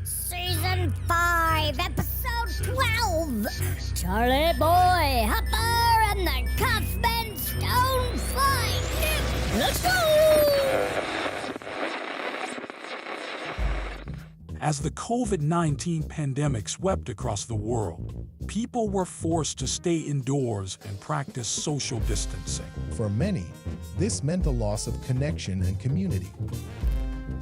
Season 5, Episode 12. Charlie Boy, Hopper, and the Kaufmann Stone fly. Let's go! As the COVID-19 pandemic swept across the world, people were forced to stay indoors and practice social distancing. For many, this meant a loss of connection and community.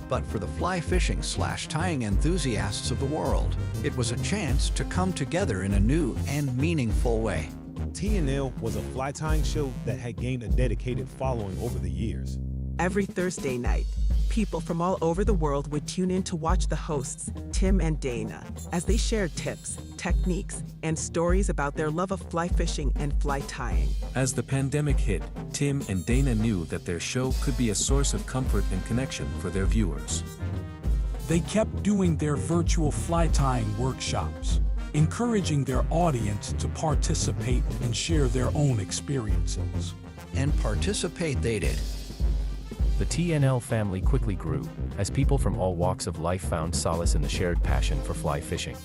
But for the fly fishing/tying enthusiasts of the world, it was a chance to come together in a new and meaningful way. TNL was a fly tying show that had gained a dedicated following over the years. Every Thursday night, people from all over the world would tune in to watch the hosts, Tim and Dana, as they shared tips, techniques, and stories about their love of fly fishing and fly tying. As the pandemic hit, Tim and Dana knew that their show could be a source of comfort and connection for their viewers. They kept doing their virtual fly tying workshops, encouraging their audience to participate and share their own experiences. And participate they did. The TNL family quickly grew, as people from all walks of life found solace in the shared passion for fly fishing.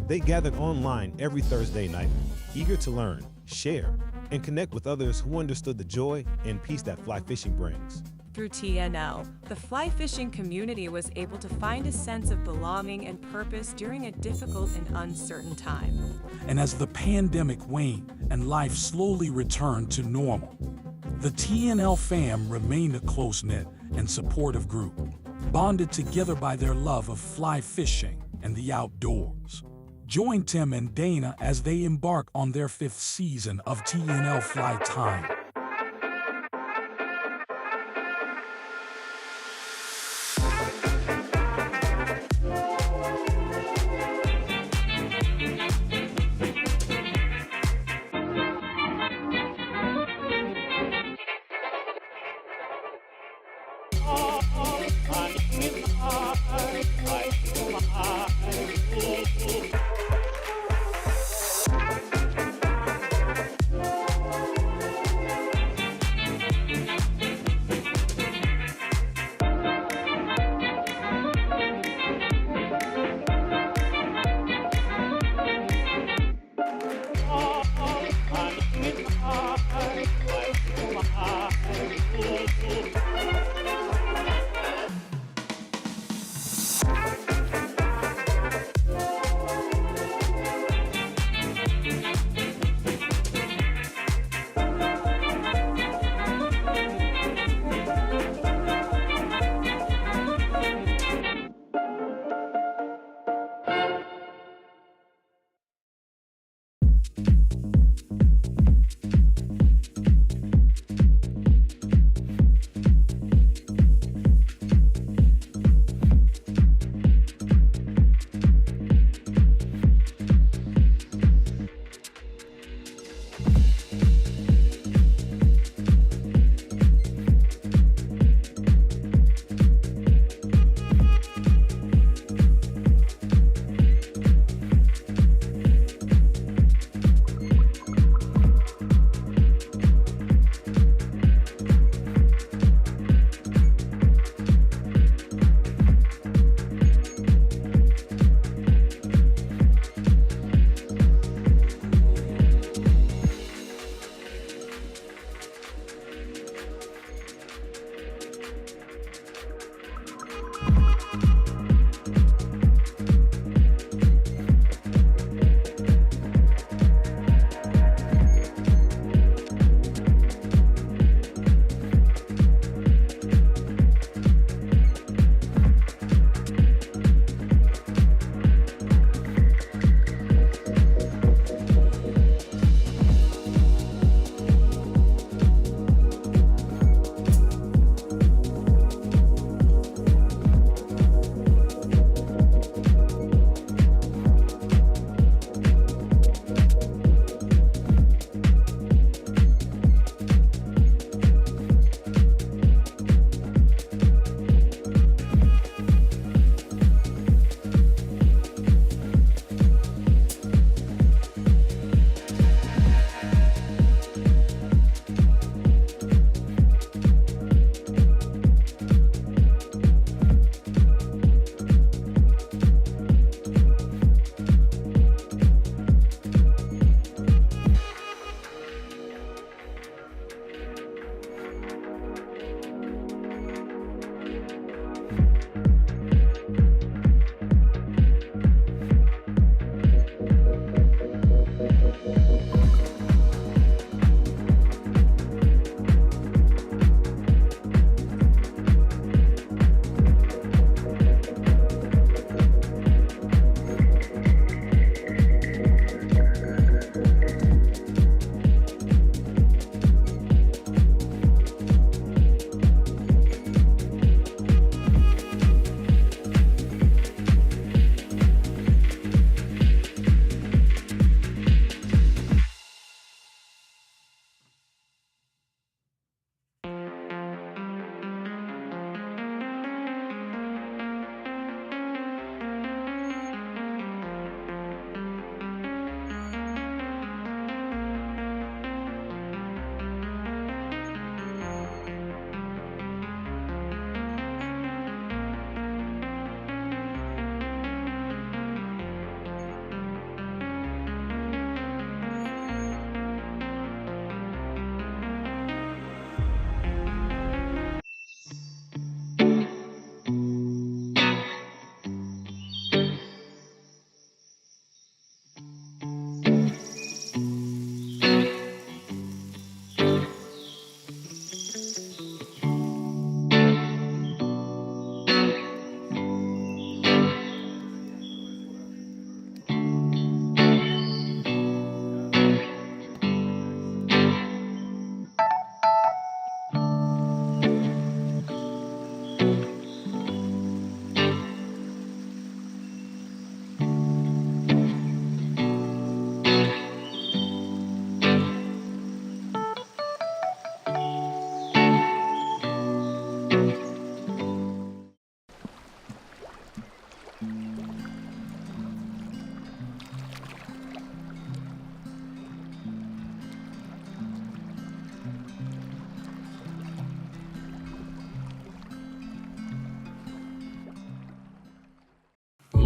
They gathered online every Thursday night, eager to learn, share, and connect with others who understood the joy and peace that fly fishing brings. Through TNL, the fly fishing community was able to find a sense of belonging and purpose during a difficult and uncertain time. And as the pandemic waned and life slowly returned to normal, the TNL fam remained a close-knit and supportive group, bonded together by their love of fly fishing and the outdoors. Join Tim and Dana as they embark on their 5th season of TNL Fly Tying.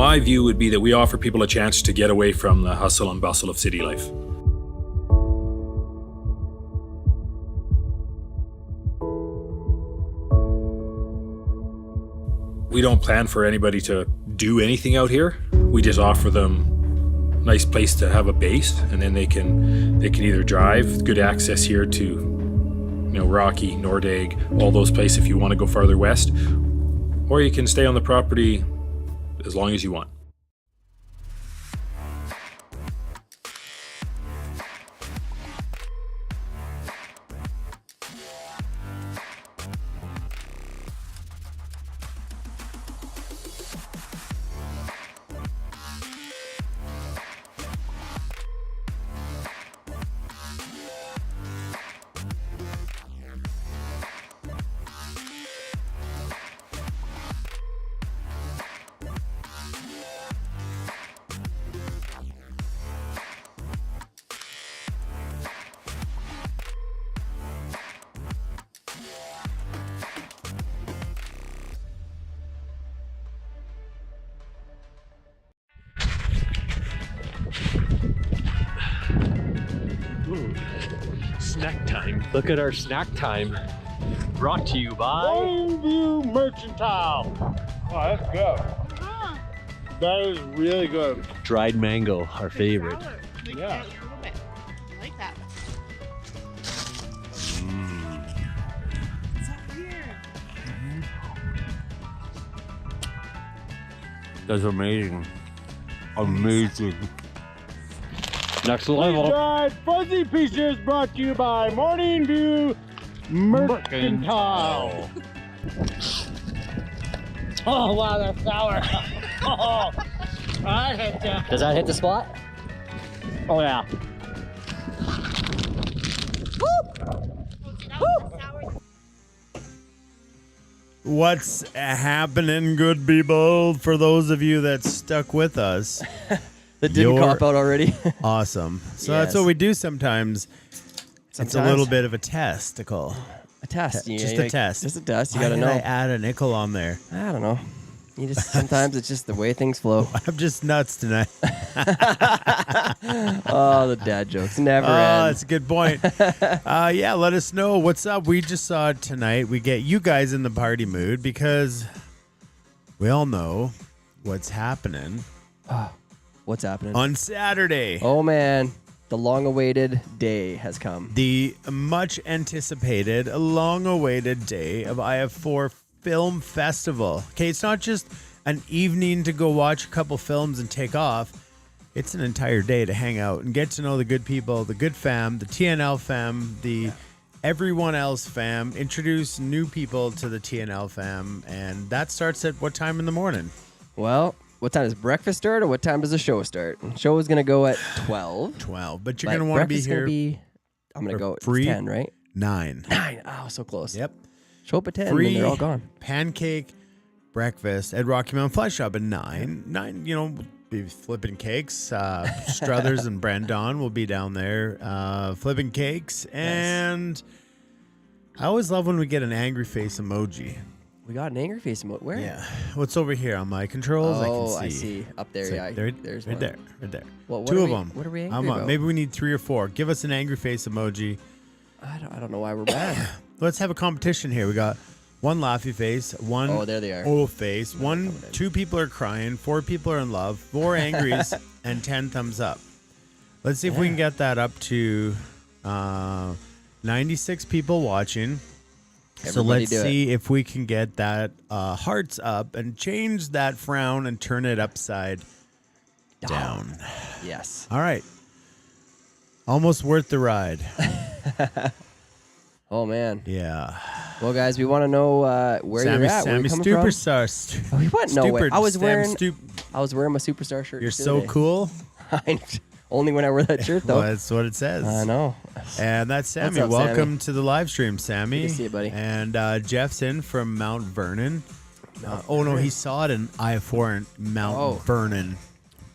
My view would be that we offer people a chance to get away from the hustle and bustle of city life. We don't plan for anybody to do anything out here. We just offer them a nice place to have a base, and then they can either drive, good access here to Rocky, Nordegg, all those places if you want to go farther west, or you can stay on the property as long as you want. Snack time. Look at our snack time. Brought to you by View Mercantile. Oh, that's good. That is really good. dried mango, our favorite. Yeah. I like that. That's amazing. Amazing. Next level. Dried fuzzy pieces brought to you by Morning View Mercantile. Oh wow, that's sour. Oh, I hit that. Does that hit the spot? Oh yeah. What's happening, good people? For those of you that stuck with us, that didn't cop out already. Awesome. So Yes. that's what we do sometimes. It's a Sometimes. little bit of a testicle. A test. Just a test. Just a test. You Why gotta did know. I add a nickel on there? I don't know. You just sometimes it's just the way things flow. I'm just nuts tonight. Oh, the dad jokes never Oh, end. that's a good point. Yeah, let us know what's up. We just saw it tonight. We get you guys in the party mood because we all know what's happening. What's happening on Saturday? Oh man, the long-awaited day has come. The much anticipated, long-awaited day of IF4 Film Festival. Okay, it's not just an evening to go watch a couple films and take off. It's an entire day to hang out and get to know the good people, the good fam, the TNL fam, the everyone else fam, introduce new people to the TNL fam, and that starts at what time in the morning? Well, what time does breakfast start or what time does the show start? Show is going to go at 12. 12, but you're going to want to be here. I'm going to go free 10, right? 9. 9. Oh, so close. Yep. Show up at 10 Free and they're all gone. pancake breakfast at Rocky Mountain Fly Shop at 9. 9, be flipping cakes. Struthers and Brandon will be down there flipping cakes. And I always love when we get an angry face emoji. We got an angry face emoji. Where? Yeah. What's over here on my controls? Oh, I I can see. see. Up there, So yeah. there's one. right there. Well, what 2 are of we- them. what are we angry I'm on. about? Maybe we need 3 or 4. Give us an angry face emoji. I don't know why we're bad. Let's have a competition here. We got 1 laughy face, 1 Oh, there they are. oh face, 2 people are crying, 4 people are in love, 4 angries, and 10 thumbs up. Let's see if we can get that up to 96 people watching. So Everybody let's do it. see if we can get that hearts up and change that frown and turn it upside down. Yes. All right. Almost worth the ride. Oh, man. Yeah. Well, guys, we want to know where Sammy, you're at. Where Sammy you coming Superstar. from. Oh, he went nowhere. I was Sam wearing. Stup- I was wearing my superstar shirt. You're just the so other day. cool. Only when I wear that shirt, though. Well, that's what it says. I know. And that's Sammy. What's up, Welcome Sammy? to the live stream, Sammy. Good to see you, buddy. And Jeff's in from Mount Vernon. No, he saw it in I-4 in Mount Vernon.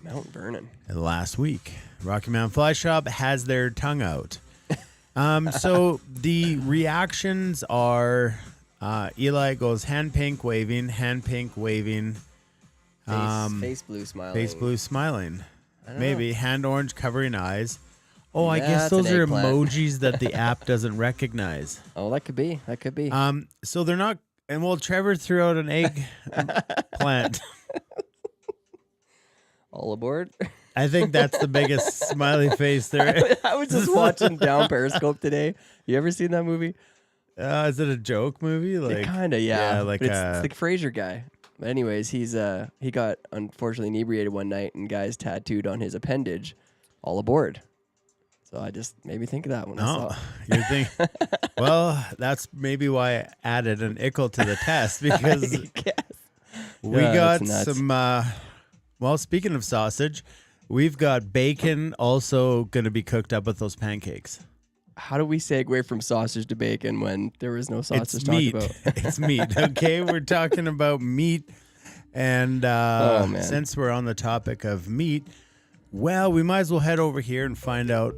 Mount Vernon. Last week. Rocky Mountain Fly Shop has their tongue out. So the reactions are Eli goes hand pink waving. Face blue smiling. Face blue smiling. I don't Maybe know. hand orange covering eyes. Oh, I Yeah, guess that's an those are eggplant. emojis that the app doesn't recognize. Oh, that could be. That could be. So they're not. And well, Trevor threw out an egg plant. All aboard. I think that's the biggest smiley face there is. I was just watching Down Periscope today. You ever seen that movie? Is it a joke movie? Like Kind of, yeah. like But it's the Frasier guy. But anyways, he got unfortunately inebriated one night, and guys tattooed on his appendage, "All aboard." So I just made me think of that when I saw it. You think? Well, that's maybe why I added an ickle to the test because we Yeah, got that's nuts. some. Well, speaking of sausage, we've got bacon also going to be cooked up with those pancakes. How do we segue from sausage to bacon when there was no sausage It's to talk meat. about? It's meat. Okay, we're talking about meat, and Oh, man. since we're on the topic of meat, well, we might as well head over here and find out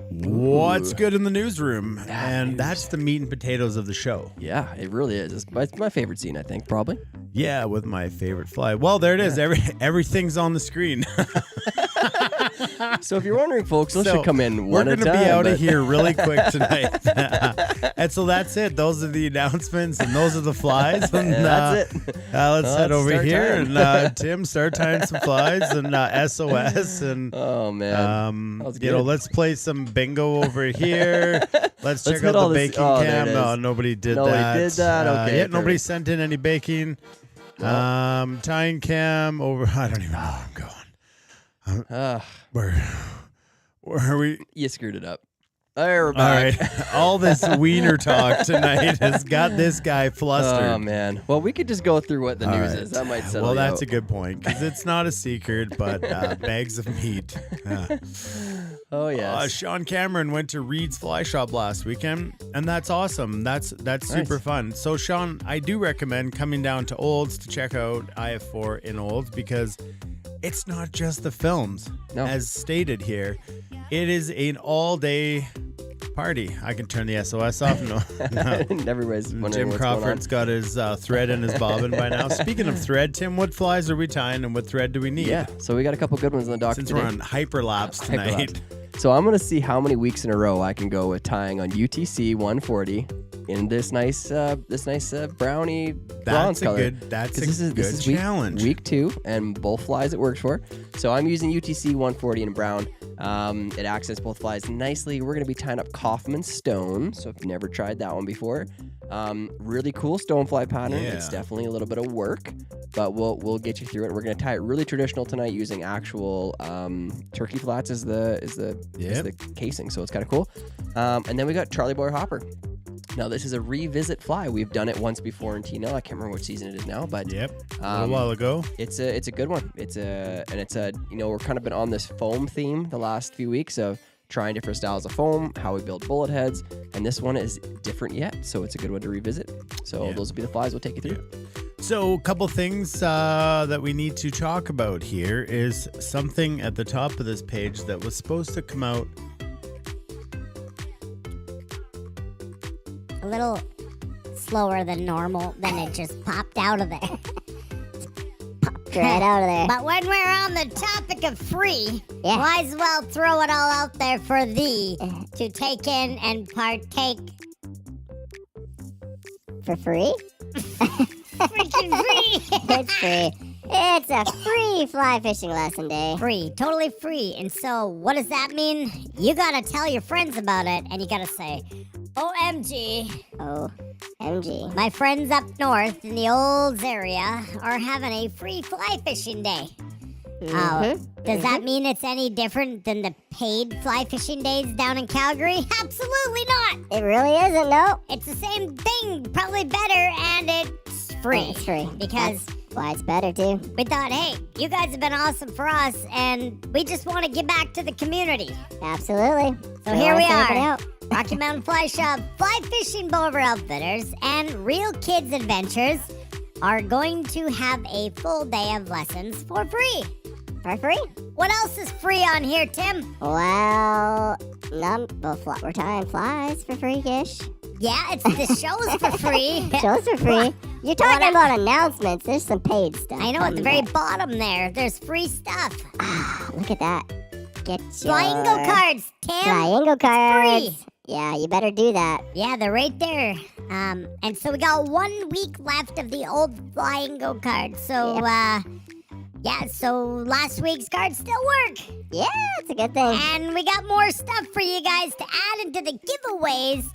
what's good in the newsroom, and that's the meat and potatoes of the show. Yeah, it really is. It's my favorite scene, I think, probably. Yeah, with my favorite fly. Well, there it is. Everything's on the screen. So if you're wondering, folks, those should come in one We're at a going to time. be out but- of here really quick tonight. And so that's it. Those are the announcements, and those are the flies. And, That's it. Let's head over start here. time. And Tim, start tying some flies and SOS. And oh, man. That was you know, good. let's play some bingo over here. Let's check hit out all the this- baking oh, there cam. it No, is. nobody did Nobody that. did that? Okay, Yeah, nobody perfect. sent in any baking. Tying cam over. I don't even know where I'm going. Where are we? You screwed it up. There, we're All back. right. All this wiener talk tonight has got this guy flustered. Oh, man. Well, we could just go through what the All news right. is. That might settle Well, you that's out. a good point because it's not a secret, but bags of meat. Oh, yes. Sean Cameron went to Reed's Fly Shop last weekend, and that's awesome. That's super fun. So, Sean, I do recommend coming down to Olds to check out IF4 in Olds because it's not just the films. No. As stated here, it is an all-day party. I can turn the SOS off. No. Everybody's wondering Jim what's Crawford's got his thread and his bobbin by now. Speaking of thread, Tim, what flies are we tying and what thread do we need? Yeah, so we got a couple good ones on the dock Since today. we're on hyperlapse tonight. So I'm going to see how many weeks in a row I can go with tying on UTC 140 in this nice brownie bronze color. That's 'Cause a this good is challenge. Week 2, and both flies it works for. So I'm using UTC 140 in brown. It accents both flies nicely. We're going to be tying up Kaufmann Stone. So if you've never tried that one before, really cool stonefly pattern. Yeah. It's definitely a little bit of work, but we'll get you through it. We're going to tie it really traditional tonight using actual turkey flats as the casing. So it's kind of cool. And then we got Charlie Boy Hopper. Now this is a revisit fly. We've done it once before in TNL. I can't remember what season it is now, but a little while ago. It's a good one. It's a we're kind of been on this foam theme the last few weeks of trying different styles of foam, how we build bullet heads, and this one is different yet, so it's a good one to revisit. So those will be the flies we'll take you through. So a couple things that we need to talk about here is something at the top of this page that was supposed to come out A little slower than normal, then it just popped out of there. Popped right out of there. But when we're on the topic of free, might as well throw it all out there for thee to take in and partake. For free? Freaking free! It's free. It's a free fly fishing lesson day. Free, totally free. And so, what does that mean? You gotta tell your friends about it, and you gotta say, OMG. OMG. My friends up north in the Olds area are having a free fly fishing day. Does that mean it's any different than the paid fly fishing days down in Calgary? Absolutely not. It really isn't, no. It's the same thing, probably better, and it's free. It's free. Because That's why it's better, too. we thought, hey, you guys have been awesome for us, and we just want to give back to the community. Absolutely. So here we let's help it are, out. Rocky Mountain Fly Shop, Fly Fishing Boulder Outfitters, and Real Kids Adventures are going to have a full day of lessons for free. For free? What else is free on here, Tim? Well, we're tying flies for free-ish. Yeah, it's the show's for free. Shows for free. You're talking about announcements. There's some paid stuff. I know, at the very bottom there, there's free stuff. Look at that. Get your Flamingo cards, Tim. Flamingo cards. Free. Yeah, you better do that. Yeah, they're right there. And so we got 1 week left of the old Flamingo cards. So, so last week's cards still work. Yeah, it's a good thing. And we got more stuff for you guys to add into the giveaways.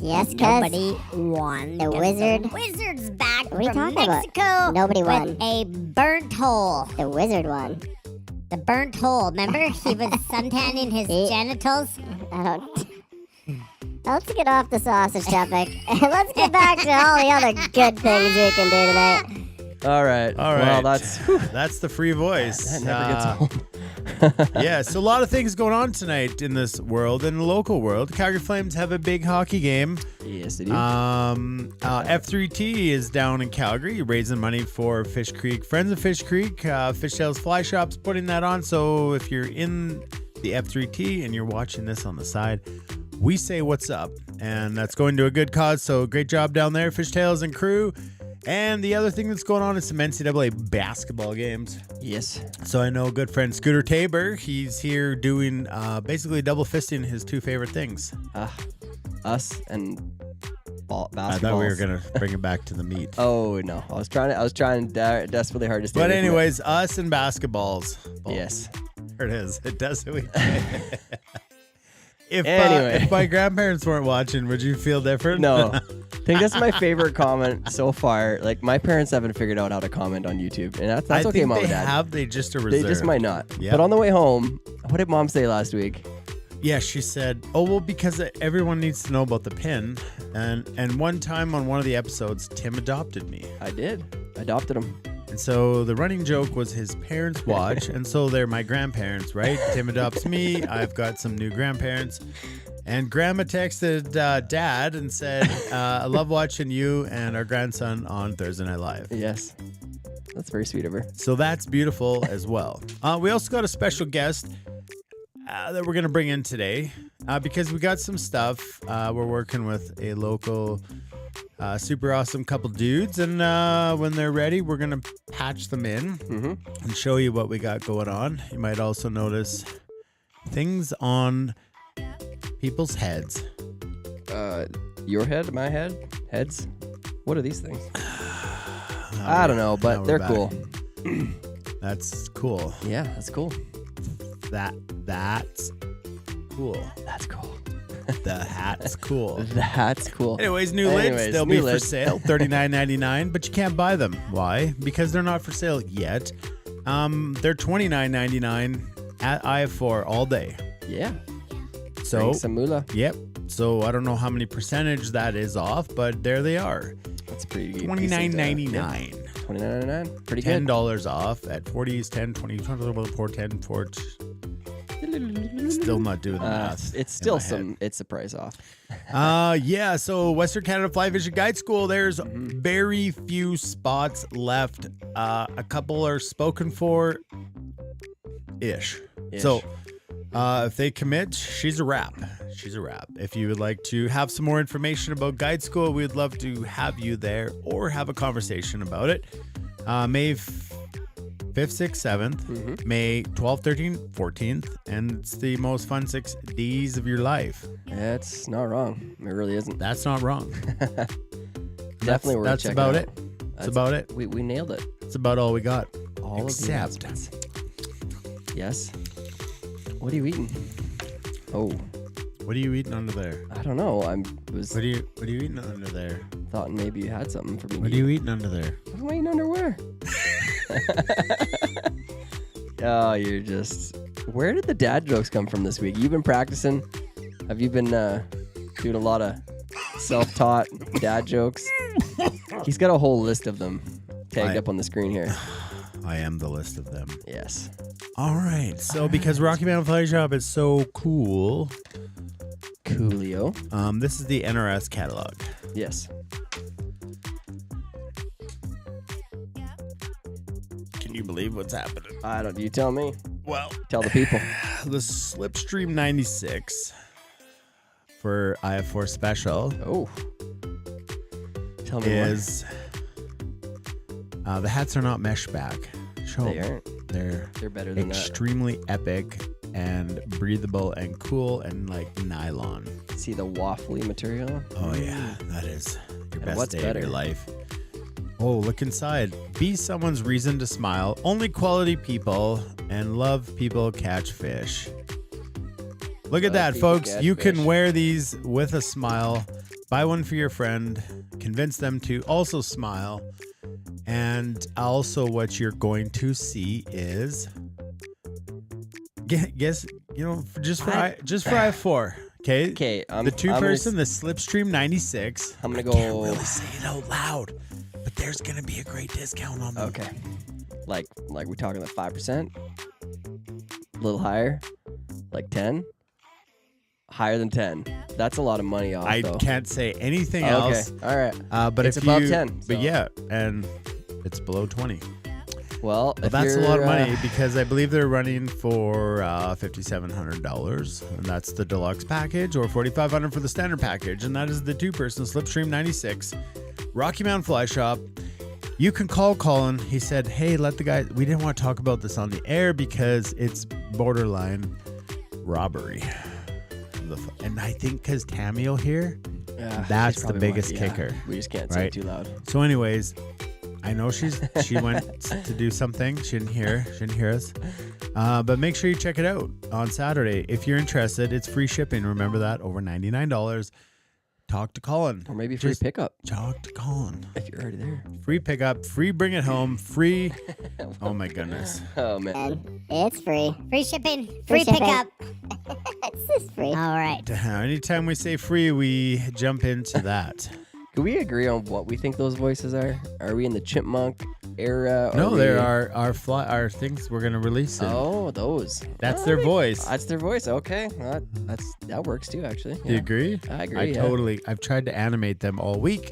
Yes, because nobody won. The wizard. The wizard's back What are you from talking Mexico. about? Nobody with won. A burnt hole. The wizard won. The burnt hole. Remember? He was suntanning his genitals. I don't... Let's get off the sausage topic. Let's get back to all the other good things we can do tonight. All right. Well, that's the free voice. That never gets old. Yeah, so a lot of things going on tonight in this world, in the local world. Calgary Flames have a big hockey game. Yes, they do. F3T is down in Calgary, raising money for Fish Creek. Friends of Fish Creek, Fishtails Fly Shop's putting that on. So if you're in the F3T and you're watching this on the side, we say what's up. And that's going to a good cause. So great job down there, Fishtails and crew. And the other thing that's going on is some NCAA basketball games. Yes. So I know good friend Scooter Tabor. He's here doing basically double fisting his two favorite things. Us and basketball. I thought we were gonna bring it back to the meat. Oh no, I was trying desperately hard to stay. But away from anyways, us and basketballs. Yes. There it is. It does what we Anyway. If my grandparents weren't watching, would you feel different? No. I think that's my favorite comment so far. Like, my parents haven't figured out how to comment on YouTube. And that's okay, think Mom they and Dad. have. They just are reserved. They just might not. Yep. But on the way home, what did Mom say last week? Yeah, she said, oh, well, because everyone needs to know about the pin. And one time on one of the episodes, Tim adopted me. I did. I adopted him. And so the running joke was his parents watch, and so they're my grandparents, right? Tim adopts me. I've got some new grandparents. And Grandma texted Dad and said, I love watching you and our grandson on Thursday Night Live. Yes. That's very sweet of her. So that's beautiful as well. We also got a special guest that we're going to bring in today because we got some stuff. We're working with a local super awesome couple dudes. And when they're ready, we're going to patch them in and show you what we got going on. You might also notice things on people's heads. Your head, my head, heads. What are these things? I don't know, but they're cool. That's cool. Yeah, that's cool. That's cool. That's cool. The hat's cool. That's cool. Anyways, new lids. They'll be for sale, $39.99, but you can't buy them. Why? Because they're not for sale yet. They're $29.99 at IF4 all day. Yeah. So bring some moolah. Yep. So I don't know how many percentage that is off, but there they are. That's pretty good. $29.99. $29.99. Pretty good. $10 off at 40s, 10, 20, 4, 10, 4. Still not doing the math. It's still it's a price off. Yeah, so Western Canada Fly Fishing Guide School, there's very few spots left. A couple are spoken for ish. So if they commit, she's a wrap. She's a wrap. If you would like to have some more information about guide school, we'd love to have you there or have a conversation about it. May 5th, 6th, 7th, May 12th, 13th, 14th, and it's the most fun 6 days of your life. That's not wrong. It really isn't. That's not wrong. Definitely worth That's checking about out. it. That's about it. We nailed it. That's about all we got. All Except. of the Yes. What are you eating? Oh. What are you eating under there? I don't know. What are you eating under there? Thought maybe you had something for me. What are you eating under there? I'm eating underwear. Oh, you're just... Where did the dad jokes come from this week? You've been practicing? Have you been doing a lot of self-taught dad jokes? He's got a whole list of them tagged up on the screen here. I am the list of them. Yes. All right. So because Rocky Mountain Fly Shop is so cool. Coolio. This is the NRS catalog. Yes. Can you believe what's happening? You tell me. Well, tell the people. The Slipstream 96 for IF4 special. Oh. Tell me is the hats are not mesh back. Show They them. aren't. They're better than extremely epic and breathable and cool and like nylon. See the waffly material? Oh yeah, that is your And best what's day better? of your life. Oh, look inside. Be someone's reason to smile. Only quality people and love people catch fish. Look at Love that, people folks. catch You fish. can wear these with a smile. Buy one for your friend. Convince them to also smile. And also what you're going to see is guess, just for I4. Okay. Okay. The two-person, the Slipstream 96. I'm gonna I can't go. really say it out loud, but there's gonna be a great discount on them. Okay. Like we're talking like 5%? A little higher? Like 10? Higher than 10. That's a lot of money off. I though. can't say anything Okay. else. All right. But It's if above you, 10. But so- yeah, and it's below 20. Well, if That's a lot of you're, money because I believe they're running for $5,700, and that's the deluxe package, or $4,500 for the standard package, and that is the two-person Slipstream 96, Rocky Mountain Fly Shop. You can call Colin. He said, "Hey, let the guy. We didn't want to talk about this on the air because it's borderline robbery." And I think because Tamio here, Yeah, that's she's the probably biggest one- yeah, kicker. we just can't say it too loud. So, anyways, I know she went to do something. She didn't hear us. But make sure you check it out on Saturday if you're interested. It's free shipping. Remember that, over $99. Talk to Colin. Or maybe free pickup. Talk to Colin. If you're already there. Free pickup, free bring it home, free. Oh my goodness. Oh man. And it's free. Free shipping, Free free pickup. It's just free. All right. Anytime we say free, we jump into that. Can we agree on what we think those voices are? Are we in the chipmunk era? No, there are our things we're gonna release. Oh, those. That's their voice. That's their voice. Okay, that works too. Actually, Do you agree? I agree. I've tried to animate them all week.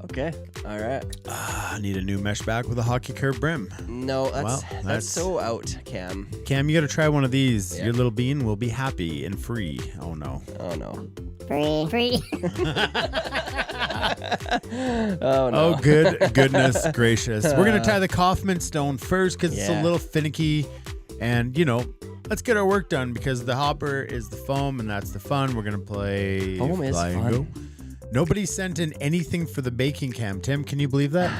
Okay. All right. I need a new mesh back with a hockey curve brim. No, Well, that's so out, Cam. Cam, you got to try one of these. Yeah. Your little bean will be happy and free. Oh no. Oh no. Free. Free. Oh no. Oh goodness gracious. We're gonna tie the Kaufmann Stone first because it's a Yeah. little finicky, and let's get our work done because the hopper is the foam and that's the fun. We're gonna play Foam is Fly and fun. Go. Nobody sent in anything for the baking cam. Tim, can you believe that?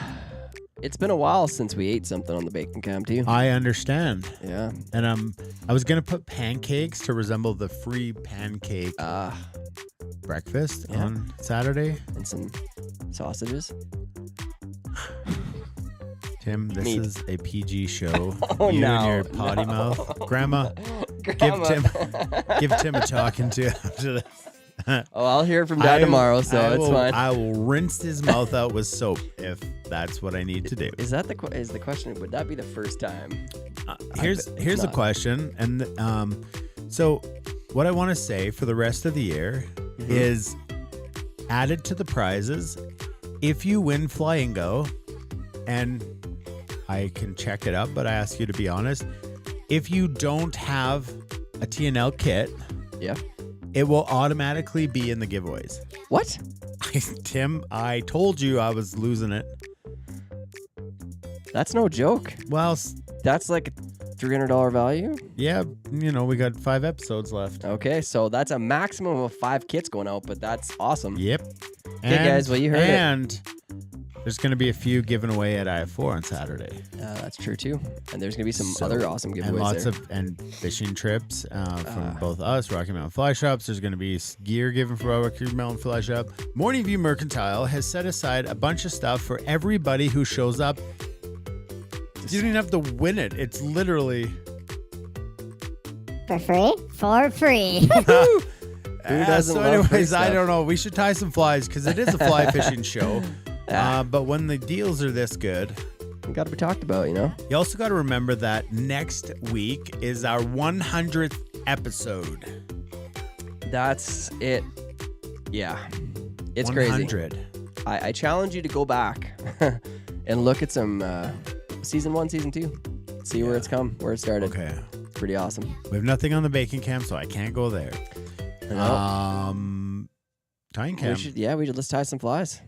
It's been a while since we ate something on the bacon cam too. I understand. Yeah. And I was gonna put pancakes to resemble the free pancake breakfast on Saturday. And some sausages. Tim, this Meat. is a PG show. Oh, you no, and your potty no. mouth. Grandma, Grandma. give Tim a talking to after this. Oh, I'll hear from Dad tomorrow, so it's fine. I will rinse his mouth out with soap if that's what I need to do. Is that is the question? Would that be the first time? Here's a not. question, and so what I want to say for the rest of the year Mm-hmm. is added to the prizes. If you win Fly and Go, and I can check it up, but I ask you to be honest. If you don't have a TNL kit, Yeah. it will automatically be in the giveaways. What? Tim, I told you I was losing it. That's no joke. Well, That's like $300 value. yeah, we got 5 episodes left. Okay, so that's a maximum of 5 kits going out, but that's awesome. Yep. Okay, guys, well, you heard it. And there's going to be a few given away at IF4 on Saturday. That's true too. And there's gonna be some other awesome giveaways and lots there. of fishing trips from both us, Rocky Mountain Fly Shops. There's going to be gear given for Rocky Mountain Fly Shop. Morning View Mercantile has set aside a bunch of stuff for everybody who shows up. You don't even have to win it. It's literally For free? For free. Who doesn't so love free anyways, I stuff? don't know. We should tie some flies because it is a fly fishing show. But when the deals are this good, It got to be talked about, you also got to remember that next week is our 100th episode. That's it. Yeah, it's 100. crazy. I challenge you to go back and look at some season 1, season 2. See where it started. Okay. It's pretty awesome. We have nothing on the bacon cam, so I can't go there. Tying cam. Let's tie some flies.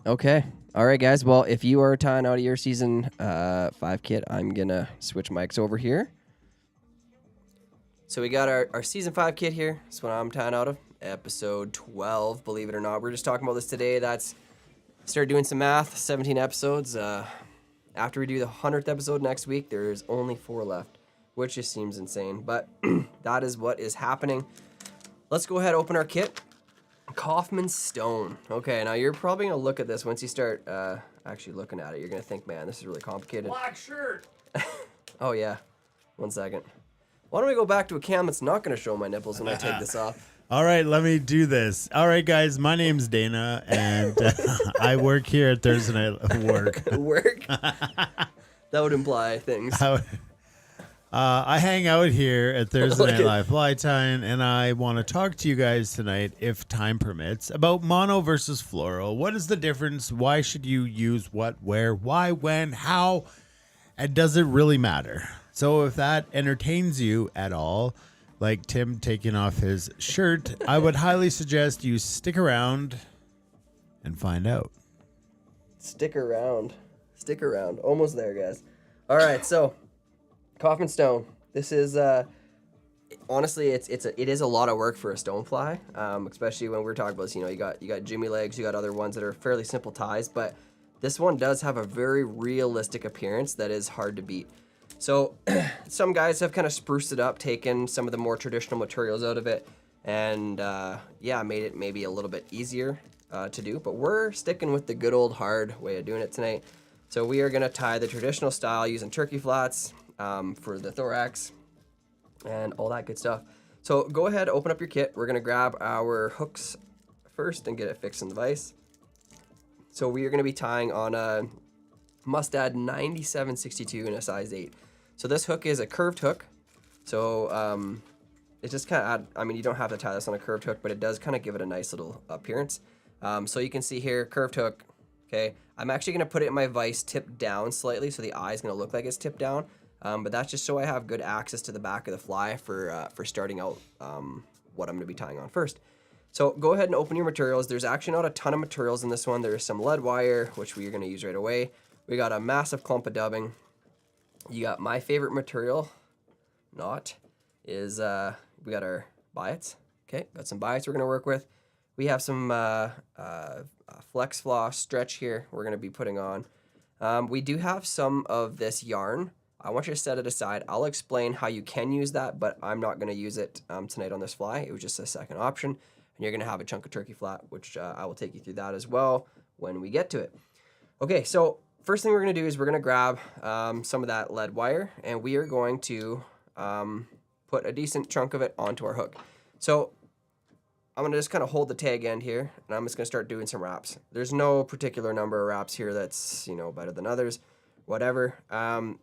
Okay. All right, guys. Well, if you are tying out of your season 5 kit, I'm going to switch mics over here. So we got our season 5 kit here. That's what I'm tying out of. Episode 12, believe it or not. We're just talking about this today. Start doing some math. 17 episodes. After we do the 100th episode next week, there's only 4 left, which just seems insane. But that is what is happening. Let's go ahead and open our kit. Kaufmann Stone. Okay, now you're probably going to look at this once you start actually looking at it. You're going to think, man, this is really complicated. Black shirt. Oh, yeah. 1 second. Why don't we go back to a cam that's not going to show my nipples when I take this off? All right, let me do this. All right, guys, my name's Dana, and I work here at Thursday Night Work. Work? That would imply things. I hang out here at Thursday Night Live Fly Time, and I want to talk to you guys tonight, if time permits, about mono versus floral. What is the difference? Why should you use what, where, why, when, how? And does it really matter? So if that entertains you at all, like Tim taking off his shirt, I would highly suggest you stick around and find out. Stick around. Almost there, guys. All right, so Kaufmann Stone. This is honestly, it is a lot of work for a stonefly, especially when we're talking about this. You got Jimmy legs, you got other ones that are fairly simple ties, but this one does have a very realistic appearance that is hard to beat. So some guys have kind of spruced it up, taken some of the more traditional materials out of it, and made it maybe a little bit easier to do. But we're sticking with the good old hard way of doing it tonight. So we are going to tie the traditional style using turkey flats for the thorax and all that good stuff. So go ahead, open up your kit. We're going to grab our hooks first and get it fixed in the vise. So we are going to be tying on a Mustad 9762 in a size 8. So this hook is a curved hook. So it's just kind of, you don't have to tie this on a curved hook, but it does kind of give it a nice little appearance. So you can see here, curved hook. Okay, I'm actually going to put it in my vise tipped down slightly, so the eye is going to look like it's tipped down. But that's just so I have good access to the back of the fly for starting out what I'm going to be tying on first. So go ahead and open your materials. There's actually not a ton of materials in this one. There's some lead wire, which we are going to use right away. We got a massive clump of dubbing. You got my favorite material, we got our biots. Okay, got some biots we're going to work with. We have some flex floss stretch here we're going to be putting on. We do have some of this yarn. I want you to set it aside. I'll explain how you can use that, but I'm not going to use it tonight on this fly. It was just a second option. And you're going to have a chunk of turkey flat, which I will take you through that as well when we get to it. Okay, so first thing we're going to do is we're going to grab some of that lead wire, and we are going to put a decent chunk of it onto our hook. So I'm going to just kind of hold the tag end here, and I'm just going to start doing some wraps. There's no particular number of wraps here that's, better than others, whatever.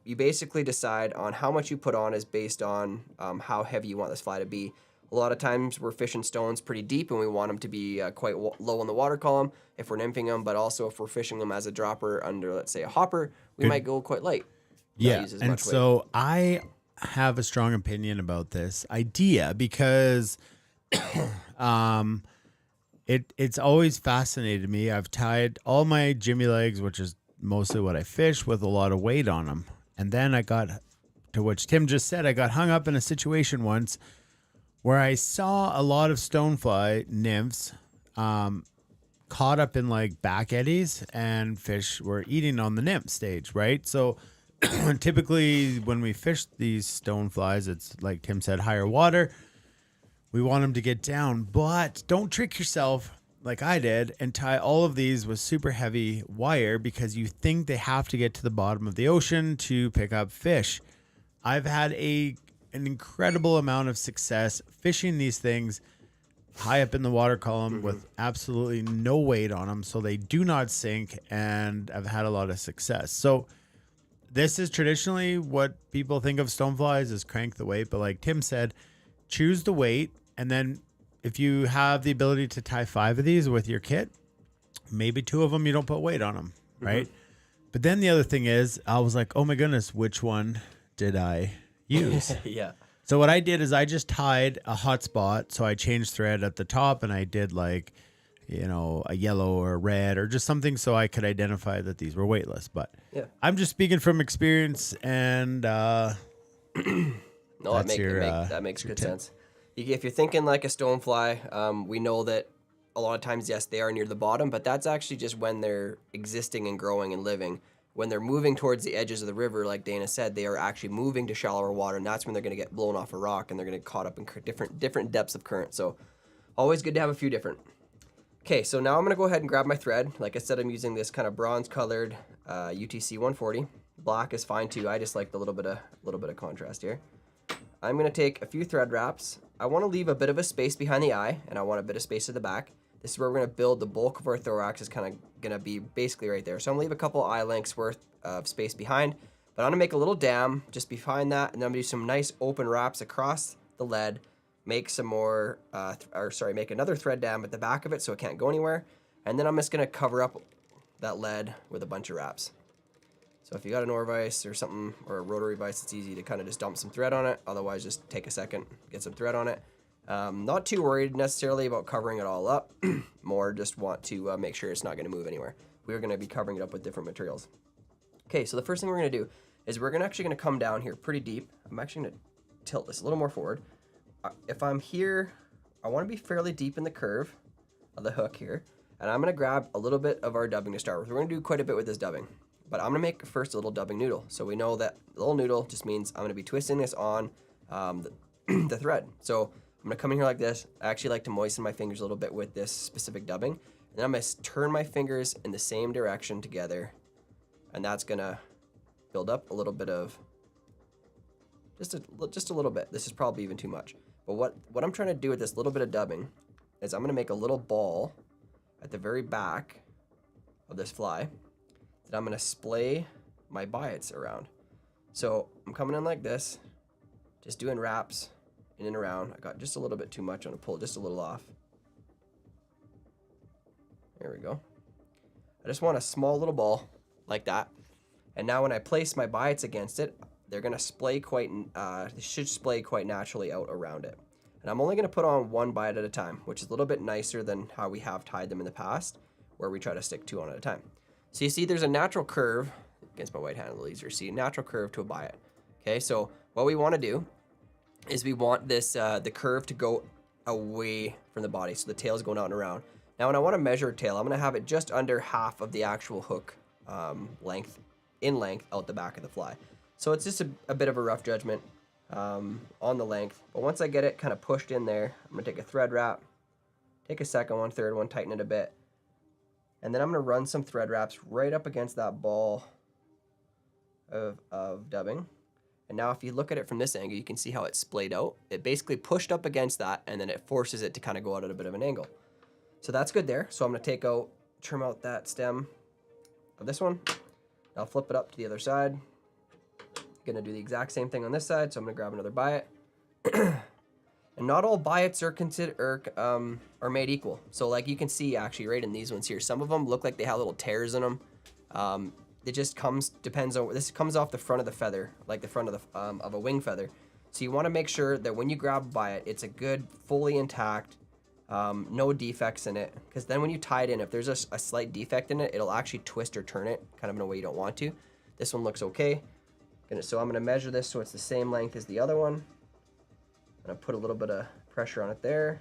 You basically decide on how much you put on is based on how heavy you want this fly to be. A lot of times we're fishing stones pretty deep, and we want them to be quite low in the water column if we're nymphing them, but also if we're fishing them as a dropper under, let's say, a hopper, we might go quite light. Yeah, and so I have a strong opinion about this idea because it's always fascinated me. I've tied all my Jimmy legs, which is mostly what I fish, with a lot of weight on them. And then I got, to which Tim just said, I got hung up in a situation once where I saw a lot of stonefly nymphs caught up in like back eddies, and fish were eating on the nymph stage, right? So typically when we fish these stoneflies, it's like Tim said, higher water. We want them to get down, but don't trick yourself like I did and tie all of these with super heavy wire because you think they have to get to the bottom of the ocean to pick up fish. I've had an incredible amount of success fishing these things high up in the water column with absolutely no weight on them, so they do not sink, and I've had a lot of success. So this is traditionally what people think of stoneflies is crank the weight, but like Tim said, choose the weight, and then if you have the ability to tie 5 of these with your kit, maybe 2 of them you don't put weight on them, right? But then the other thing is, I was like, oh my goodness, which one did I use? Yeah. So what I did is I just tied a hot spot. So I changed thread at the top and I did like, a yellow or red or just something so I could identify that these were weightless. But Yeah. I'm just speaking from experience and No, that makes good sense. If you're thinking like a stonefly, we know that a lot of times, yes, they are near the bottom, but that's actually just when they're existing and growing and living. When they're moving towards the edges of the river, like Dana said, they are actually moving to shallower water, and that's when they're going to get blown off a rock and they're going to get caught up in different depths of current. So always good to have a few different. Okay, so now I'm going to go ahead and grab my thread. Like I said, I'm using this kind of bronze-colored UTC 140. Black is fine too. I just like the little bit of contrast here. I'm going to take a few thread wraps. I want to leave a bit of a space behind the eye, and I want a bit of space at the back. This is where we're going to build the bulk of our thorax. Is kind of going to be basically right there. So I'm going to leave a couple eye lengths worth of space behind, but I'm going to make a little dam just behind that, and then I'm going to do some nice open wraps across the lead, make some more, make another thread dam at the back of it so it can't go anywhere, and then I'm just going to cover up that lead with a bunch of wraps. So if you got an ore vise or something, or a rotary vise, it's easy to kind of just dump some thread on it. Otherwise, just take a second, get some thread on it. Not too worried necessarily about covering it all up. More just want to make sure it's not going to move anywhere. We're going to be covering it up with different materials. Okay, so the first thing we're going to do is we're actually going to come down here pretty deep. I'm actually going to tilt this a little more forward. If I'm here, I want to be fairly deep in the curve of the hook here. And I'm going to grab a little bit of our dubbing to start with. We're going to do quite a bit with this dubbing. But I'm going to make first a little dubbing noodle. So we know that the little noodle just means I'm going to be twisting this on the thread. So I'm going to come in here like this. I actually like to moisten my fingers a little bit with this specific dubbing. And then I'm going to turn my fingers in the same direction together. And that's going to build up a little bit of, just a little bit. This is probably even too much. But what I'm trying to do with this little bit of dubbing is I'm going to make a little ball at the very back of this fly that I'm going to splay my biots around. So I'm coming in like this, just doing wraps in and around. I got just a little bit too much. I'm going to pull just a little off. There we go. I just want a small little ball like that. And now when I place my biots against it, they're going to splay they should splay quite naturally out around it. And I'm only going to put on one biot at a time, which is a little bit nicer than how we have tied them in the past, where we try to stick two on at a time. So you see there's a natural curve, against my right hand a little easier, see a natural curve to a biot. Okay, so what we want to do is we want this the curve to go away from the body, so the tail is going out and around. Now when I want to measure a tail, I'm going to have it just under half of the actual hook length out the back of the fly. So it's just a bit of a rough judgment on the length. But once I get it kind of pushed in there, I'm going to take a thread wrap, take a second one, third one, tighten it a bit. And then I'm going to run some thread wraps right up against that ball of dubbing. And now if you look at it from this angle, you can see how it's splayed out. It basically pushed up against that, and then it forces it to kind of go out at a bit of an angle. So that's good there. So I'm going to trim out that stem of this one. I'll flip it up to the other side. Going to do the exact same thing on this side, so I'm going to grab another biot. And not all biots are made equal. So like you can see actually right in these ones here, some of them look like they have little tears in them. It just depends on, this comes off the front of the feather, like the front of a wing feather. So you want to make sure that when you grab a biot, it's a good, fully intact, no defects in it. Because then when you tie it in, if there's a slight defect in it, it'll actually twist or turn it kind of in a way you don't want to. This one looks okay. So I'm going to measure this so it's the same length as the other one. I'm going to put a little bit of pressure on it there.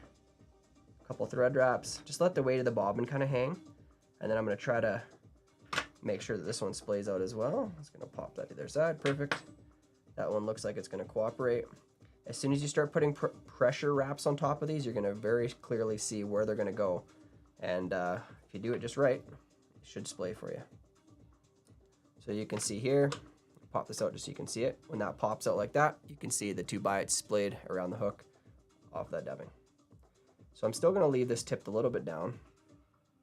A couple thread wraps. Just let the weight of the bobbin kind of hang. And then I'm going to try to make sure that this one splays out as well. I'm just going to pop that to the other side. Perfect. That one looks like it's going to cooperate. As soon as you start putting pressure wraps on top of these, you're going to very clearly see where they're going to go. And if you do it just right, it should splay for you. So you can see here, pop this out just so you can see it. When that pops out like that, you can see the two biots splayed around the hook off that dubbing. So I'm still going to leave this tipped a little bit down.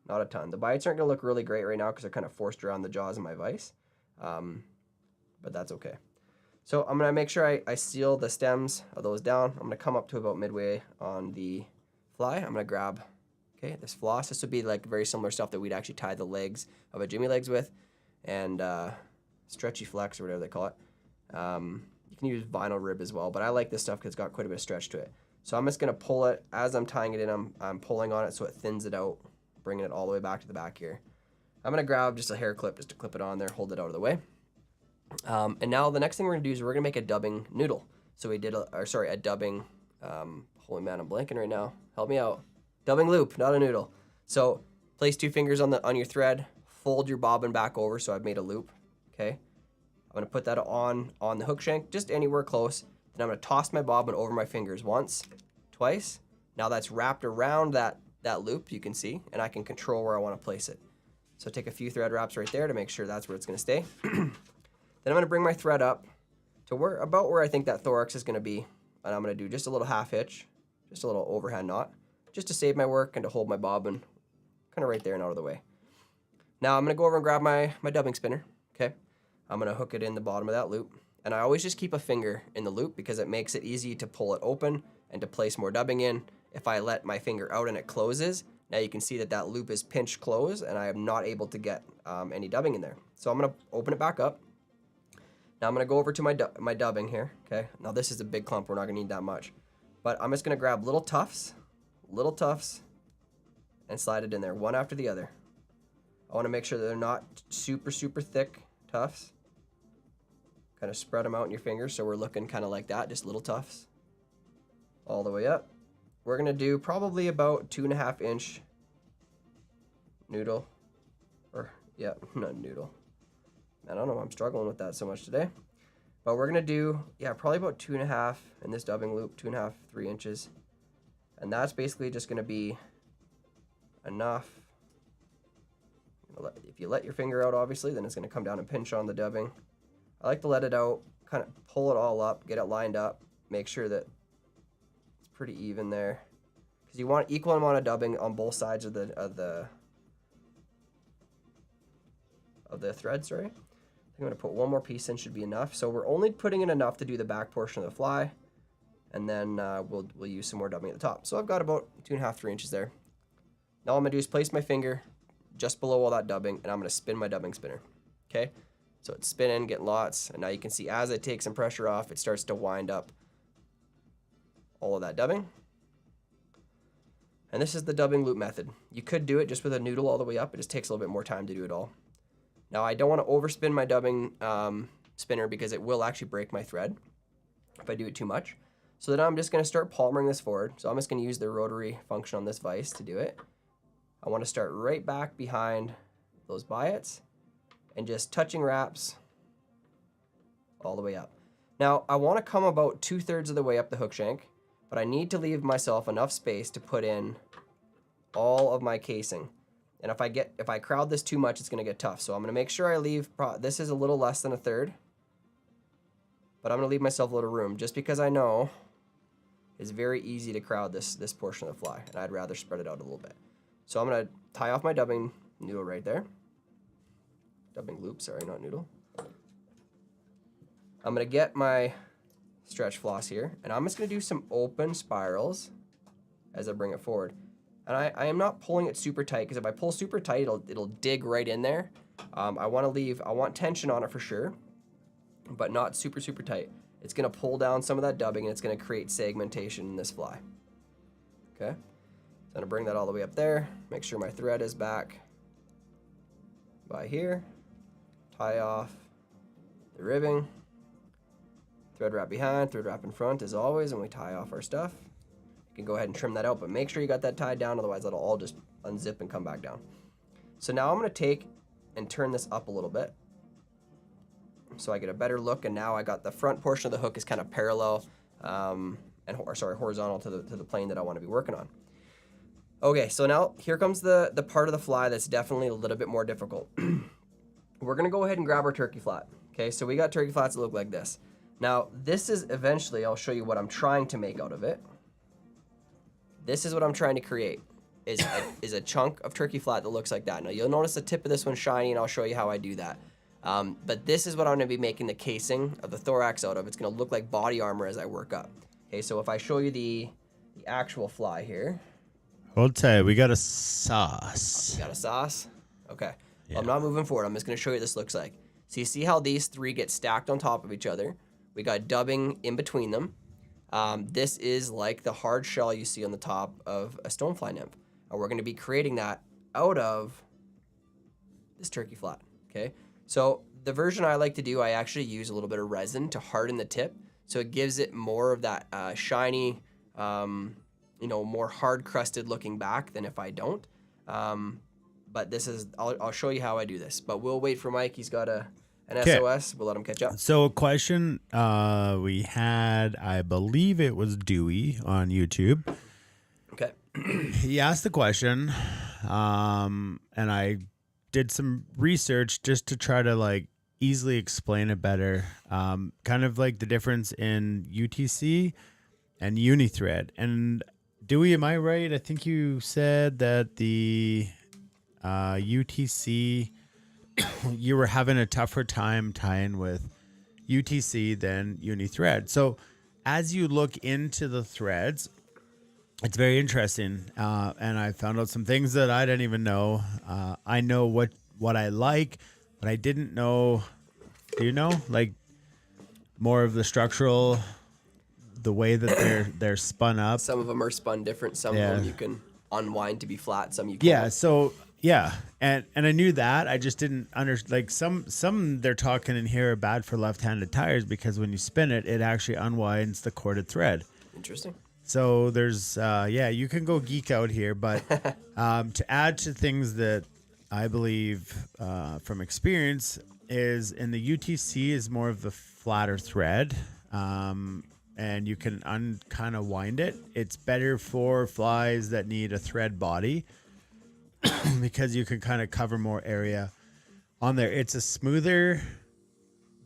Not a ton. The biots aren't going to look really great right now because they're kind of forced around the jaws of my vise. But that's okay. So I'm going to make sure I seal the stems of those down. I'm going to come up to about midway on the fly. I'm going to grab, this floss. This would be like very similar stuff that we'd actually tie the legs of a jimmy legs with. And stretchy flex or whatever they call it. You can use vinyl rib as well, but I like this stuff because it's got quite a bit of stretch to it. So I'm just going to pull it. As I'm tying it in, I'm pulling on it so it thins it out, bringing it all the way back to the back here. I'm going to grab just a hair clip just to clip it on there, hold it out of the way. And now the next thing we're going to do is we're going to make a dubbing noodle. So we did a dubbing, holy man, I'm blanking right now. Help me out. Dubbing loop, not a noodle. So place 2 fingers on your thread, fold your bobbin back over so I've made a loop, okay? I'm going to put that on the hook shank, just anywhere close. Then I'm going to toss my bobbin over my fingers once, twice. Now that's wrapped around that loop, you can see, and I can control where I want to place it. So take a few thread wraps right there to make sure that's where it's going to stay. Then I'm going to bring my thread up to about where I think that thorax is going to be. And I'm going to do just a little half hitch, just a little overhand knot, just to save my work and to hold my bobbin kind of right there and out of the way. Now I'm going to go over and grab my dubbing spinner, okay? I'm going to hook it in the bottom of that loop. And I always just keep a finger in the loop because it makes it easy to pull it open and to place more dubbing in. If I let my finger out and it closes, now you can see that loop is pinched closed and I am not able to get any dubbing in there. So I'm going to open it back up. Now I'm going to go over to my dubbing here, okay? Now this is a big clump, we're not going to need that much. But I'm just going to grab little tufts, and slide it in there, one after the other. I want to make sure that they're not super, super thick tufts. Kind of spread them out in your fingers so we're looking kind of like that, just little tufts. All the way up. We're going to do probably about 2.5 inch noodle. Not noodle. I don't know, I'm struggling with that so much today. But we're going to do, probably about 2.5 in this dubbing loop, 2.5, 3 inches. And that's basically just going to be enough. If you let your finger out, obviously, then it's going to come down and pinch on the dubbing. I like to let it out, kind of pull it all up, get it lined up, make sure that it's pretty even there. Because you want equal amount of dubbing on both sides of the thread, sorry. I'm going to put one more piece in, should be enough. So we're only putting in enough to do the back portion of the fly, and then we'll use some more dubbing at the top. So I've got about 2.5, 3 inches there. Now all I'm going to do is place my finger just below all that dubbing, and I'm going to spin my dubbing spinner, okay? So it's spinning, getting lots, and now you can see as I take some pressure off, it starts to wind up all of that dubbing. And this is the dubbing loop method. You could do it just with a noodle all the way up. It just takes a little bit more time to do it all. Now I don't want to overspin my dubbing spinner because it will actually break my thread if I do it too much. So then I'm just going to start palmering this forward. So I'm just going to use the rotary function on this vise to do it. I want to start right back behind those biots and just touching wraps all the way up. Now I want to come about 2/3 of the way up the hook shank, but I need to leave myself enough space to put in all of my casing. And if I crowd this too much, it's going to get tough. So I'm going to make sure I leave, this is a little less than 1/3, but I'm going to leave myself a little room just because I know it's very easy to crowd this portion of the fly, and I'd rather spread it out a little bit. So I'm going to tie off my dubbing noodle right there. Dubbing loop, sorry, not noodle. I'm going to get my stretch floss here, and I'm just going to do some open spirals as I bring it forward. And I am not pulling it super tight, because if I pull super tight, it'll dig right in there. I want tension on it for sure, but not super, super tight. It's going to pull down some of that dubbing, and it's going to create segmentation in this fly. Okay? So I'm going to bring that all the way up there, make sure my thread is back by here, tie off the ribbing, thread wrap behind, thread wrap in front as always, and we tie off our stuff. You can go ahead and trim that out, but make sure you got that tied down, otherwise it'll all just unzip and come back down. So now I'm going to take and turn this up a little bit so I get a better look, and now I got the front portion of the hook is kind of parallel horizontal to the plane that I want to be working on. Okay, so now here comes the part of the fly that's definitely a little bit more difficult. We're going to go ahead and grab our turkey flat. Okay, so we got turkey flats that look like this. Now, this is eventually, I'll show you what I'm trying to make out of it. This is what I'm trying to create, is a chunk of turkey flat that looks like that. Now, you'll notice the tip of this one's shiny, and I'll show you how I do that. But this is what I'm going to be making the casing of the thorax out of. It's going to look like body armor as I work up. Okay, so if I show you the actual fly here. Hold tight, we got a sauce. You got a sauce? Okay. Yeah. Well, I'm not moving forward. I'm just going to show you what this looks like. So you see how these three get stacked on top of each other? We got dubbing in between them. This is like the hard shell you see on the top of a stonefly nymph. And we're going to be creating that out of this turkey flat, okay? So the version I like to do, I actually use a little bit of resin to harden the tip. So it gives it more of that shiny, more hard crusted looking back than if I don't. But this is, I'll show you how I do this. But we'll wait for Mike. He's got an SOS. We'll let him catch up. So a question we had, I believe it was Dewey on YouTube. Okay. He asked the question, and I did some research just to try to like easily explain it better. Kind of like the difference in UTC and Unithread. And Dewey, am I right? I think you said that the UTC, you were having a tougher time tying with UTC than Unithread. So as you look into the threads, it's very interesting. And I found out some things that I didn't even know. I know what I like, but I didn't know, do you know, like more of the structural, the way that they're spun up? Some of them are spun different. Some of them you can unwind to be flat. Some you can't. Yeah. So yeah. And I knew that. I just didn't understand. Like some they're talking in here are bad for left-handed tires because when you spin it, it actually unwinds the corded thread. Interesting. So there's, you can go geek out here, but to add to things that I believe from experience is in the UTC is more of the flatter thread, and you can kind of wind it. It's better for flies that need a thread body because you can kind of cover more area on there. It's a smoother,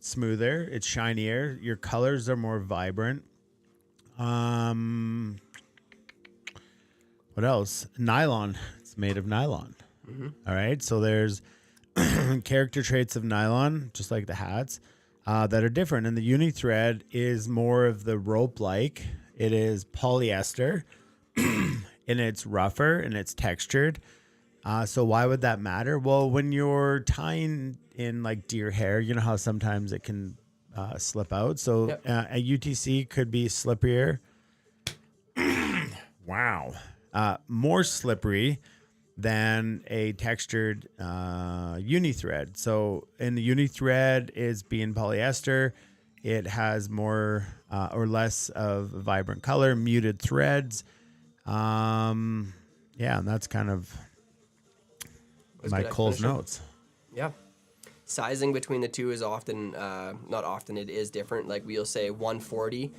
it's shinier. Your colors are more vibrant. What else? Nylon. It's made of nylon. Mm-hmm. All right. So there's character traits of nylon, just like the hats, that are different. And the Unithread is more of the rope-like. It is polyester, and it's rougher and it's textured. So why would that matter? Well, when you're tying in like deer hair, you know how sometimes it can slip out. So a UTC could be slipperier. Wow. More slippery than a textured Unithread. So in the Unithread is being polyester. It has more or less of a vibrant color, muted threads. And that's kind of my Cole's notes. Yeah. Sizing between the two is often, not often, it is different. Like we'll say 140,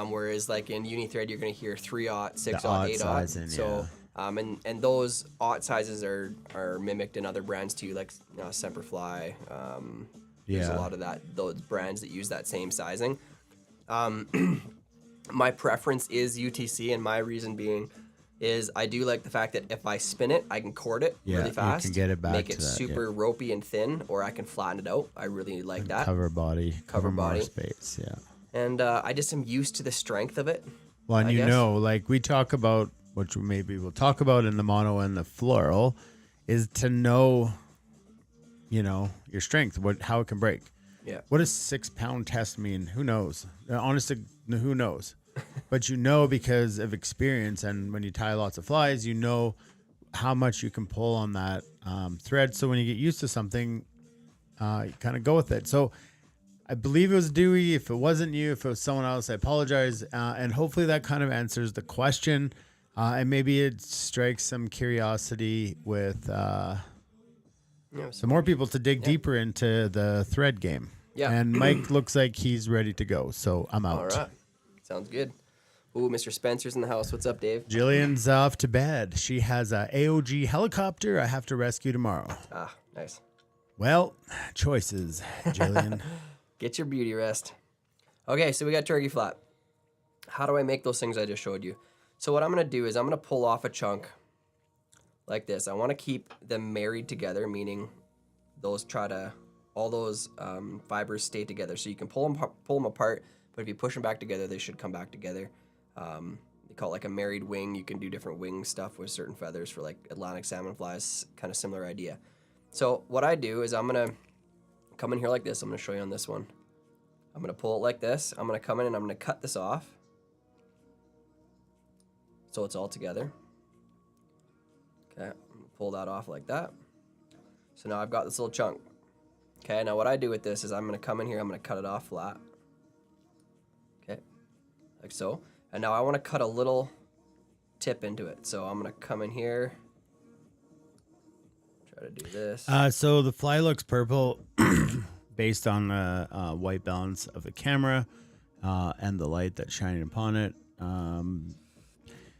whereas like in Unithread, you're going to hear 3/0, 6/0, 8/0. So, and those aught sizes are mimicked in other brands too, like Semperfly. There's a lot of those brands that use that same sizing. My preference is UTC, and my reason being is I do like the fact that if I spin it, I can cord it really fast. You can get it back make to it that, super ropey and thin, or I can flatten it out. I really like that. Cover body. Cover body. More space, yeah. And I just am used to the strength of it. Well, and like we talk about, which maybe we'll talk about in the mono and the floral, is to know, your strength, how it can break. Yeah. What does 6 pound test mean? Who knows? Honestly, who knows? But because of experience, and when you tie lots of flies, you know how much you can pull on that thread. So when you get used to something, you kind of go with it. So I believe it was Dewey. If it wasn't you, if it was someone else, I apologize. And hopefully that kind of answers the question. And maybe it strikes some curiosity with some more people to dig deeper into the thread game. Yeah. And Mike looks like he's ready to go. So I'm out. All right. Sounds good. Ooh, Mr. Spencer's in the house. What's up, Dave? Jillian's off to bed. She has a AOG helicopter I have to rescue tomorrow. Ah, nice. Well, choices, Jillian. Get your beauty rest. Okay, so we got turkey flat. How do I make those things I just showed you? So what I'm going to do is I'm going to pull off a chunk like this. I want to keep them married together, meaning all those fibers stay together. So you can pull them apart, but if you push them back together, they should come back together. They call it like a married wing. You can do different wing stuff with certain feathers for like Atlantic salmon flies, kind of similar idea. So what I do is I'm going to come in here like this. I'm going to show you on this one. I'm going to pull it like this. I'm going to come in and I'm going to cut this off. So it's all together. Okay, I'm going to pull that off like that. So now I've got this little chunk. Okay, now what I do with this is I'm going to come in here, I'm going to cut it off flat. Okay, like so. And now I want to cut a little tip into it. So I'm going to come in here, try to do this. So the fly looks purple based on the white balance of the camera and the light that's shining upon it.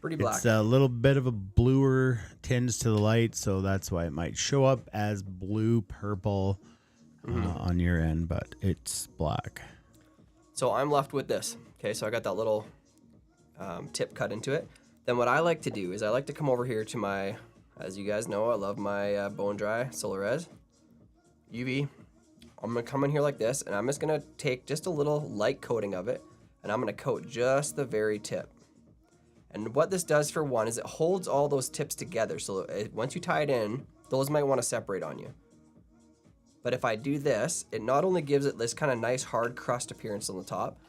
Pretty black. It's a little bit of a bluer tinge to the light, so that's why it might show up as blue-purple on your end, but it's black. So I'm left with this. Okay, so I got that little tip cut into it. Then what I like to do is I like to come over here to my, as you guys know, I love my bone dry solar res UV. I'm gonna come in here like this, and I'm just gonna take just a little light coating of it, and I'm gonna coat just the very tip. And what this does for one is it holds all those tips together. So once you tie it in, those might want to separate on you. But if I do this, it not only gives it this kind of nice hard crust appearance on the top,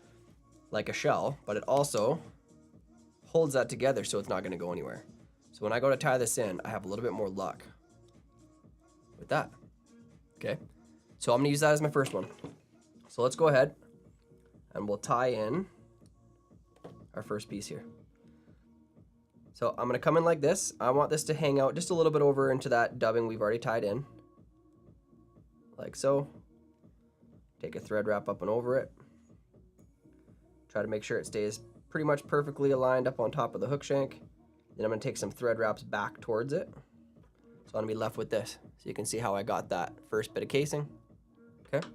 like a shell, but it also holds that together so it's not going to go anywhere. So when I go to tie this in, I have a little bit more luck with that. Okay, so I'm going to use that as my first one. So let's go ahead and we'll tie in our first piece here. So I'm going to come in like this. I want this to hang out just a little bit over into that dubbing we've already tied in. Like so. Take a thread wrap up and over it. Try to make sure it stays pretty much perfectly aligned up on top of the hook shank. Then I'm going to take some thread wraps back towards it. So I'm going to be left with this. So you can see how I got that first bit of casing. Okay.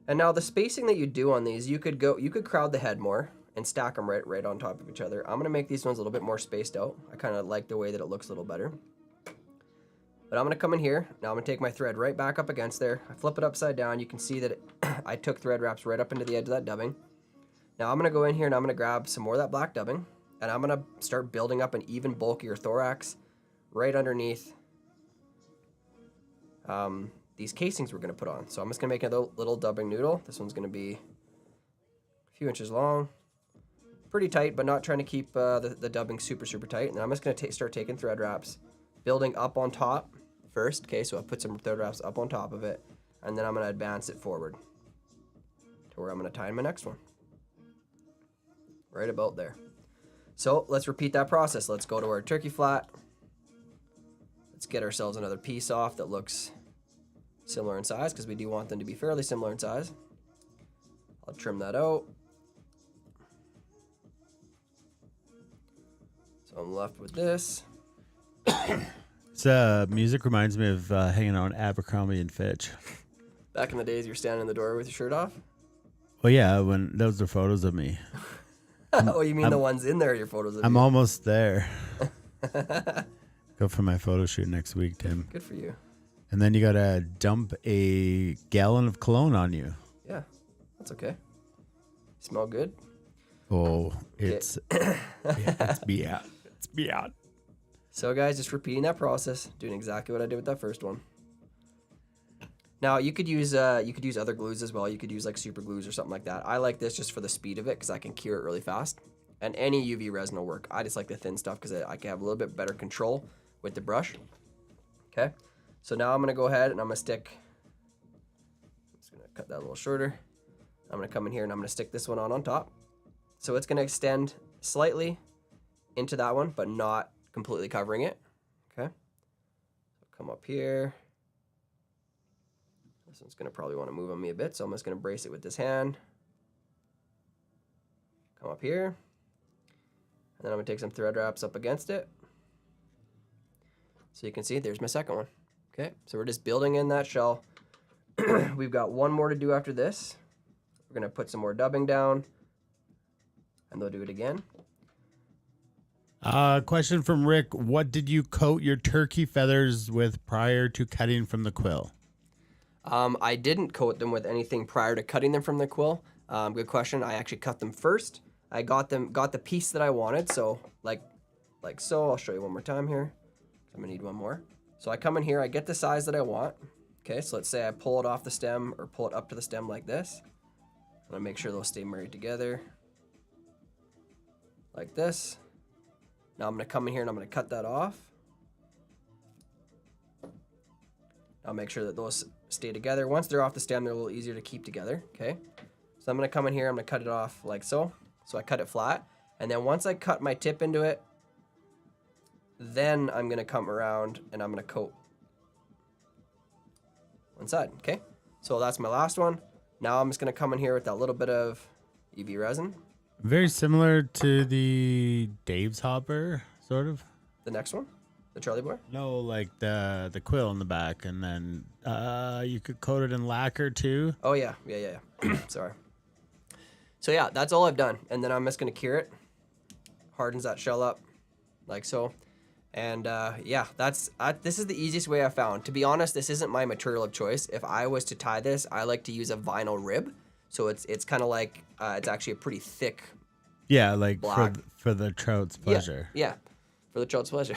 And now the spacing that you do on these, you could crowd the head more and stack them right on top of each other. I'm gonna make these ones a little bit more spaced out. I kind of like the way that it looks a little better. But I'm gonna come in here. Now I'm gonna take my thread right back up against there. I flip it upside down. You can see that I took thread wraps right up into the edge of that dubbing. Now I'm gonna go in here and I'm gonna grab some more of that black dubbing, and I'm gonna start building up an even bulkier thorax right underneath these casings we're gonna put on. So I'm just gonna make a little dubbing noodle. This one's gonna be a few inches long. Pretty tight, but not trying to keep the dubbing super tight. And then I'm just going to start taking thread wraps, building up on top first. Okay, so I put some thread wraps up on top of it, and then I'm going to advance it forward to where I'm going to tie in my next one. Right about there. So let's repeat that process. Let's go to our turkey flat. Let's get ourselves another piece off that looks similar in size, because we do want them to be fairly similar in size. I'll trim that out. I'm left with this. Music reminds me of hanging out in Abercrombie and Fitch. Back in the days, you're standing in the door with your shirt off? Well, yeah, when those are photos of me. Oh, you mean the ones in there are your photos of I'm you? almost there. Go for my photo shoot next week, Tim. Good for you. And then you got to dump a gallon of cologne on you. Yeah, that's okay. Smell good? Oh, it's it's beyond. It's beyond. So guys, just repeating that process, doing exactly what I did with that first one. Now you could use other glues as well. You could use like super glues or something like that. I like this just for the speed of it because I can cure it really fast. And any UV resin will work. I just like the thin stuff because I can have a little bit better control with the brush. Okay, so now I'm gonna go ahead and I'm just gonna cut that a little shorter. I'm gonna come in here and I'm gonna stick this one on top. So it's gonna extend slightly into that one, but not completely covering it. Okay. Come up here. This one's gonna probably want to move on me a bit, so I'm just gonna brace it with this hand. Come up here. And then I'm gonna take some thread wraps up against it. So you can see there's my second one. Okay, so we're just building in that shell. We've got one more to do after this. We're gonna put some more dubbing down, and they'll do it again. Question from Rick: what did you coat your turkey feathers with prior to cutting from the quill? I didn't coat them with anything prior to cutting them from the quill. Good question. I actually cut them first. I got the piece that I wanted. So like so. I'll show you one more time here. I'm gonna need one more. So I come in here. I get the size that I want. Okay. So let's say I pull it off the stem or pull it up to the stem like this. I'm gonna make sure those stay married together. Like this. Now I'm gonna come in here and I'm gonna cut that off. I'll make sure that those stay together. Once they're off the stem, they're a little easier to keep together, okay? So I'm gonna come in here, I'm gonna cut it off like so. So I cut it flat. And then once I cut my tip into it, then I'm gonna come around and I'm gonna coat one side, okay? So that's my last one. Now I'm just gonna come in here with that little bit of UV resin. Very similar to the Dave's hopper, sort of. The next one? The Charlie boy? No, like the quill in the back, and then you could coat it in lacquer too. Oh yeah. Sorry. So yeah, that's all I've done. And then I'm just gonna cure it. Hardens that shell up, like so. And yeah, this is the easiest way I found. To be honest, this isn't my material of choice. If I was to tie this, I like to use a vinyl rib. So it's kind of like, it's actually a pretty thick Yeah, like black. for the trout's pleasure. Yeah, for the trout's pleasure.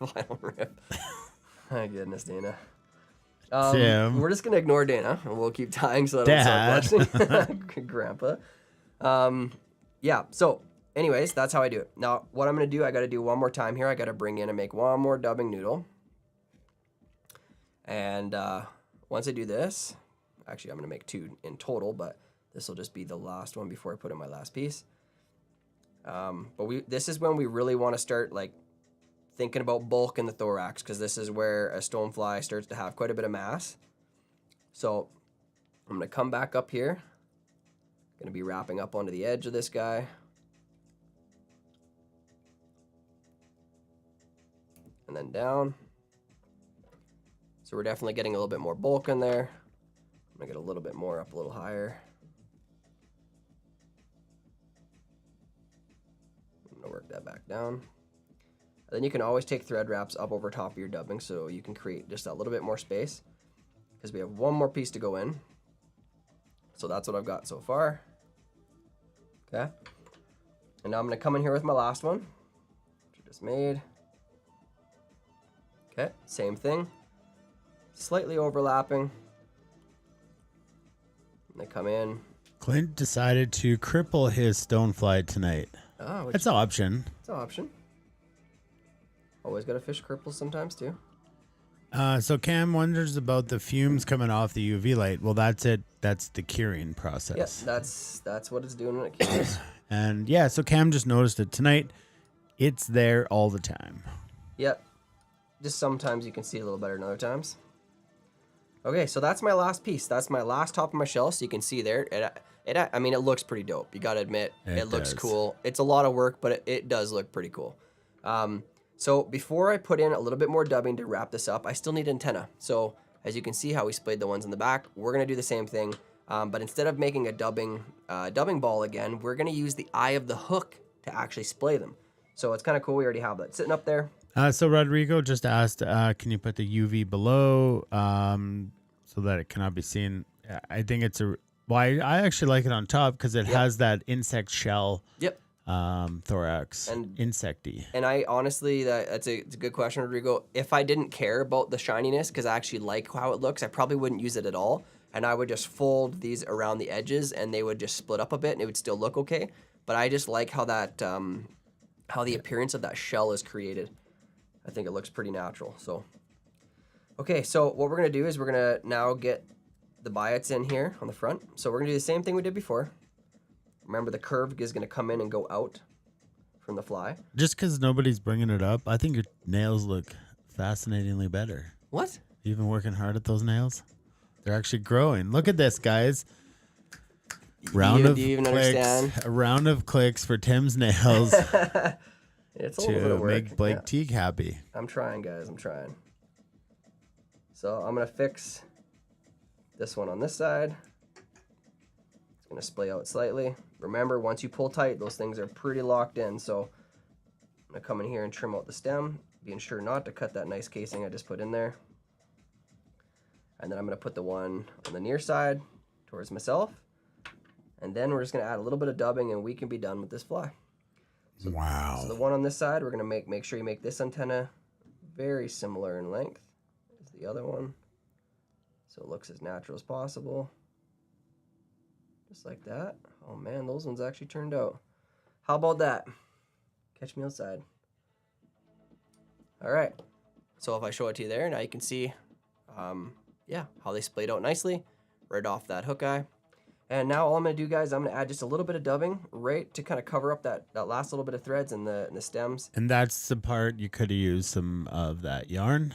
Vinyl rib. My goodness, Dana. Tim. We're just going to ignore Dana, and we'll keep tying so I don't start blushing. Grandpa. Yeah, so anyways, that's how I do it. Now, what I'm going to do, I got to do one more time here. I got to bring in and make one more dubbing noodle. And once I do this, actually I'm going to make 2 in total, but this will just be the last one before I put in my last piece. But this is when we really want to start like thinking about bulk in the thorax, because this is where a stonefly starts to have quite a bit of mass. So I'm going to come back up here. Going to be wrapping up onto the edge of this guy. And then down. So we're definitely getting a little bit more bulk in there. I'm going to get a little bit more up a little higher. I'm going to work that back down. And then you can always take thread wraps up over top of your dubbing so you can create just that little bit more space, because we have one more piece to go in. So that's what I've got so far. Okay. And now I'm going to come in here with my last one, which I just made. Okay, same thing. Slightly overlapping. And they come in. Clint decided to cripple his stonefly tonight. Oh, that's an option. It's an option. Always got to fish cripples sometimes too. So Cam wonders about the fumes coming off the UV light. Well, that's it. That's the curing process. Yes, that's what it's doing when it cures. And yeah, so Cam just noticed it tonight. It's there all the time. Yep. Just sometimes you can see it a little better than other times. Okay, so that's my last piece. That's my last top of my shell. So you can see there. I mean, it looks pretty dope. You gotta admit, it looks cool. It's a lot of work, but it does look pretty cool. So before I put in a little bit more dubbing to wrap this up, I still need antenna. So as you can see how we splayed the ones in the back, we're gonna do the same thing. But instead of making a dubbing ball again, we're gonna use the eye of the hook to actually splay them. So it's kind of cool. We already have that sitting up there. So Rodrigo just asked, can you put the UV below so that it cannot be seen? I think it's I actually like it on top because it has that insect shell. Yep. Thorax and insecty. And I honestly, it's a good question, Rodrigo. If I didn't care about the shininess, because I actually like how it looks, I probably wouldn't use it at all. And I would just fold these around the edges and they would just split up a bit and it would still look okay. But I just like how that, how the appearance of that shell is created. I think it looks pretty natural. So, okay, so what we're gonna do is we're gonna now get the biots in here on the front. So we're gonna do the same thing we did before. Remember, the curve is going to come in and go out from the fly. Just because nobody's bringing it up, I think your nails look fascinatingly better. What? You've been working hard at those nails? They're actually growing. Look at this, guys. Do you even understand? A round of clicks for Tim's nails. It's a little bit of work. Make Blake Teague happy. I'm trying, guys. I'm trying. So I'm going to fix this one on this side. It's going to splay out slightly. Remember, once you pull tight, those things are pretty locked in. So I'm going to come in here and trim out the stem, being sure not to cut that nice casing I just put in there. And then I'm going to put the one on the near side towards myself. And then we're just going to add a little bit of dubbing and we can be done with this fly. So, wow. So the one on this side, we're going to make sure you make this antenna very similar in length as the other one. So it looks as natural as possible. Just like that. Oh man, those ones actually turned out. How about that? Catch me outside. All right. So if I show it to you there, now you can see, how they splayed out nicely right off that hook eye. And now all I'm going to do, guys, I'm going to add just a little bit of dubbing right to kind of cover up that last little bit of threads in the stems. And that's the part you could have used some of that yarn.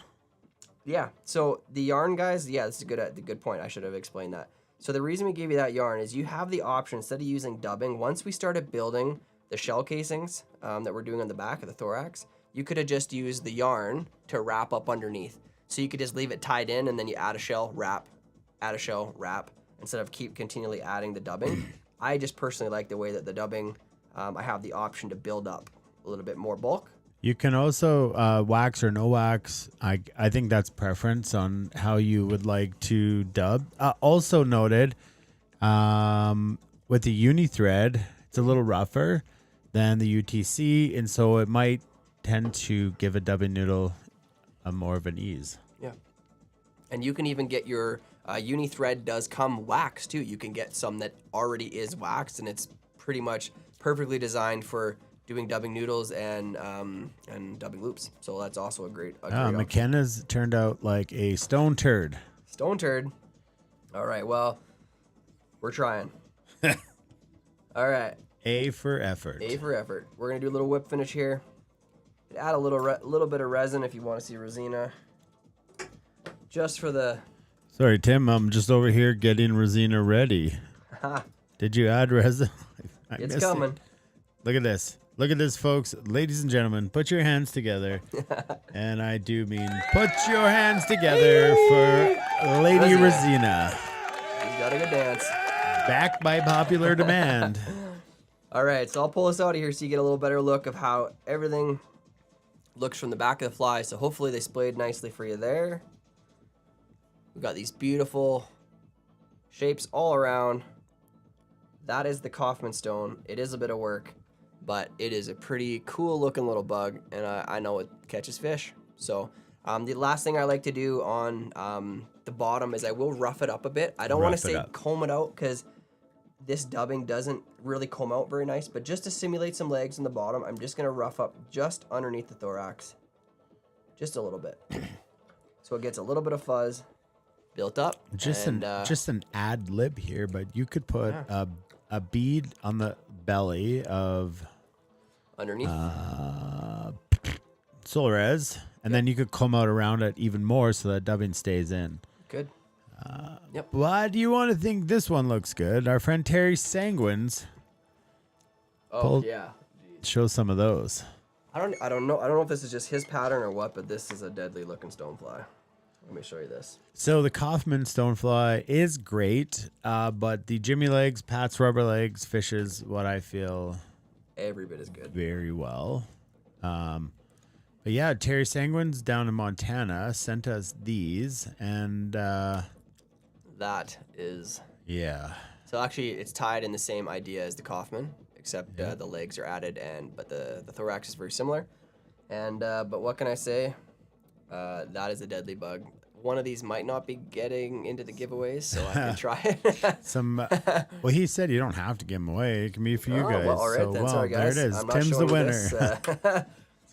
Yeah. So the yarn, guys, that's a good point. I should have explained that. So the reason we gave you that yarn is you have the option, instead of using dubbing, once we started building the shell casings that we're doing on the back of the thorax, you could have just used the yarn to wrap up underneath. So you could just leave it tied in, and then you add a shell, wrap, add a shell, wrap, instead of keep continually adding the dubbing. I just personally like the way that the dubbing, I have the option to build up a little bit more bulk. You can also wax or no wax. I think that's preference on how you would like to dub. Also noted, with the uni thread, it's a little rougher than the UTC, and so it might tend to give a dubbing noodle a more of an ease. Yeah. And you can even get your uni thread does come waxed too. You can get some that already is waxed, and it's pretty much perfectly designed for doing dubbing noodles and dubbing loops. So that's also a great option. McKenna's turned out like a stone turd. Stone turd. All right, well, we're trying. All right. A for effort. A for effort. We're going to do a little whip finish here. Add a little bit of resin if you want to see Rosina. Just for the... Sorry, Tim, I'm just over here getting Rosina ready. Did you add resin? It's coming. Look at this. Look at this, folks. Ladies and gentlemen, put your hands together. And I do mean put your hands together for Lady Rosina. She's got a good dance. Back by popular demand. All right, so I'll pull this out of here so you get a little better look of how everything looks from the back of the fly. So hopefully they splayed nicely for you there. We've got these beautiful shapes all around. That is the Kaufmann Stone. It is a bit of work, but it is a pretty cool looking little bug, and I know it catches fish. So the last thing I like to do on the bottom is I will rough it up a bit. I don't want to say comb it out, because this dubbing doesn't really comb out very nice, but just to simulate some legs in the bottom, I'm just going to rough up just underneath the thorax. Just a little bit. So it gets a little bit of fuzz built up. Just an ad lib here, but you could put a bead on the belly of underneath Solres, and then you could comb out around it even more so that dubbing stays in. Good. Yep. Why do you want to think this one looks good? Our friend Terry Sanguines. Oh yeah. Show some of those. I don't know if this is just his pattern or what, but this is a deadly looking stonefly. Let me show you this. So the Kaufmann Stonefly is great, but the Jimmy Legs, Pat's Rubber Legs fishes what I feel every bit as good. Very well. But yeah, Terry Sanguines down in Montana sent us these, and that is So actually, it's tied in the same idea as the Kaufmann, except the legs are added, but the thorax is very similar. And but what can I say? That is a deadly bug. One of these might not be getting into the giveaways, so I can try it. Well, he said you don't have to give them away. It can be for you guys. Well, all right, then. Sorry, guys. There it is. I'm not Tim's the showing you winner. this, A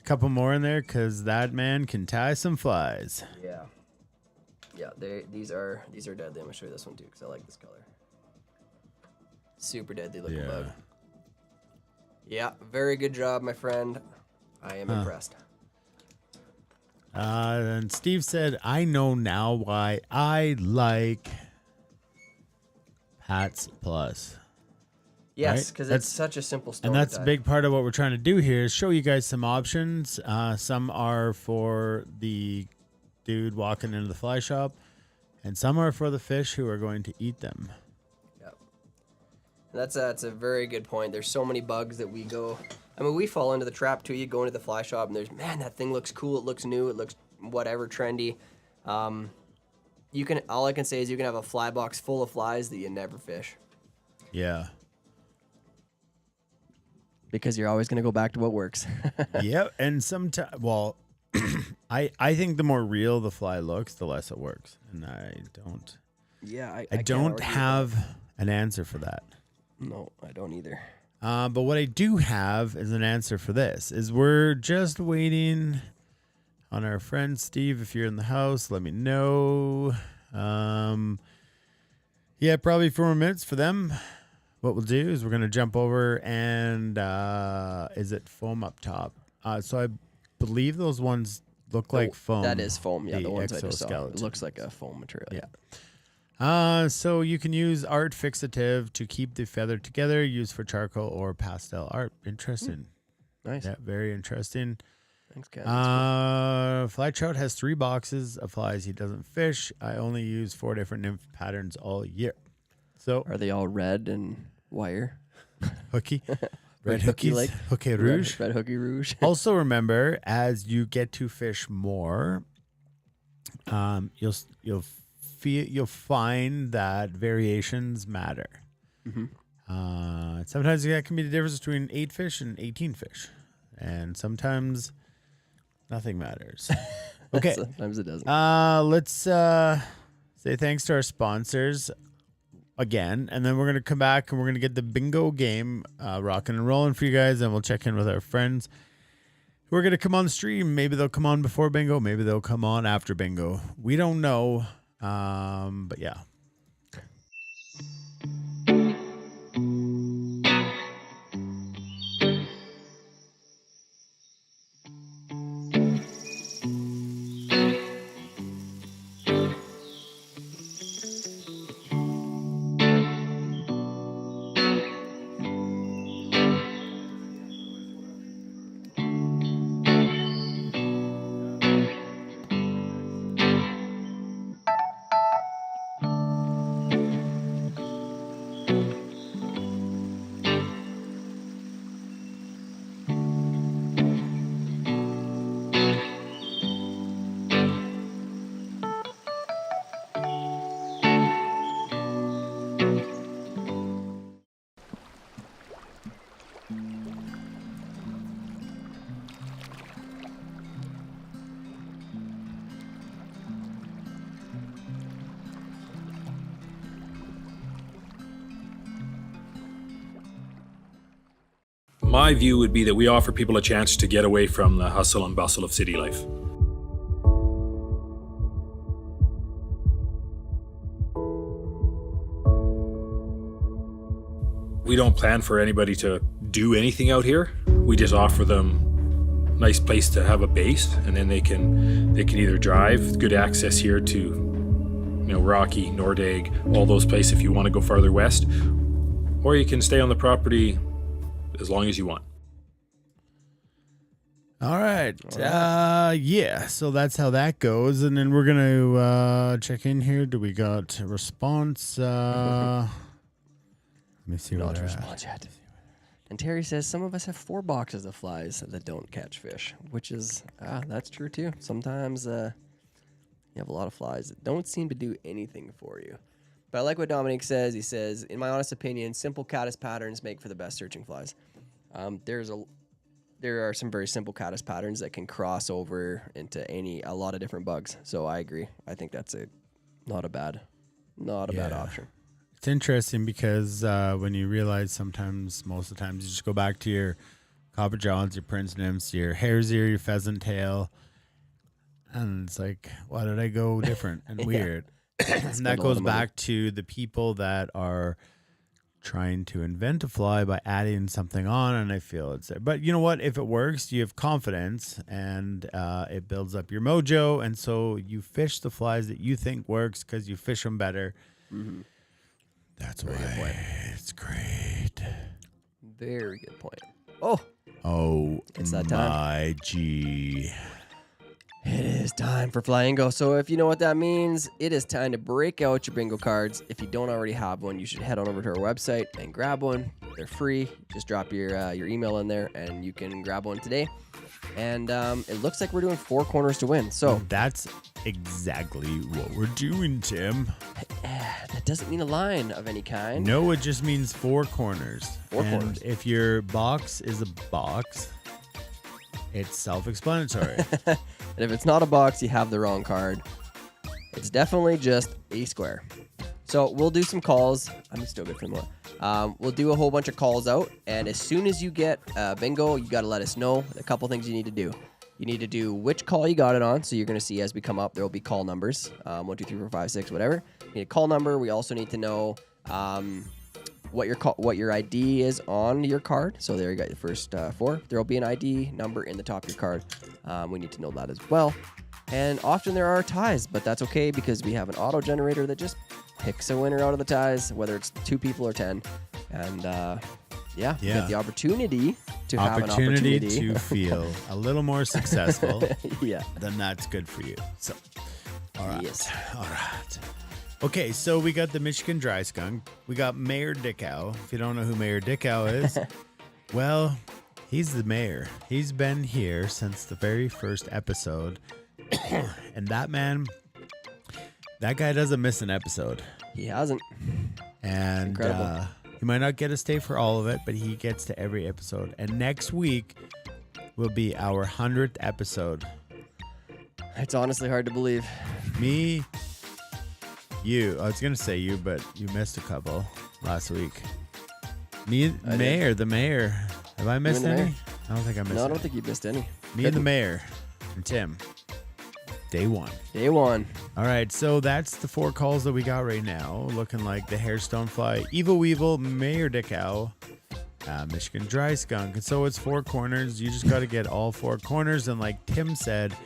couple more in there, because that man can tie some flies. Yeah. Yeah, these are deadly. I'm gonna show you this one too, because I like this color. Super deadly looking bug. Yeah, very good job, my friend. I am impressed. And Steve said, I know now why I like Pat's Plus. Yes, because it's such a simple story. And that's a big part of what we're trying to do here is show you guys some options. Some are for the dude walking into the fly shop, and some are for the fish who are going to eat them. Yep. That's a very good point. There's so many bugs that we go... I mean, we fall into the trap too. You go into the fly shop and there's, man, that thing looks cool. It looks new. It looks whatever, trendy. All I can say is you can have a fly box full of flies that you never fish. Yeah. Because you're always going to go back to what works. Yep. And sometimes, well, I think the more real the fly looks, the less it works. And I don't. Yeah. I don't have an answer for that. No, I don't either. But what I do have is an answer for this. Is we're just waiting on our friend Steve. If you're in the house, let me know. Yeah, probably 4 more minutes for them. What we'll do is we're going to jump over and is it foam up top? So I believe those ones look like foam. That is foam. Yeah, the ones I just saw. exoskeleton. It looks like a foam material. Yeah. So you can use art fixative to keep the feather together, used for charcoal or pastel art. Interesting. Nice. Yeah, very interesting. Thanks, Ken. Fly Trout has 3 boxes of flies he doesn't fish. I only use 4 different nymph patterns all year. So are they all red and wire? Hooky. Red hookies. Like Hooky rouge. Red hooky rouge. Also remember, as you get to fish more, you'll find that variations matter. Sometimes that can be the difference between 8 fish and 18 fish, and sometimes nothing matters. Okay. Sometimes it doesn't. Let's say thanks to our sponsors again, and then we're gonna come back and we're gonna get the bingo game rocking and rolling for you guys, and we'll check in with our friends who are gonna come on the stream. Maybe they'll come on before bingo, maybe they'll come on after bingo. We don't know, but yeah. My view would be that we offer people a chance to get away from the hustle and bustle of city life. We don't plan for anybody to do anything out here. We just offer them a nice place to have a base, and then they can either drive, good access here to Rocky, Nordegg, all those places if you want to go farther west, or you can stay on the property as long as you want. All right. Yeah, so that's how that goes. And then we're going to check in here. Do we got a response? Let me see what Not a response yet. And Terry says, some of us have 4 boxes of flies that don't catch fish, which is, that's true too. Sometimes you have a lot of flies that don't seem to do anything for you. But I like what Dominic says. He says, in my honest opinion, simple caddis patterns make for the best searching flies. There are some very simple caddis patterns that can cross over into a lot of different bugs. So I agree. I think that's not a bad option. It's interesting because when you realize most of the times you just go back to your copper johns, your prince nymphs, your hare's ear, your pheasant tail, and it's like, why did I go different and weird? And that goes back to the people that are trying to invent a fly by adding something on, and I feel it's there. But you know what? If it works, you have confidence, and it builds up your mojo, and so you fish the flies that you think works because you fish them better. Mm-hmm. That's why it's great. Very good point. Oh, it's that time. My G. It is time for Flyingo. So if you know what that means, it is time to break out your bingo cards. If you don't already have one, you should head on over to our website and grab one. They're free. Just drop your email in there and you can grab one today. And it looks like we're doing 4 corners to win. So that's exactly what we're doing, Tim. That doesn't mean a line of any kind. No, it just means 4 corners. 4 corners. If your box is a box, it's self-explanatory. And if it's not a box, you have the wrong card. It's definitely just a square. So we'll do some calls. I'm still good for more. We'll do a whole bunch of calls out, and as soon as you get bingo, you got to let us know a couple things you need to do. You need to do which call you got it on, so you're going to see as we come up, there will be call numbers, 1, 2, 3, 4, 5, 6, whatever. You need a call number. We also need to know what your ID is on your card. So there you got your first 4. There will be an ID number in the top of your card. We need to know that as well. And often there are ties, but that's okay because we have an auto generator that just picks a winner out of the ties, whether it's 2 people or 10. And you get the opportunity to have an opportunity to feel a little more successful. Yeah. Then that's good for you. So, all right. Yes. All right. Okay, so we got the Michigan Dry Skunk. We got Mayor Dickow. If you don't know who Mayor Dickow is, well, he's the mayor. He's been here since the very first episode. And that guy doesn't miss an episode. He hasn't. And he might not get to stay for all of it, but he gets to every episode. And next week will be our 100th episode. It's honestly hard to believe. Me, you. I was going to say you, but you missed a couple last week. Me, the mayor. Have I missed any? I don't think I missed any. No, I don't think you missed any. Me and the mayor and Tim. Day one. All right, so that's the 4 calls that we got right now. Looking like the Hair Stonefly, Evil Weevil, Mayor Dickow, Michigan Dry Skunk. And so it's 4 corners. You just got to get all 4 corners. And like Tim said,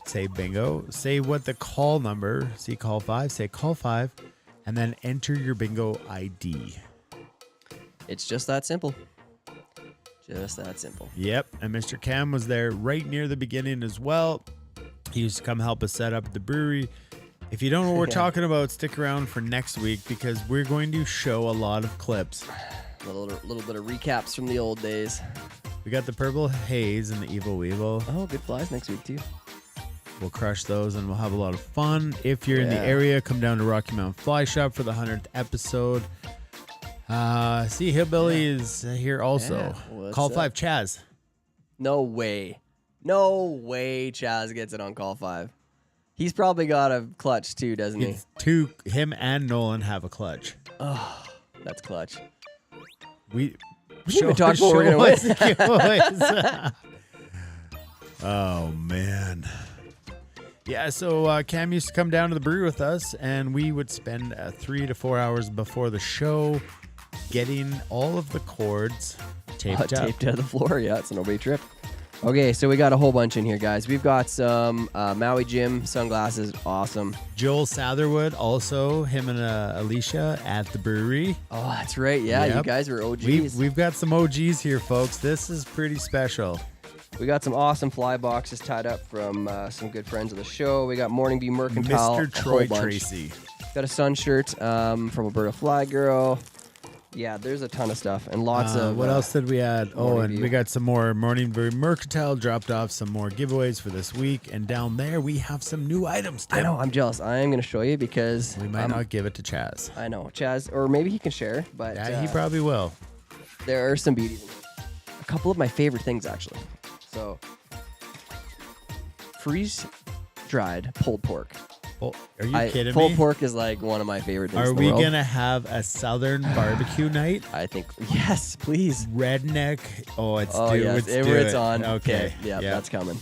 say bingo. Say what the call number. See call 5. Say call 5. And then enter your bingo ID. It's just that simple. Just that simple. Yep. And Mr. Cam was there right near the beginning as well. He used to come help us set up the brewery. If you don't know what we're talking about, stick around for next week because we're going to show a lot of clips. A little bit of recaps from the old days. We got the Purple Haze and the Evil Weevil. Oh, good flies next week too. We'll crush those and we'll have a lot of fun. If you're in the area, come down to Rocky Mountain Fly Shop for the 100th episode. See, Hillbilly is here also. Call 5 Chaz. No way Chaz gets it on call 5. He's probably got a clutch too, doesn't he? Him and Nolan have a clutch. Oh, that's clutch. We should talk about we're gonna win. Oh man. Yeah, so Cam used to come down to the brewery with us, and we would spend 3 to 4 hours before the show getting all of the cords taped out of the floor. Yeah, it's a no-bait trip. Okay, so we got a whole bunch in here, guys. We've got some Maui Jim sunglasses. Awesome. Joel Satherwood, also, him and Alicia at the brewery. Oh, that's right. Yeah, You guys were OGs. We've got some OGs here, folks. This is pretty special. We got some awesome fly boxes tied up from some good friends of the show. We got Morning View Mercantile. Mr. Troy Tracy. Got a sun shirt from Alberta Fly Girl. Yeah, there's a ton of stuff and lots of... What else did we add? Oh, and View. we got some more Morning View Mercantile, dropped off some more giveaways for this week. And down there, we have some new items, Tim. I know, I'm jealous. I am going to show you because... We might not give it to Chaz. I know, Chaz, or maybe he can share, but... Yeah, he probably will. There are some beauties in here. A couple of my favorite things, actually. So, freeze-dried pulled pork. Are you kidding me? Pulled pork is like one of my favorite things in the world. Are we going to have a Southern barbecue night? I think, yes, please. Redneck. Oh, it's due. Yes. It's on. Okay. Yeah, that's coming.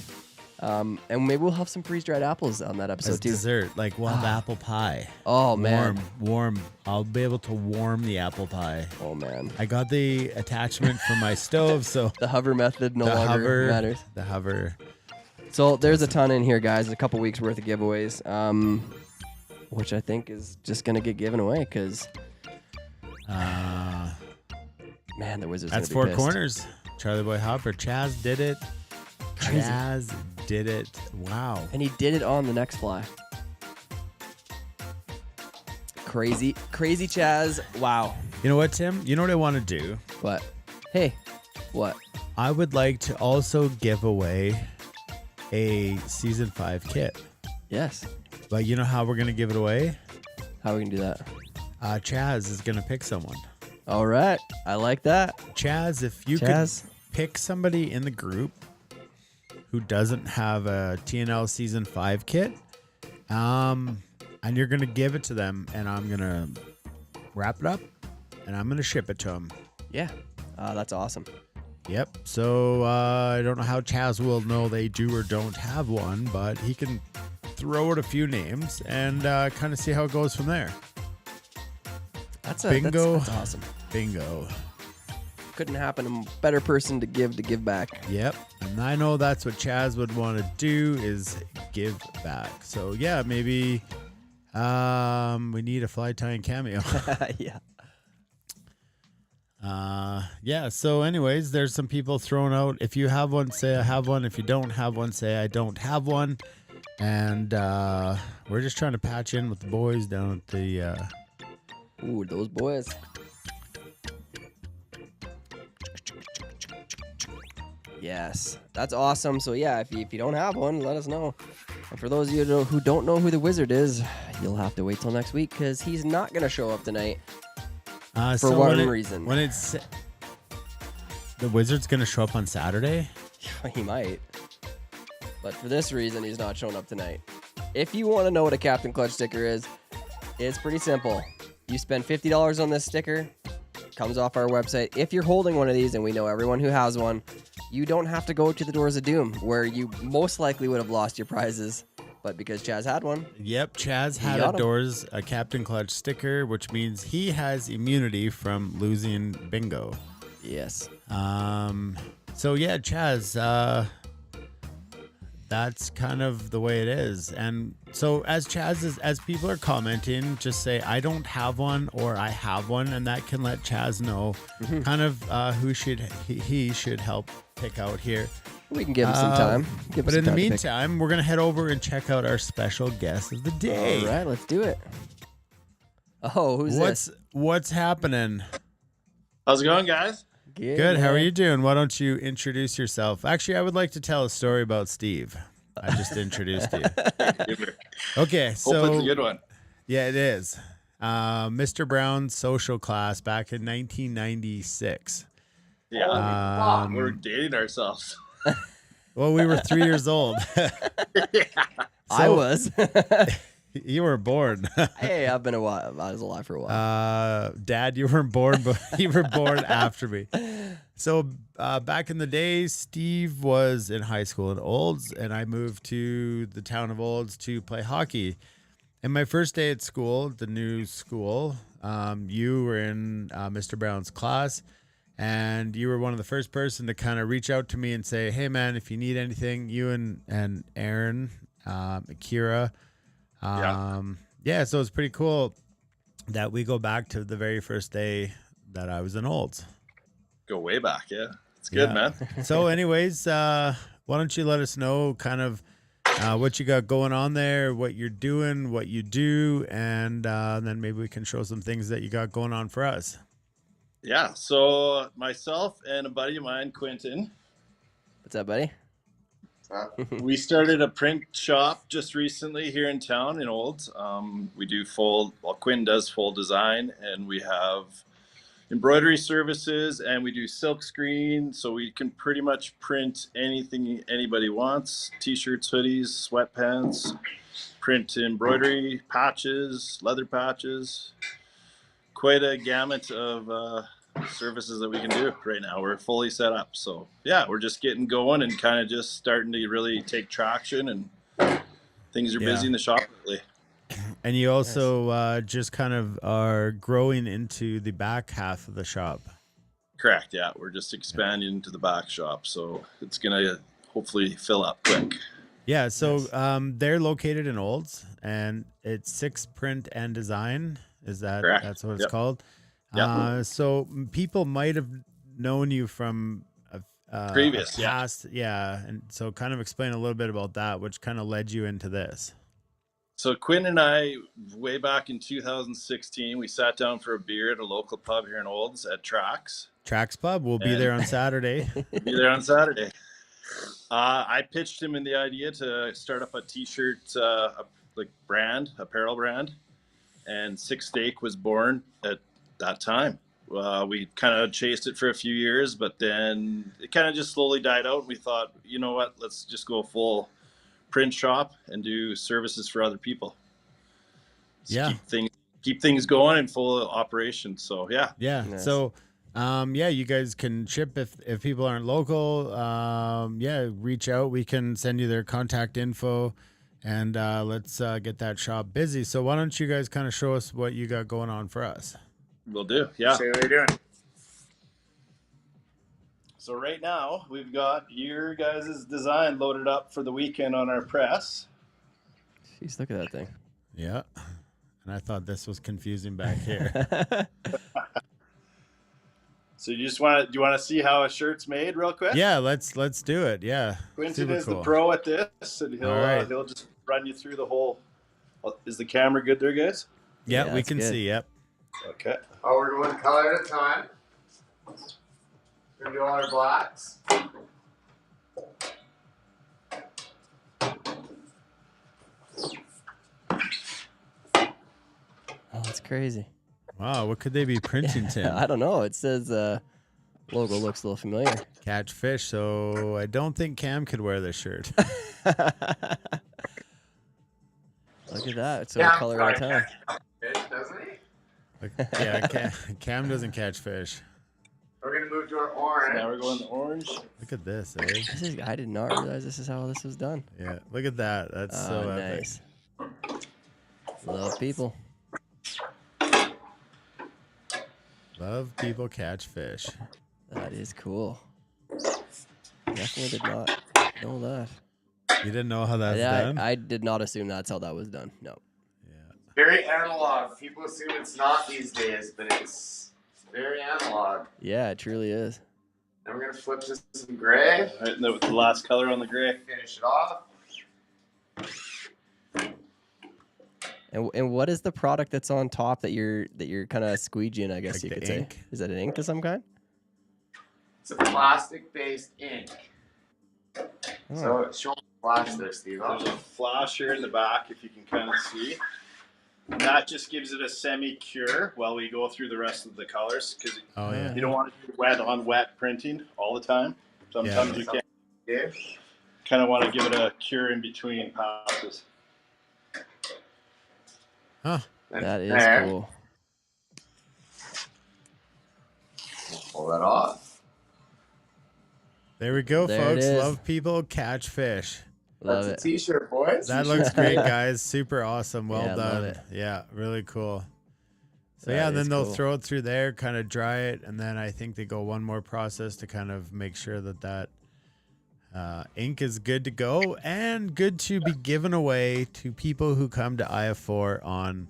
And maybe we'll have some freeze-dried apples on that episode, too. Dessert. Like, we'll have apple pie. Oh, man. Warm. I'll be able to warm the apple pie. Oh, man. I got the attachment for my stove, so... The hover method no longer matters. The hover... So there's a ton in here, guys. A couple weeks worth of giveaways, which I think is just going to get given away because, man, the Wizards. That's gonna be 4 pissed. corners. Charlie Boy Hopper. Chaz did it. Crazy. Chaz did it. Wow. And he did it on the next fly. Crazy Chaz. Wow. You know what, Tim? You know what I want to do? What? Hey, what? I would like to also give away a season 5 kit. Yes. But you know how we're going to give it away? How are we going to do that? Chaz is going to pick someone. All right. I like that. Chaz, if you could pick somebody in the group who doesn't have a TNL season 5 kit, and you're going to give it to them, and I'm going to wrap it up and I'm going to ship it to him. Yeah, that's awesome. Yep. So I don't know how Chaz will know they do or don't have one, but he can throw out a few names and kind of see how it goes from there. Bingo. That's awesome. Bingo. Couldn't happen. A better person to give back. Yep. And I know that's what Chaz would want to do is give back. So yeah, maybe we need a fly tying cameo. Yeah. Yeah. So anyways, there's some people throwing out. If you have one, say I have one. If you don't have one, say I don't have one. And we're just trying to patch in with the boys down at the... Ooh, those boys. Yes, that's awesome. So yeah, if you don't have one, let us know. And for those of you who don't know who the wizard is, you'll have to wait till next week because he's not going to show up tonight. For one reason. When it's... The wizard's going to show up on Saturday? He might. But for this reason, he's not showing up tonight. If you want to know what a Captain Clutch sticker is, it's pretty simple. You spend $50 on this sticker, comes off our website. If you're holding one of these, and we know everyone who has one, you don't have to go to the Doors of Doom, where you most likely would have lost your prizes. But because Chaz had one. Yep, Chaz had a Captain Clutch sticker, which means he has immunity from losing bingo. Yes. So yeah, Chaz, that's kind of the way it is. And so as people are commenting, just say I don't have one or I have one, and that can let Chaz know kind of who he should help pick out here. We can give him some time. But in the meantime, we're gonna head over and check out our special guest of the day. All right, let's do it. Oh, who's this? What's happening? How's it going, guys? Good. How are you doing? Why don't you introduce yourself? Actually, I would like to tell a story about Steve. I just introduced you. Okay, so hope it's a good one. Yeah, it is. Mr. Brown's social class back in 1996. Yeah, we're dating ourselves. Well, we were 3 years old. I was. You were born. Hey, I've been a while. I was alive for a while. Dad, you weren't born, but you were born after me. So back in the day, Steve was in high school in Olds, and I moved to the town of Olds to play hockey. And my first day at school, the new school, you were in Mr. Brown's class, and you were one of the first person to kind of reach out to me and say, hey, man, if you need anything, you and Aaron, Akira, so it's pretty cool that we go back to the very first day that I was in Olds. Go way back, yeah. It's good, man. So anyways, why don't you let us know kind of what you got going on there, what you're doing, what you do, and then maybe we can show some things that you got going on for us. Yeah, so myself and a buddy of mine, Quentin. What's up, buddy? We started a print shop just recently here in town in Olds. We do Quinn does full design, and we have embroidery services, and we do silk screen, so we can pretty much print anything anybody wants. T-shirts, hoodies, sweatpants, print embroidery, patches, leather patches. Quite a gamut of services that we can do right now. We're fully set up, so yeah, we're just getting going and kind of just starting to really take traction, and things are busy in the shop lately. And you also just kind of are growing into the back half of the shop. Correct, yeah, we're just expanding into the back shop, so it's gonna hopefully fill up quick. Yeah, so they're located in Olds, and it's Six Print and Design. Is that correct? That's what it's called? So people might have known you from previous past, and so kind of explain a little bit about that, which kind of led you into this. So Quinn and I, way back in 2016, we sat down for a beer at a local pub here in Olds at Trax Pub. We'll be there on Saturday. I pitched him in the idea to start up a t-shirt apparel brand, and Six Steak was born at that time. We kind of chased it for a few years, but then it kind of just slowly died out. We thought, you know what, let's just go full print shop and do services for other people. Just keep keep things going in full operation. So yeah. Yeah. Nice. So, you guys can ship if people aren't local. Reach out. We can send you their contact info, and let's get that shop busy. So why don't you guys kind of show us what you got going on for us? Will do. Yeah. Say what you're doing. So right now we've got your guys' design loaded up for the weekend on our press. Jeez, look at that thing. Yeah. And I thought this was confusing back here. So do you want to see how a shirt's made real quick? Yeah, let's do it. Yeah. Quentin Super is cool. the pro at this, and he'll just run you through the whole. Is the camera good there, guys? Yeah, we can see. Yep. Okay. Oh, we're going color at a time. We're gonna do all our blacks. Oh, that's crazy. Wow, what could they be printing, Tim? I don't know. It says logo looks a little familiar. Catch fish. So I don't think Cam could wear this shirt. Look at that. It's a color at a time. Fish, doesn't he? Yeah, Cam doesn't catch fish. We're gonna move to our orange. Now we're going to orange. Look at this, eh? I did not realize this is how this was done. Yeah, look at that. That's so epic. Nice. Love people. Love people catch fish. That is cool. Definitely did not know that. You didn't know how that's done? I did not assume that's how that was done. No. Very analog. People assume it's not these days, but it's very analog. Yeah, it truly is. Then we're gonna flip to some gray. All right, with the last color on the gray. Finish it off. And what is the product that's on top that you're kind of squeegeeing? I guess Like you the could ink? say. Is that an ink of some kind? It's a plastic-based ink. Oh. So show me the flash there, Steve. There's a flash here in the back, if you can kind of see. That just gives it a semi-cure while we go through the rest of the colors, because you don't want to do wet on wet printing all the time. Sometimes you can't. Yeah. Kind of want to give it a cure in between passes. Huh. That is there. cool. Pull that off. There we go, There it folks. is. Love people catch fish. Love That's it. a t-shirt, boys. That looks great, guys. Super awesome. Well Yeah, love done. it. Yeah, really cool. So That yeah, and then is they'll cool. throw it through there, kind of dry it, and then I think they go one more process to kind of make sure that ink is good to go and good to be given away to people who come to IF4 on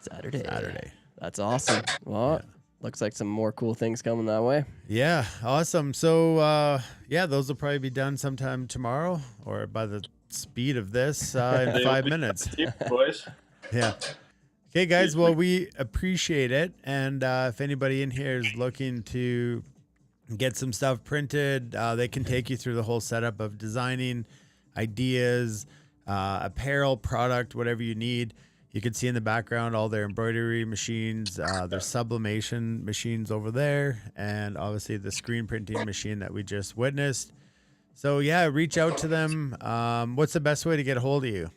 Saturday. That's awesome. Well, looks like some more cool things coming that way. Yeah, awesome. So those will probably be done sometime tomorrow or by the speed of this in 5 minutes. Boys. Yeah. Okay, guys. Well, we appreciate it. And if anybody in here is looking to get some stuff printed, they can take you through the whole setup of designing ideas, apparel, product, whatever you need. You can see in the background all their embroidery machines, their sublimation machines over there, and obviously the screen printing machine that we just witnessed. So yeah, reach out to them. What's the best way to get a hold of you?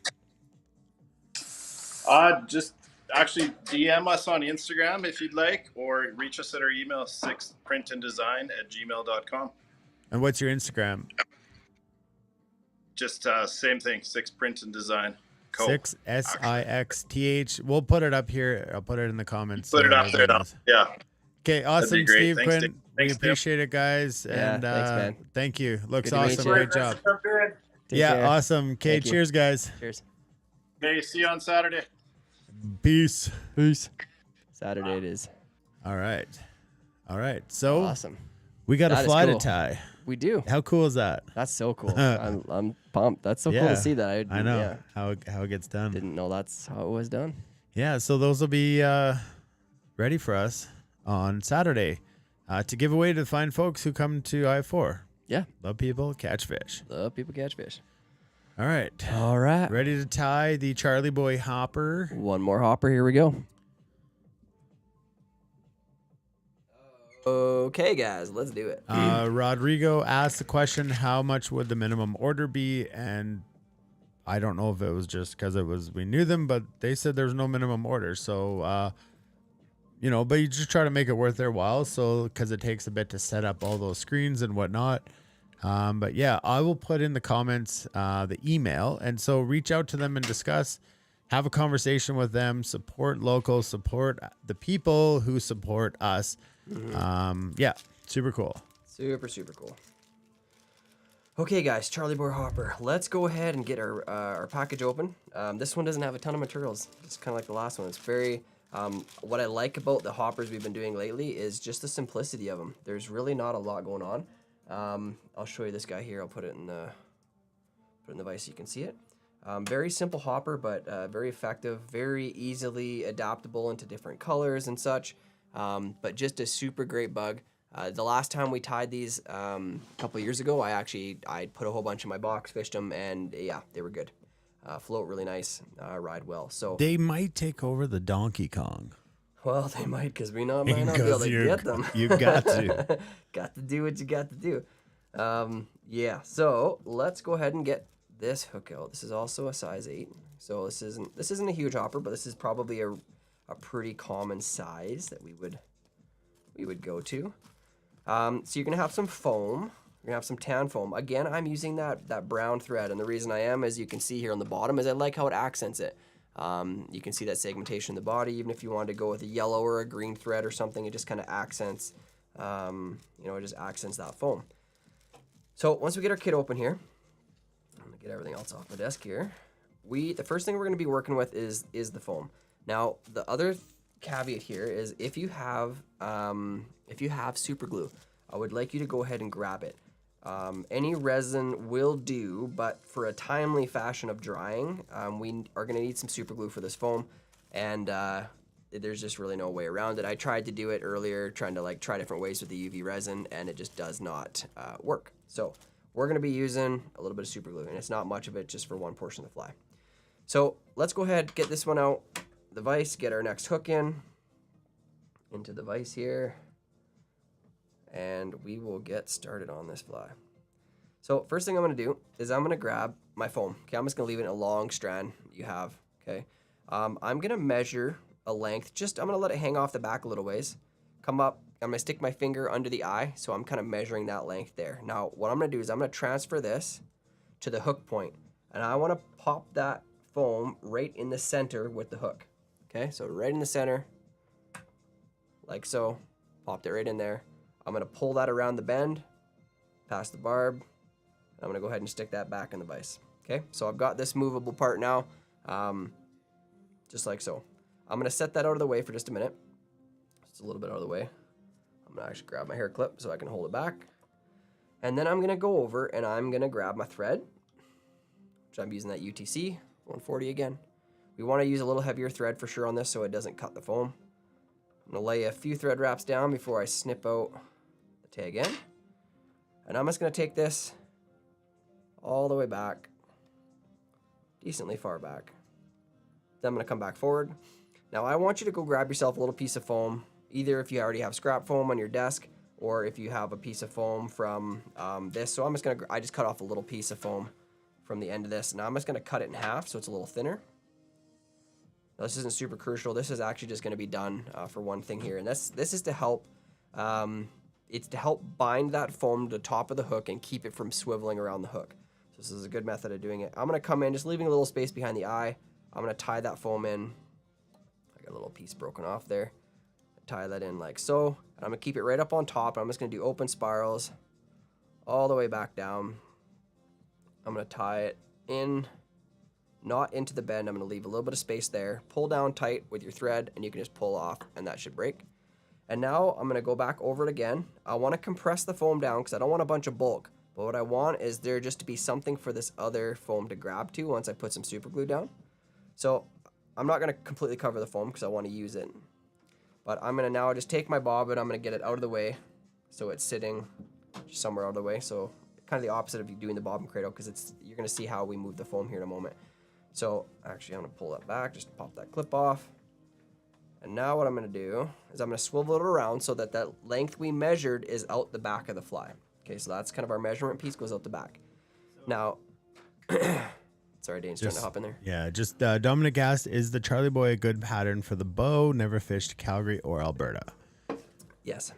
Just actually DM us on Instagram if you'd like, or reach us at our email, 6printanddesign@gmail.com. And what's your Instagram? Just same thing, 6printanddesign. 6SIXTH. We'll put it up here. I'll put it in the comments. Put it up there now. Yeah. Okay, awesome, great. Steve, Thanks, Quinn. Steve. We Thanks, Tim. appreciate it, guys. Yeah, and thanks, man. thank you. Looks Good to meet awesome. you. Great job. Take Yeah, care. awesome. Okay, Thank you. cheers, guys. Cheers. Okay, see you on Saturday. Peace. Saturday it is. All right. So Awesome. we got That a is fly cool. to tie. We do. How cool is that? That's so cool. I'm pumped. That's so cool to see that. I know Yeah. how it gets done. Didn't know that's how it was done. Yeah, so those will be ready for us on Saturday to give away to the fine folks who come to I-4. Yeah. Love people, catch fish. Love people catch fish. All right. All right. Ready to tie the Charlie Boy hopper. One more hopper. Here we go. Okay, guys, let's do it. Rodrigo asked the question, how much would the minimum order be? And I don't know if it was just because we knew them, but they said there's no minimum order. So, but you just try to make it worth their while. So, because it takes a bit to set up all those screens and whatnot. But yeah, I will put in the comments the email. And so reach out to them and discuss, have a conversation with them, support local, support the people who support us. Yeah, super cool. Super cool. Okay, guys, Charlie Boy Hopper. Let's go ahead and get our package open. This one doesn't have a ton of materials. It's kind of like the last one. It's very, what I like about the hoppers we've been doing lately is just the simplicity of them. There's really not a lot going on. I'll show you this guy here. I'll put it in the vise so you can see it. Very simple hopper, but very effective, very easily adaptable into different colors and such. But just a super great bug. The last time we tied these a couple years ago, I put a whole bunch in my box, fished them, and yeah, they were good. Float really nice, ride well. So they might take over the Donkey Kong. Well, they might, because we might not be able to get them. You got to. Got to do what you got to do. Yeah, so let's go ahead and get this hook out. This is also a size 8. So this isn't a huge hopper, but this is probably a pretty common size that we would go to. So you're going to have some foam. You're going to have some tan foam. Again, I'm using that brown thread, and the reason I am, as you can see here on the bottom, is I like how it accents it. You can see that segmentation in the body. Even if you wanted to go with a yellow or a green thread or something, it just kind of accents, it just accents that foam. So once we get our kit open here, I'm going to get everything else off the desk here. The first thing we're going to be working with is the foam. Now, the other caveat here is if you have super glue, I would like you to go ahead and grab it. Any resin will do, but for a timely fashion of drying, we are going to need some super glue for this foam, and there's just really no way around it. I tried to do it earlier, trying to try different ways with the UV resin, and it just does not work. So we're going to be using a little bit of super glue, and it's not much of it, just for one portion of the fly. So let's go ahead, get this one out the vise, get our next hook into the vise here, and we will get started on this fly. So first thing I'm going to do is I'm going to grab my foam. Okay, I'm just going to leave it in a long strand you have. Okay, I'm going to measure a length. I'm going to let it hang off the back a little ways. Come up. I'm going to stick my finger under the eye, so I'm kind of measuring that length there. Now what I'm going to do is I'm going to transfer this to the hook point, and I want to pop that foam right in the center with the hook. Okay, so right in the center, like so. Popped it right in there. I'm going to pull that around the bend, past the barb, and I'm going to go ahead and stick that back in the vise. Okay, so I've got this movable part now, just like so. I'm going to set that out of the way for just a minute. Just a little bit out of the way. I'm going to actually grab my hair clip so I can hold it back. And then I'm going to go over and I'm going to grab my thread, which I'm using that UTC 140 again. We want to use a little heavier thread for sure on this so it doesn't cut the foam. I'm going to lay a few thread wraps down before I snip out the tag end. And I'm just going to take this all the way back, decently far back. Then I'm going to come back forward. Now I want you to go grab yourself a little piece of foam, either if you already have scrap foam on your desk or if you have a piece of foam from this. So I just cut off a little piece of foam from the end of this. Now I'm just going to cut it in half so it's a little thinner. Now, this isn't super crucial. This is actually just going to be done for one thing here, and this is to help. It's to help bind that foam to the top of the hook and keep it from swiveling around the hook. So this is a good method of doing it. I'm going to come in, just leaving a little space behind the eye. I'm going to tie that foam in. I got a little piece broken off there. Tie that in like so, and I'm going to keep it right up on top. I'm just going to do open spirals all the way back down. I'm going to tie it in. Not into the bend. I'm going to leave a little bit of space there. Pull down tight with your thread and you can just pull off and that should break. And now I'm going to go back over it again. I want to compress the foam down because I don't want a bunch of bulk. But what I want is there just to be something for this other foam to grab to once I put some super glue down. So I'm not going to completely cover the foam because I want to use it. But I'm going to now just take my bobbin. I'm going to get it out of the way so it's sitting just somewhere out of the way. So kind of the opposite of you doing the bobbin cradle because you're going to see how we move the foam here in a moment. So actually I'm going to pull that back, just pop that clip off. And now what I'm going to do is I'm going to swivel it around so that that length we measured is out the back of the fly. Okay, so that's kind of our measurement piece, goes out the back. Now, Sorry, Dane's trying to hop in there. Yeah, just Dominic asked, is the Charlie Boy a good pattern for the bow? Never fished Calgary or Alberta. Yes.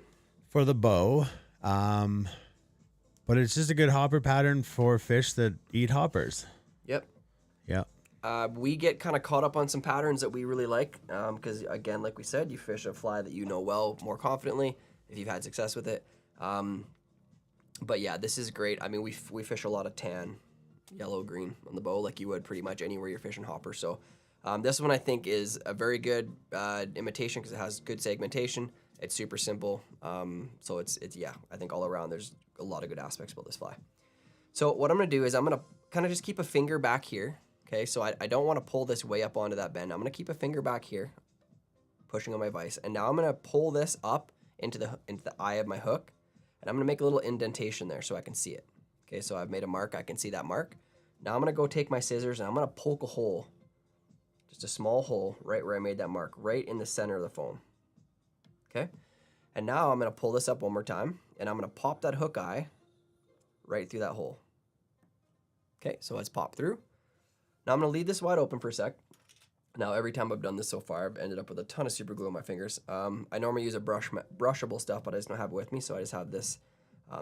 For the bow, but it's just a good hopper pattern for fish that eat hoppers. Yep. Yeah. We get kind of caught up on some patterns that we really like because, again, like we said, you fish a fly that you know well more confidently if you've had success with it. But yeah, this is great. I mean, we fish a lot of tan, yellow, green on the bow like you would pretty much anywhere you're fishing hopper. So this one I think is a very good imitation because it has good segmentation. It's super simple. So it's yeah, I think all around there's a lot of good aspects about this fly. So what I'm going to do is I'm going to kind of just keep a finger back here. Okay, so I don't want to pull this way up onto that bend. I'm going to keep a finger back here, pushing on my vise. And now I'm going to pull this up into the eye of my hook. And I'm going to make a little indentation there so I can see it. Okay, so I've made a mark. I can see that mark. Now I'm going to go take my scissors and I'm going to poke a hole, just a small hole right where I made that mark, right in the center of the foam. Okay, and now I'm going to pull this up one more time and I'm going to pop that hook eye right through that hole. Okay, so it's popped through. Now I'm going to leave this wide open for a sec. Now every time I've done this so far, I've ended up with a ton of super glue on my fingers. I normally use a brushable stuff, but I just don't have it with me, so I just have this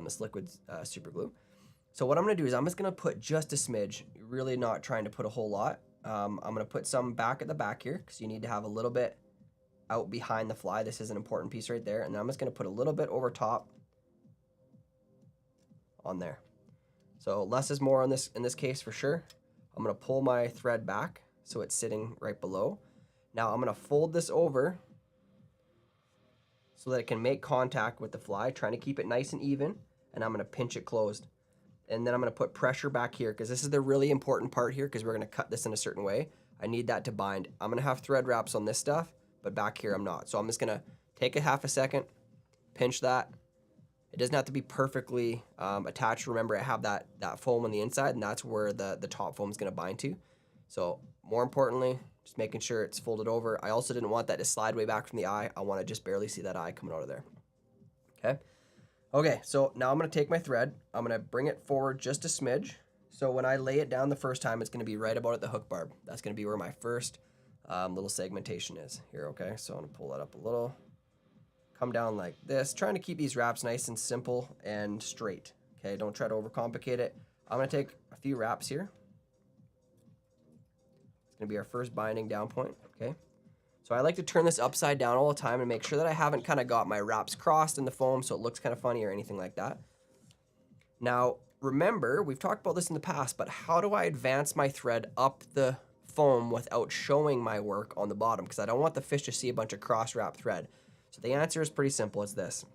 this liquid super glue. So what I'm going to do is I'm just going to put just a smidge, really not trying to put a whole lot. I'm going to put some back at the back here because you need to have a little bit out behind the fly. This is an important piece right there. And then I'm just going to put a little bit over top on there. So less is more on this in this case for sure. I'm going to pull my thread back so it's sitting right below. Now I'm going to fold this over so that it can make contact with the fly, trying to keep it nice and even, and I'm going to pinch it closed. And then I'm going to put pressure back here because this is the really important part here because we're going to cut this in a certain way. I need that to bind. I'm going to have thread wraps on this stuff, but back here I'm not. So I'm just going to take a half a second, pinch that. It doesn't have to be perfectly attached. Remember, I have that foam on the inside, and that's where the top foam is going to bind to. So more importantly, just making sure it's folded over. I also didn't want that to slide way back from the eye. I want to just barely see that eye coming out of there. Okay. Okay, so now I'm going to take my thread. I'm going to bring it forward just a smidge. So when I lay it down the first time, it's going to be right about at the hook barb. That's going to be where my first little segmentation is here, okay? So I'm going to pull that up a little. Come down like this, trying to keep these wraps nice and simple and straight. Okay, don't try to overcomplicate it. I'm gonna take a few wraps here. It's gonna be our first binding down point, okay? So I like to turn this upside down all the time and make sure that I haven't kind of got my wraps crossed in the foam so it looks kind of funny or anything like that. Now, remember, we've talked about this in the past, but how do I advance my thread up the foam without showing my work on the bottom? Because I don't want the fish to see a bunch of cross-wrap thread. So the answer is pretty simple. It's this.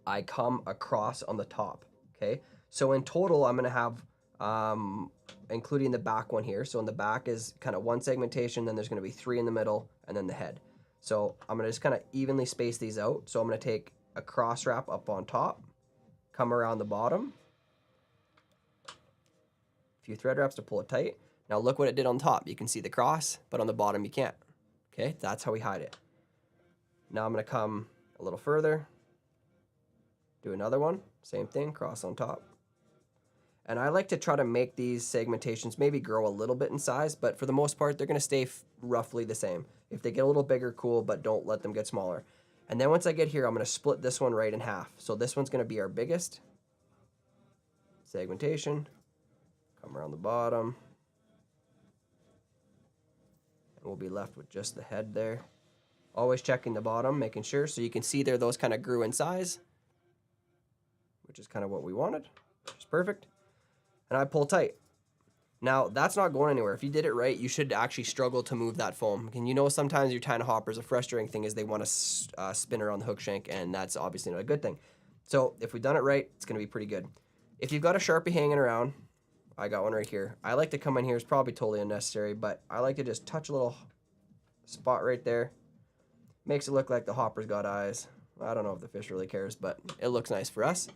I come across on the top, okay? So in total, I'm going to have, including the back one here. So in the back is kind of one segmentation, then there's going to be 3 in the middle, and then the head. So I'm going to just kind of evenly space these out. So I'm going to take a cross wrap up on top, come around the bottom, a few thread wraps to pull it tight. Now look what it did on top. You can see the cross, but on the bottom you can't. Okay, that's how we hide it. Now I'm going to come a little further, do another one, same thing, cross on top. And I like to try to make these segmentations maybe grow a little bit in size, but for the most part, they're going to stay roughly the same. If they get a little bigger, cool, but don't let them get smaller. And then once I get here, I'm going to split this one right in half. So this one's going to be our biggest segmentation. Come around the bottom. And we'll be left with just the head there. Always checking the bottom, making sure. So you can see there those kind of grew in size, which is kind of what we wanted, which is perfect. And I pull tight. Now, that's not going anywhere. If you did it right, you should actually struggle to move that foam. And you know sometimes you're tying a hopper, a frustrating thing is they want to spin around the hook shank, and that's obviously not a good thing. So if we've done it right, it's going to be pretty good. If you've got a Sharpie hanging around, I got one right here. I like to come in here. It's probably totally unnecessary, but I like to just touch a little spot right there. Makes it look like the hopper's got eyes. I don't know if the fish really cares, but it looks nice for us.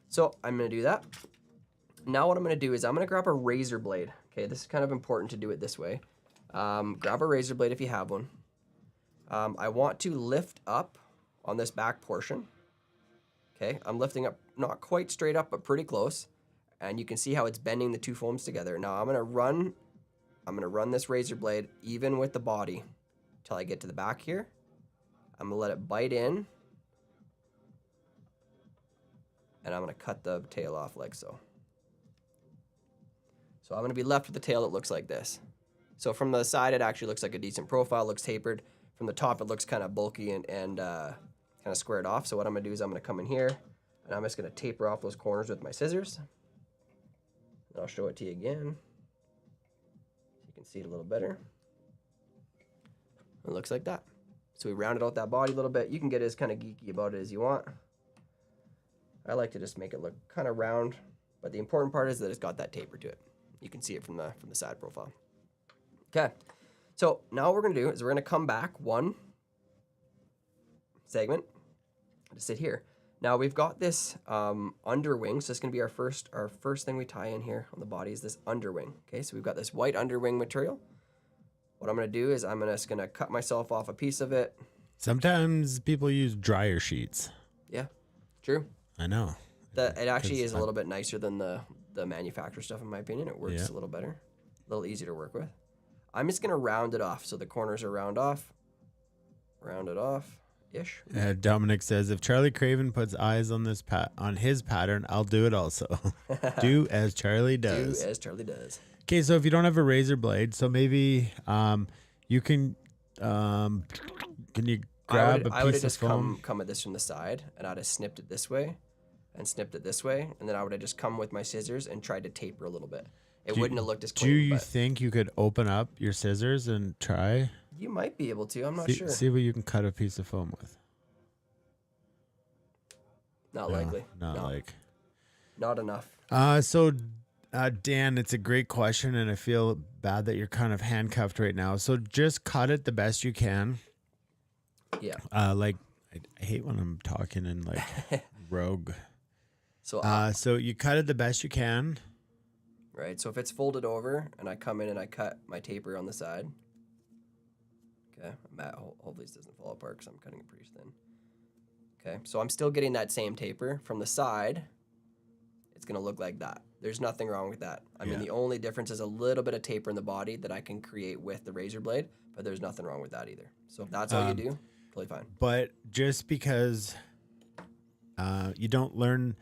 So I'm going to do that. Now what I'm going to do is I'm going to grab a razor blade. Okay, this is kind of important to do it this way. Grab a razor blade if you have one. I want to lift up on this back portion. Okay, I'm lifting up not quite straight up, but pretty close. and you can see how it's bending the two foams together. Now I'm gonna run this razor blade even with the body till I get to the back here. I'm gonna let it bite in, and I'm gonna cut the tail off like so. So I'm gonna be left with the tail that looks like this. So from the side, it actually looks like a decent profile, looks tapered. From the top, it looks kind of bulky and kind of squared off. So what I'm gonna do is I'm gonna come in here, and I'm just gonna taper off those corners with my scissors. And I'll show it to you again, so you can see it a little better. It looks like that. So we rounded out that body a little bit. You can get as kind of geeky about it as you want. I like to just make it look kind of round, but the important part is that it's got that taper to it. You can see it from the side profile. Okay, so now what we're gonna do is we're gonna come back one segment to sit here. Now we've got this underwing, so it's gonna be our first thing we tie in here on the body is this underwing. Okay, so we've got this white underwing material. What I'm gonna do is I'm just gonna cut myself off a piece of it. Sometimes people use dryer sheets. Yeah, true. I know. It actually is a little bit nicer than the manufacturer stuff, in my opinion. It works a little better, a little easier to work with. I'm just gonna round it off, so the corners are rounded off-ish. Dominic says, if Charlie Craven puts eyes on this on his pattern, I'll do it also. Do as Charlie does. Do as Charlie does. Okay, so if you don't have a razor blade, so maybe you can you grab a piece of foam? I would have just come at this from the side, and I'd have snipped it this way, and snipped it this way, and then I would have just come with my scissors and tried to taper a little bit. It wouldn't have looked as clean. Do you think you could open up your scissors and try? You might be able to. I'm not sure. See what you can cut a piece of foam with. Not likely. Not enough. So, Dan, it's a great question, and I feel bad that you're kind of handcuffed right now. So just cut it the best you can. Yeah. Like, I hate when I'm talking in like rogue. So you cut it the best you can. Right. So if it's folded over, and I come in and I cut my taper on the side. Okay. Hopefully this doesn't fall apart because I'm cutting it pretty thin. Okay. So I'm still getting that same taper from the side. It's gonna look like that. There's nothing wrong with that. I mean, the only difference is a little bit of taper in the body that I can create with the razor blade, but there's nothing wrong with that either. So if that's all you do, totally fine. But just because you don't learn,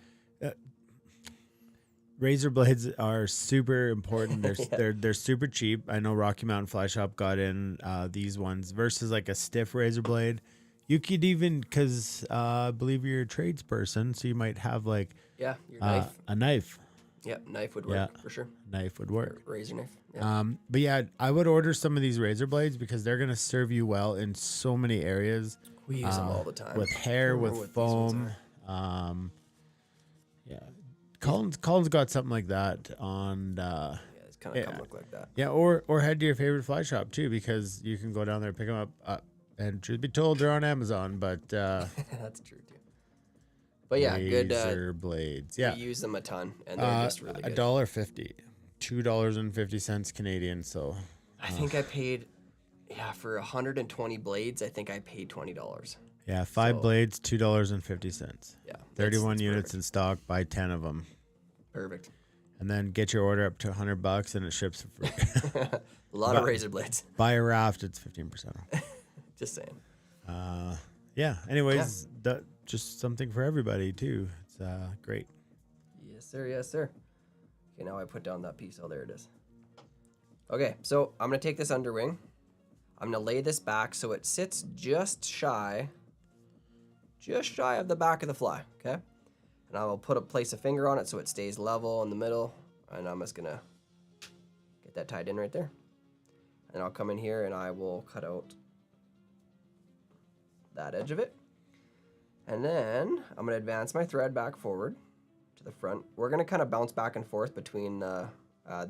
razor blades are super important. They're super cheap. I know Rocky Mountain Fly Shop got in these ones versus like a stiff razor blade. You could even, because I believe you're a tradesperson, so you might have like your knife. A knife. Yep, knife would work for sure. Knife would work. Razor knife. Yeah. But yeah, I would order some of these razor blades because they're gonna serve you well in so many areas. We use them all the time. With hair, with foam. Yeah, Colin's got something like that on. Yeah, it's kind of look like that. Yeah, or head to your favorite fly shop too, because you can go down there, pick them up, and truth be told, they're on Amazon. But that's true too. But yeah, good razor blades. Yeah, we use them a ton, and they're just really good. $1.50, $2.50 Canadian. So I think I paid, for 120 blades. I think I paid $20. Yeah, 5 blades, $2.50. Yeah, 31 units in stock. Buy 10 of them. Perfect. And then get your order up to $100, and it ships for free. A lot of razor blades. Buy a raft, it's 15% off. Just saying. Yeah. Anyways, just something for everybody too. It's great. Yes, sir. Yes, sir. Okay, now I put down that piece. Oh, there it is. Okay, so I'm gonna take this underwing. I'm gonna lay this back so it sits just shy of the back of the fly. Okay, and I will place a finger on it so it stays level in the middle, and I'm just gonna get that tied in right there. And I'll come in here and I will cut out that edge of it. And then I'm gonna advance my thread back forward to the front. We're gonna kind of bounce back and forth between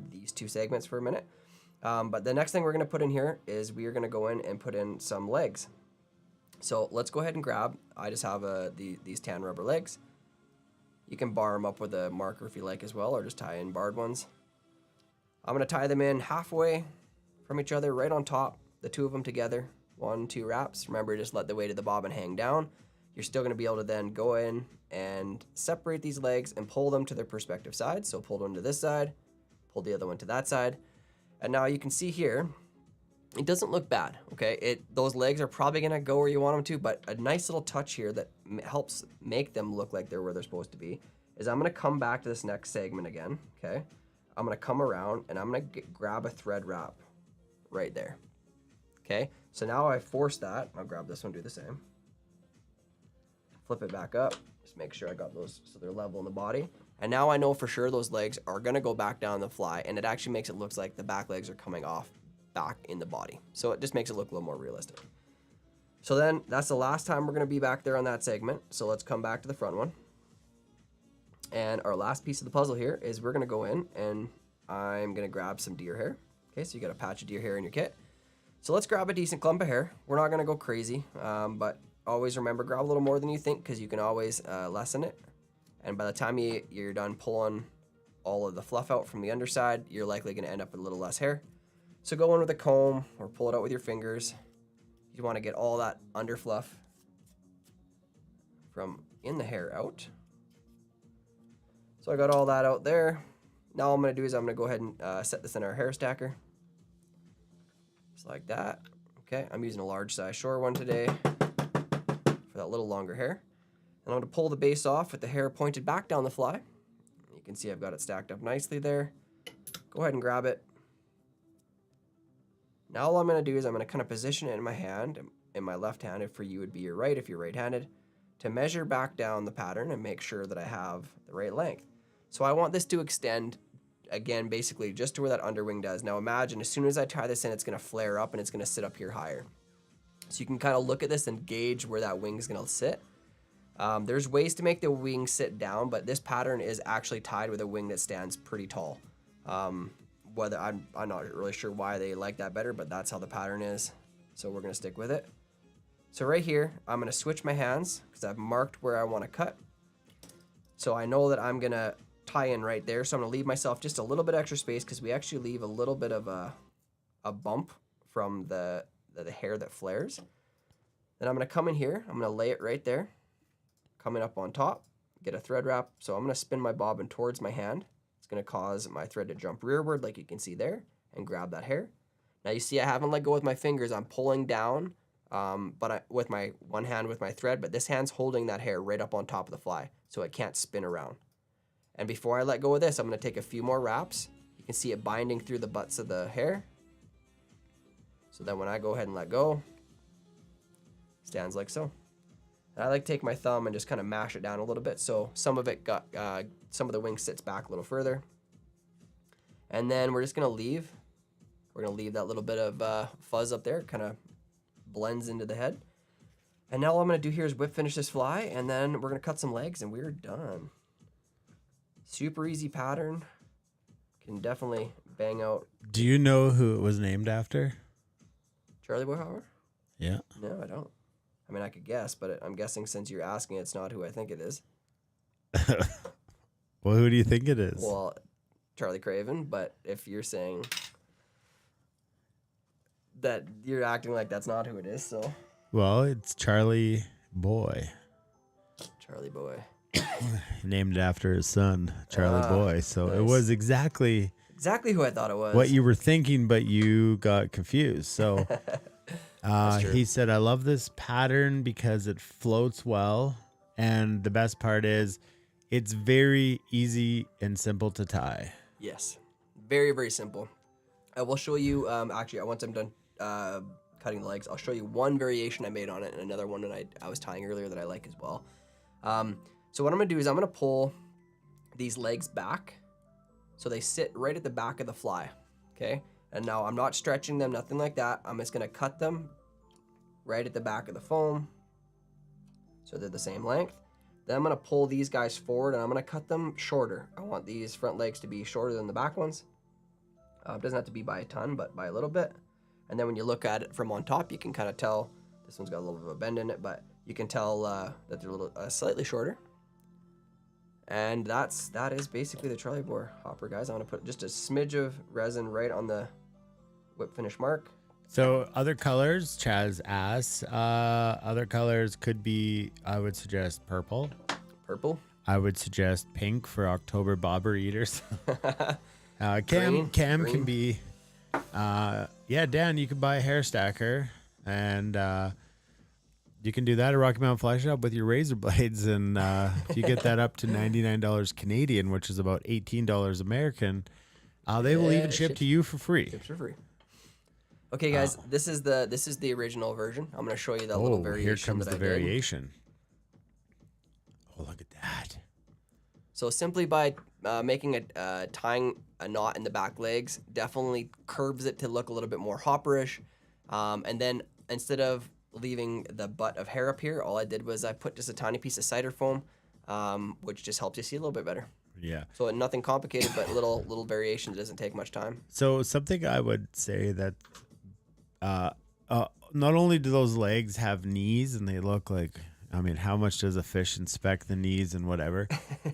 these two segments for a minute. But the next thing we're gonna put in here is we are gonna go in and put in some legs. So let's go ahead and grab, I just have these tan rubber legs. You can bar them up with a marker if you like as well, or just tie in barred ones. I'm gonna tie them in halfway from each other, right on top, the two of them together. 1, 2 wraps. Remember, just let the weight of the bobbin hang down. you're still going to be able to then go in and separate these legs and pull them to their respective sides. So pull one to this side, pull the other one to that side. And now you can see here, it doesn't look bad, okay? Those legs are probably gonna go where you want them to, but a nice little touch here that helps make them look like they're where they're supposed to be is I'm gonna come back to this next segment again, okay? I'm gonna come around and I'm gonna grab a thread wrap right there, okay? So now I force that. I'll grab this one, do the same. Flip it back up, just make sure I got those so they're level in the body. And now I know for sure those legs are gonna go back down the fly, and it actually makes it look like the back legs are coming off back in the body. So it just makes it look a little more realistic. So then that's the last time we're gonna be back there on that segment. So let's come back to the front one. And our last piece of the puzzle here is we're gonna go in and I'm gonna grab some deer hair. Okay, so you got a patch of deer hair in your kit. So let's grab a decent clump of hair. We're not gonna go crazy, but always remember, grab a little more than you think because you can always lessen it. And by the time you're done pulling all of the fluff out from the underside, you're likely gonna end up with a little less hair. So go in with a comb or pull it out with your fingers. You want to get all that under fluff from in the hair out. So I got all that out there. Now all I'm going to do is I'm going to go ahead and set this in our hair stacker. Just like that. Okay, I'm using a large size short one today for that little longer hair. And I'm going to pull the base off with the hair pointed back down the fly. You can see I've got it stacked up nicely there. Go ahead and grab it. Now all I'm going to do is I'm going to kind of position it in my hand, in my left hand, if for you would be your right if you're right-handed, to measure back down the pattern and make sure that I have the right length. So I want this to extend, again, basically just to where that underwing does. Now imagine as soon as I tie this in, it's going to flare up and it's going to sit up here higher. So you can kind of look at this and gauge where that wing is going to sit. There's ways to make the wing sit down, but this pattern is actually tied with a wing that stands pretty tall. Whether I'm not really sure why they like that better, but that's how the pattern is. So we're gonna stick with it. So right here, I'm gonna switch my hands because I've marked where I want to cut. So I know that I'm gonna tie in right there. So I'm gonna leave myself just a little bit extra space because we actually leave a little bit of a bump from the hair that flares. Then I'm gonna come in here. I'm gonna lay it right there, coming up on top, get a thread wrap. So I'm gonna spin my bobbin towards my hand. It's going to cause my thread to jump rearward like you can see there and grab that hair. Now you see I haven't let go with my fingers. I'm pulling down with my one hand with my thread, but this hand's holding that hair right up on top of the fly so it can't spin around. And before I let go of this, I'm going to take a few more wraps. You can see it binding through the butts of the hair. So then when I go ahead and let go, it stands like so. And I like to take my thumb and just kind of mash it down a little bit so some of it got some of the wing sits back a little further. And then we're just gonna leave that little bit of fuzz up there. It kind of blends into the head. And now all I'm gonna do here is whip finish this fly, and then we're gonna cut some legs and we're done. Super easy pattern. Can definitely bang out. Do you know who it was named after? Charlie Boy Howard? Yeah. No, I don't. I mean, I could guess, but I'm guessing since you're asking, it's not who I think it is. Well, who do you think it is? Well, Charlie Craven, but if you're saying that, you're acting like that's not who it is, so. Well, it's Charlie Boy. Charlie Boy. Named after his son, Charlie Boy. So nice. It was exactly who I thought it was. what you were thinking, but you got confused. So he said, I love this pattern because it floats well. And the best part is it's very easy and simple to tie. Yes. Very, very simple. I will show you, actually, once I'm done cutting the legs, I'll show you one variation I made on it and another one that I was tying earlier that I like as well. So what I'm going to do is I'm going to pull these legs back so they sit right at the back of the fly, okay? And now I'm not stretching them, nothing like that. I'm just going to cut them right at the back of the foam so they're the same length. Then I'm going to pull these guys forward and I'm going to cut them shorter. I want these front legs to be shorter than the back ones. It doesn't have to be by a ton, but by a little bit. And then when you look at it from on top, you can kind of tell, this one's got a little bit of a bend in it, but you can tell that they're a little slightly shorter. And that is basically the Charlie Boy hopper, guys. I'm going to put just a smidge of resin right on the whip finish mark. So other colors, Chaz asks, other colors could be, I would suggest purple. Purple? I would suggest pink for October bobber eaters. Cam can be, Dan, you can buy a hair stacker and you can do that at Rocky Mountain Fly Shop with your razor blades. And if you get that up to $99 Canadian, which is about $18 American, they will even ship to you for free. Ships for free. Okay, guys, this is the original version. I'm going to show you the little variation. Here comes the variation. Oh, look at that. So simply by tying a knot in the back legs, definitely curves it to look a little bit more hopperish. And then instead of leaving the butt of hair up here, all I did was I put just a tiny piece of cider foam, which just helps you see a little bit better. Yeah. So nothing complicated, but little variation. It doesn't take much time. So something I would say that not only do those legs have knees and they look like, I mean, how much does a fish inspect the knees and whatever?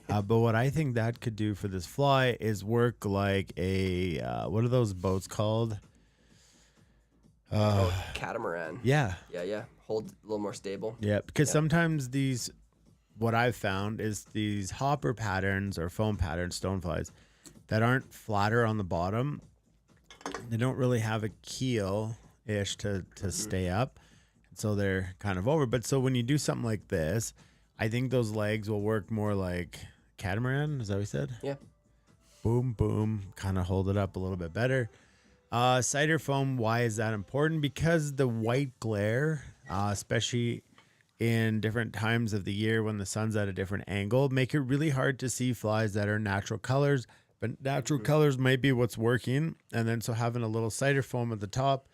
But what I think that could do for this fly is work like a, what are those boats called? Catamaran. Yeah. Yeah. Hold a little more stable. Yeah, because sometimes what I've found is these hopper patterns or foam patterns, stoneflies, that aren't flatter on the bottom. They don't really have a keel-ish to stay up. So they're kind of over. But so when you do something like this, I think those legs will work more like catamaran. Is that what you said? Yeah. Boom, boom. Kind of hold it up a little bit better. Cider foam, why is that important? Because the white glare, especially in different times of the year when the sun's at a different angle, make it really hard to see flies that are natural colors. But natural colors might be what's working. And then so having a little cider foam at the top,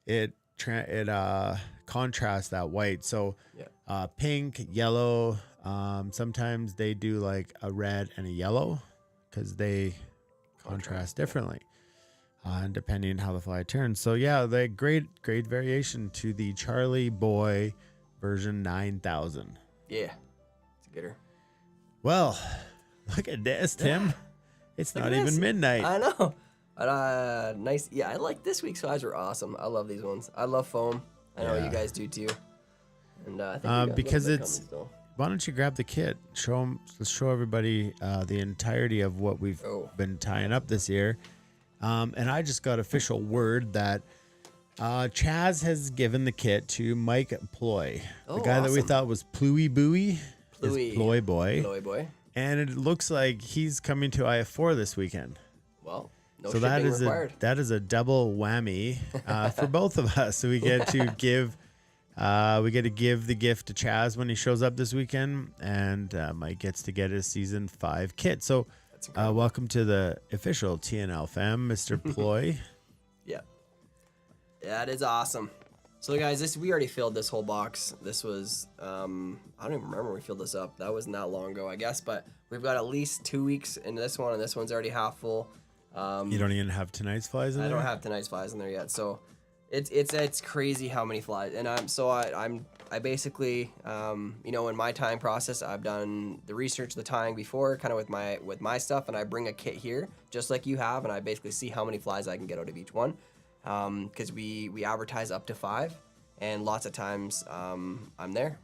it contrasts that white. So pink, yellow, sometimes they do like a red and a yellow because they contrast differently. And depending on how the fly turns. So yeah, the great variation to the Charlie Boy version 9000. Yeah, it's a gooder. Well, look at this, Tim. It's not even midnight. I know. Nice. Yeah, I like this week's flies were awesome. I love these ones. I love foam. I know you guys do too. And I think because it's. Why don't you grab the kit? Let's show everybody the entirety of what we've been tying up this year. And I just got official word that Chaz has given the kit to Mike Ploy, the guy that we thought was Ploy Boy. Ploy Boy. And it looks like he's coming to IF4 this weekend. Well, so that is a double whammy for both of us. So we get to give the gift to Chaz when he shows up this weekend, and Mike gets to get his season 5 kit. So welcome to the official TNL fam, Mr. Ploy. Yeah, that is awesome. So guys, we already filled this whole box. This was I don't even remember when we filled this up. That wasn't that long ago, I guess. But we've got at least 2 weeks into this one, and this one's already half full. You don't even have tonight's flies in there? I don't have tonight's flies in there yet. So it's crazy how many flies. And I basically in my tying process, I've done the research, the tying before, kind of with my stuff, and I bring a kit here just like you have, and I basically see how many flies I can get out of each one. Because we advertise up to 5, and lots of times I'm there.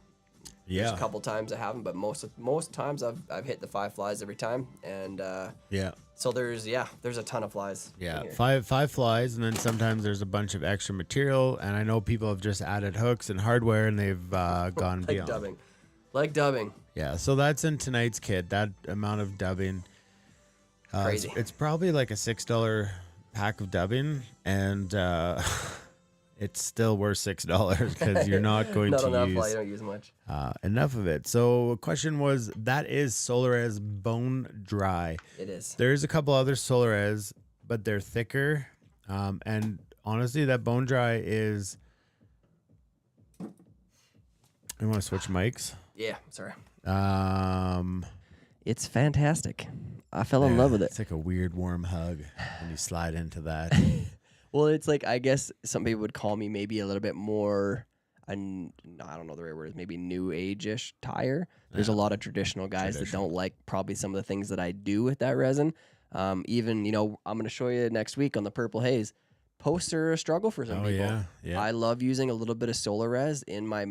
Yeah. There's a couple times I haven't, but most times I've hit the 5 flies every time, and So there's a ton of flies. Yeah, five flies, and then sometimes there's a bunch of extra material, and I know people have just added hooks and hardware, and they've gone beyond. Like dubbing. Yeah, so that's in tonight's kit. That amount of dubbing. Crazy. It's probably like a $6 pack of dubbing, and it's still worth $6 because you're not going not to enough, use you don't use much. Enough of it. So, question was, that is Solares Bone Dry. It is. There's a couple other Solares, but they're thicker, and honestly, that Bone Dry is. I want to switch mics. Yeah, sorry. It's fantastic. I fell in love with it. It's like a weird warm hug when you slide into that. Well, it's like, I guess some people would call me maybe a little bit more, I don't know the right word, maybe new age-ish tire. There's a lot of traditional guys that don't like probably some of the things that I do with that resin. Even, I'm going to show you next week on the Purple Haze. posts are a struggle for some people. Yeah. I love using a little bit of solar res in my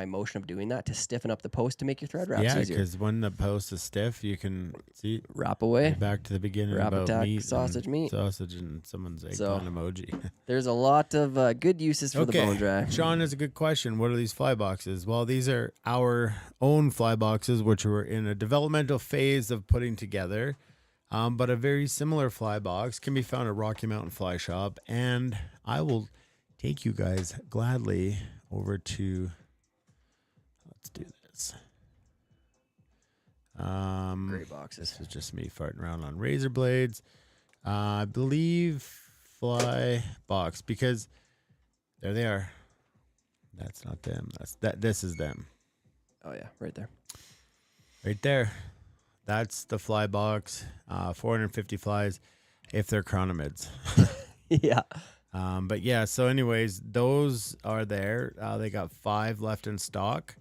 motion of doing that to stiffen up the post to make your thread wraps Yeah, easier. because when the post is stiff, you can see wrap away. Back to the beginning Wrap about attack, meat, sausage meat. sausage, and someone's eggplant emoji. There's a lot of good uses for the bone dry. Sean has a good question. What are these fly boxes? Well, these are our own fly boxes, which we're in a developmental phase of putting together. But a very similar fly box can be found at Rocky Mountain Fly Shop, and I will take you guys gladly over to. Let's do this. Great boxes. This is just me farting around on razor blades. I believe fly box because there they are. That's not them. This is them. Oh yeah, right there. Right there. That's the fly box. 450 flies if they're chronomids. Yeah. But yeah, so anyways, those are there. They got 5 left in stock.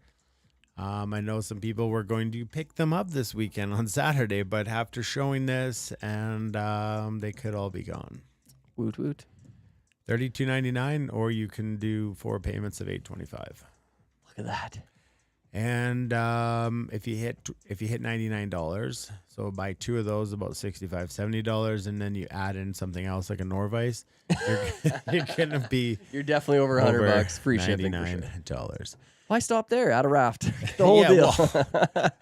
I know some people were going to pick them up this weekend on Saturday, but after showing this, and they could all be gone. Woot woot. $32.99, or you can do 4 payments of $8.25. Look at that. And if you hit $99, so buy 2 of those, about $65, $70, and then you add in something else like a Norvise, you're gonna be you're definitely over $100 free shipping. $99. Why stop there? Add a raft. The whole deal. Well,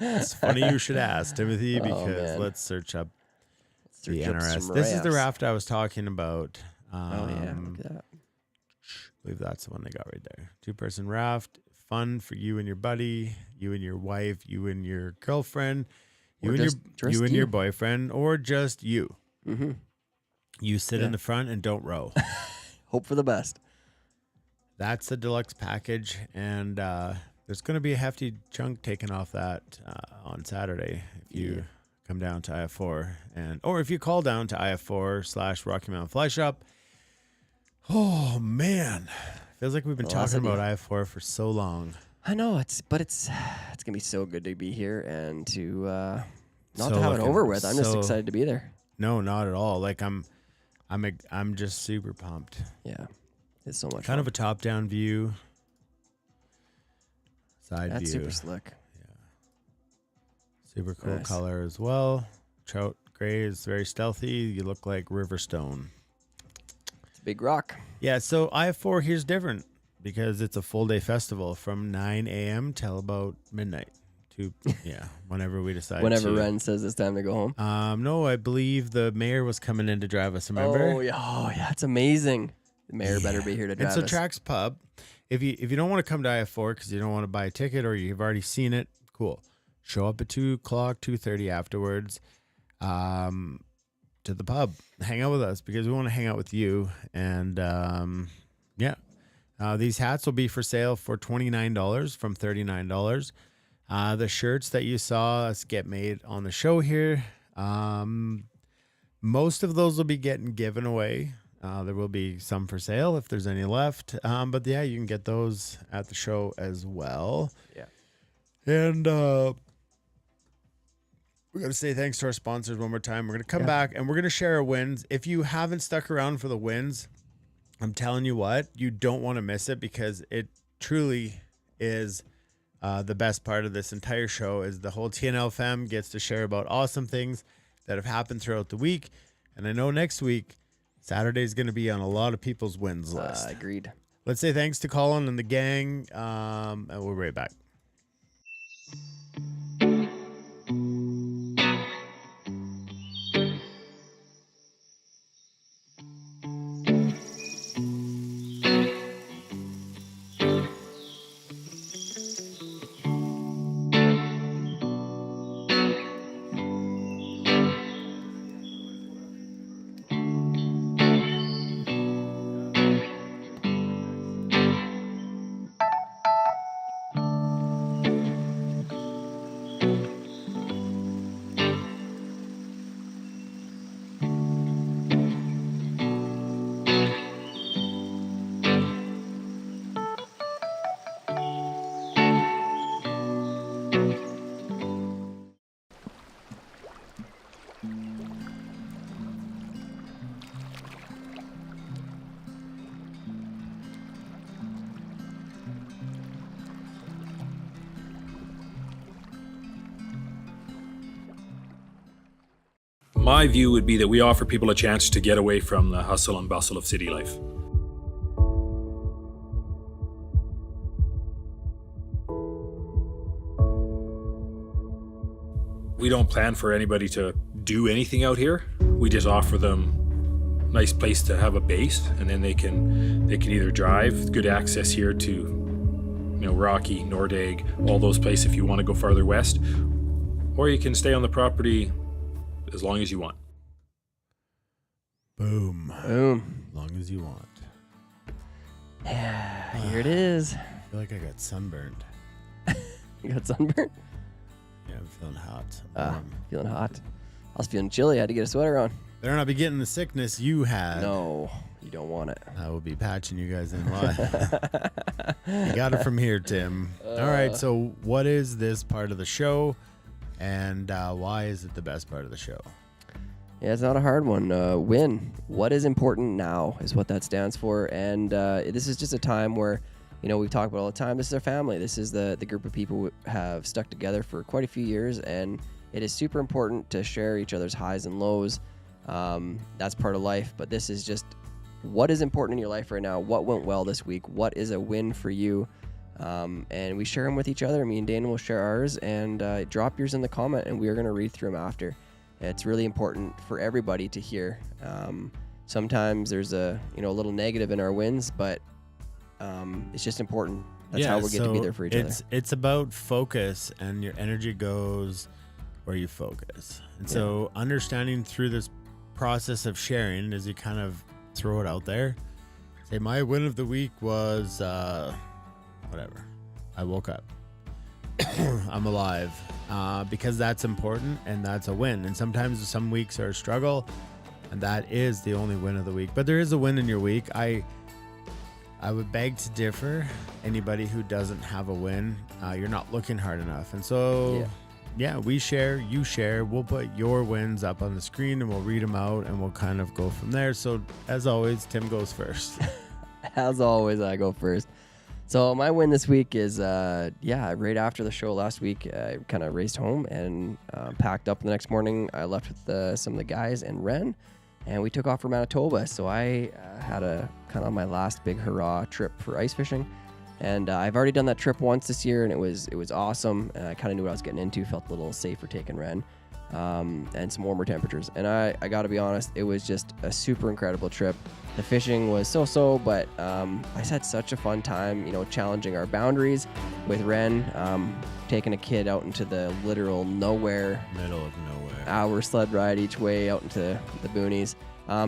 it's funny you should ask, Timothy, because let's search up the NRS. This is the raft I was talking about. Oh yeah, look at that. I believe that's the one they got right there. 2-person raft. Fun for you and your buddy, you and your wife, you and your girlfriend, you and your boyfriend, or just you. Mm-hmm. You sit in the front and don't row. Hope for the best. That's the deluxe package, and there's going to be a hefty chunk taken off that on Saturday if you come down to IF4, or if you call down to IF4/Rocky Mountain Fly Shop. Oh man. Feels like we've been talking about IF4 for so long. I know it's gonna be so good to be here and to not So to have it looking- over with. I'm just so- excited to be there. No, not at all. Like I'm just super pumped. Yeah, it's so much kind fun. of a top-down view, side That's view. super slick. Super cool Nice. color as well. Trout gray is very stealthy. You look like river stone. It's a big rock. Yeah, so IF4 here's different because it's a full day festival from 9 a.m. till about midnight. Whenever we decide. Whenever to. Ren says it's time to go home. No, I believe the mayor was coming in to drive us. Remember? Oh yeah, it's amazing. The mayor better be here to drive And so us. Trax Pub, if you don't want to come to IF4 because you don't want to buy a ticket or you've already seen it, cool. Show up at 2:00, 2:30 afterwards, to the pub. Hang out with us because we want to hang out with you. And these hats will be for sale for $29 from $39. The shirts that you saw us get made on the show here, most of those will be getting given away. There will be some for sale if there's any left. But yeah, you can get those at the show as well. Yeah. And we're going to say thanks to our sponsors one more time. We're going to come back and we're going to share our wins. If you haven't stuck around for the wins, I'm telling you what, you don't want to miss it because it truly is the best part of this entire show is the whole TNL fam gets to share about awesome things that have happened throughout the week. And I know next week, Saturday is going to be on a lot of people's wins list. Agreed. Let's say thanks to Colin and the gang, and we'll be right back. My view would be that we offer people a chance to get away from the hustle and bustle of city life. We don't plan for anybody to do anything out here. We just offer them a nice place to have a base, and then they can either drive, good access here to Rocky, Nordegg, all those places if you want to go farther west, or you can stay on the property as long as you want. Boom. Boom. As long as you want. Yeah, here it is. I feel like I got sunburned. You got sunburned? Yeah, I'm feeling hot. Feeling hot. I was feeling chilly. I had to get a sweater on. Better not be getting the sickness you had. No, you don't want it. I will be patching you guys in live. You got it from here, Tim. All right, so what is this part of the show, and why is it the best part of the show? Yeah, it's not a hard one. Win. What is important now is what that stands for. And this is just a time where, we've talked about all the time. This is our family. This is the group of people who have stuck together for quite a few years. And it is super important to share each other's highs and lows. That's part of life. But this is just what is important in your life right now. What went well this week? What is a win for you? And we share them with each other. Me and Dana will share ours. And drop yours in the comment. And we are going to read through them after. It's really important for everybody to hear. Sometimes there's a little negative in our wins, but it's just important. That's how we get to be there for each other. It's about focus, and your energy goes where you focus. And so understanding through this process of sharing, as you kind of throw it out there, say my win of the week was whatever. I woke up. I'm alive, because that's important, and that's a win. And sometimes some weeks are a struggle, and that is the only win of the week. But there is a win in your week. I would beg to differ. Anybody who doesn't have a win, you're not looking hard enough. And so, we share, you share. We'll put your wins up on the screen, and we'll read them out, and we'll kind of go from there. So as always, Tim goes first. As always, I go first. So my win this week is, right after the show last week, I kind of raced home and packed up the next morning. I left with some of the guys and Ren, and we took off for Manitoba. So I had a kind of my last big hurrah trip for ice fishing. And I've already done that trip once this year, and it was awesome. And I kind of knew what I was getting into, felt a little safer taking Ren, and some warmer temperatures. And I got to be honest, it was just a super incredible trip. The fishing was so-so, but I just had such a fun time, challenging our boundaries with Ren, taking a kid out into the literal nowhere. Middle of nowhere. Hour sled ride each way out into the boonies.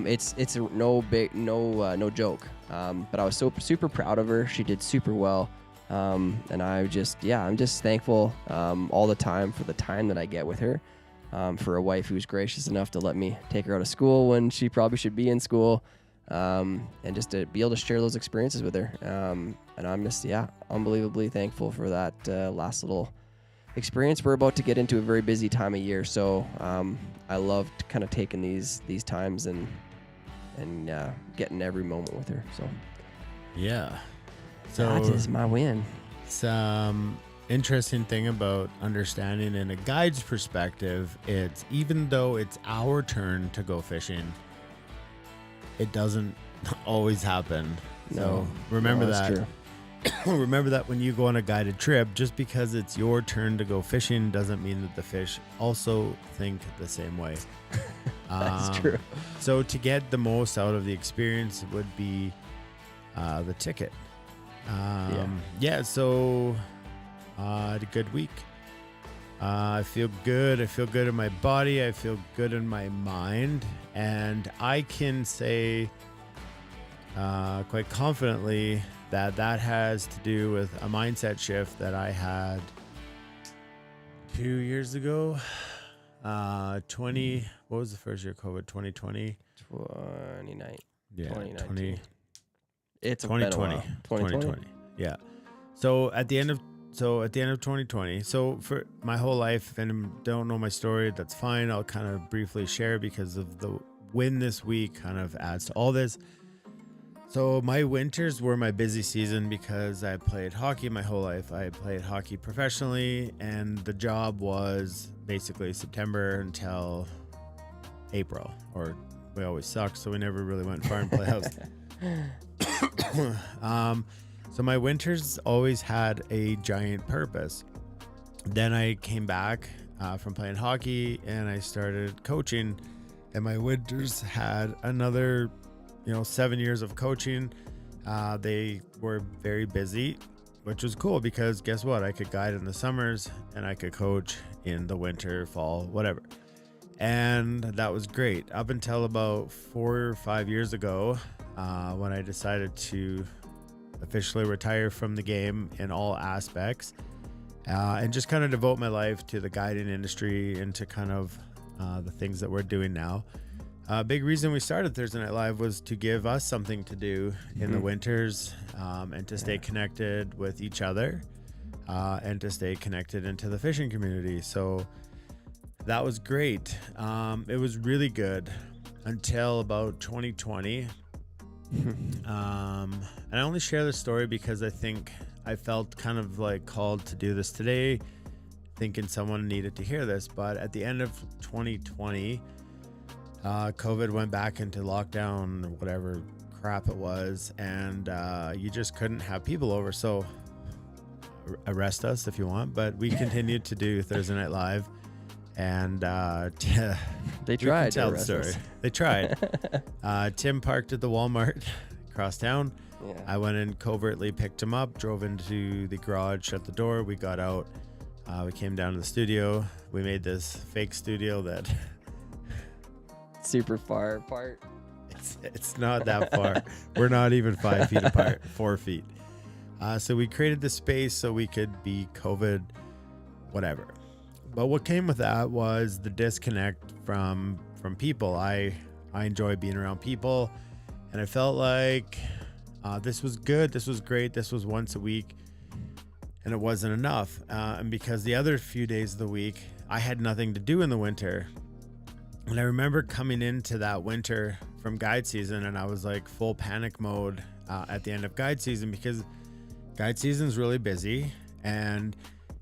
It's no joke. But I was super proud of her. She did super well. And I'm just thankful all the time for the time that I get with her. For a wife who's gracious enough to let me take her out of school when she probably should be in school. And just to be able to share those experiences with her. And I'm just, unbelievably thankful for that last little experience. We're about to get into a very busy time of year, so I loved kind of taking these times and getting every moment with her. So so that is my win. Some interesting thing about understanding in a guide's perspective, it's even though it's our turn to go fishing, it doesn't always happen. So remember that. True. Remember that when you go on a guided trip, just because it's your turn to go fishing doesn't mean that the fish also think the same way. That's true. So to get the most out of the experience would be the ticket. So I had a good week. I feel good. I feel good in my body. I feel good in my mind. And I can say quite confidently that has to do with a mindset shift that I had 2 years ago. What was the first year of COVID? 2020? 2019. Yeah, 2019. 2020. Yeah. So at the end of 2020, so for my whole life, if anyone don't know my story, that's fine. I'll kind of briefly share because of the win this week kind of adds to all this. So my winters were my busy season because I played hockey my whole life. I played hockey professionally, and the job was basically September until April, or we always sucked, so we never really went far in playoffs. So my winters always had a giant purpose. Then I came back from playing hockey and I started coaching, and my winters had another 7 years of coaching. They were very busy, which was cool because guess what? I could guide in the summers and I could coach in the winter, fall, whatever. And that was great up until about 4 or 5 years ago, when I decided to officially retire from the game in all aspects, and just kind of devote my life to the guiding industry and to kind of the things that we're doing now. A big reason we started Thursday Night Live was to give us something to do in the winters, and to stay connected with each other, and to stay connected into the fishing community. So that was great. It was really good until about 2020. And I only share this story because I think I felt kind of like called to do this today, thinking someone needed to hear this. But at the end of 2020, COVID went back into lockdown or whatever crap it was, and you just couldn't have people over. So arrest us if you want, but we continued to do Thursday Night Live. And they tried to tell the story. They tried. Tim parked at the Walmart across town. Yeah. I went in covertly, picked him up, drove into the garage, shut the door. We got out. We came down to the studio. We made this fake studio that super far apart. It's not that far. We're not even 5 feet apart, 4 feet. So we created the space so we could be COVID, whatever. But what came with that was the disconnect from people. I enjoy being around people, and I felt like this was good, this was great, this was once a week, and it wasn't enough. And because the other few days of the week, I had nothing to do in the winter. And I remember coming into that winter from guide season, and I was like full panic mode at the end of guide season, because guide season is really busy, and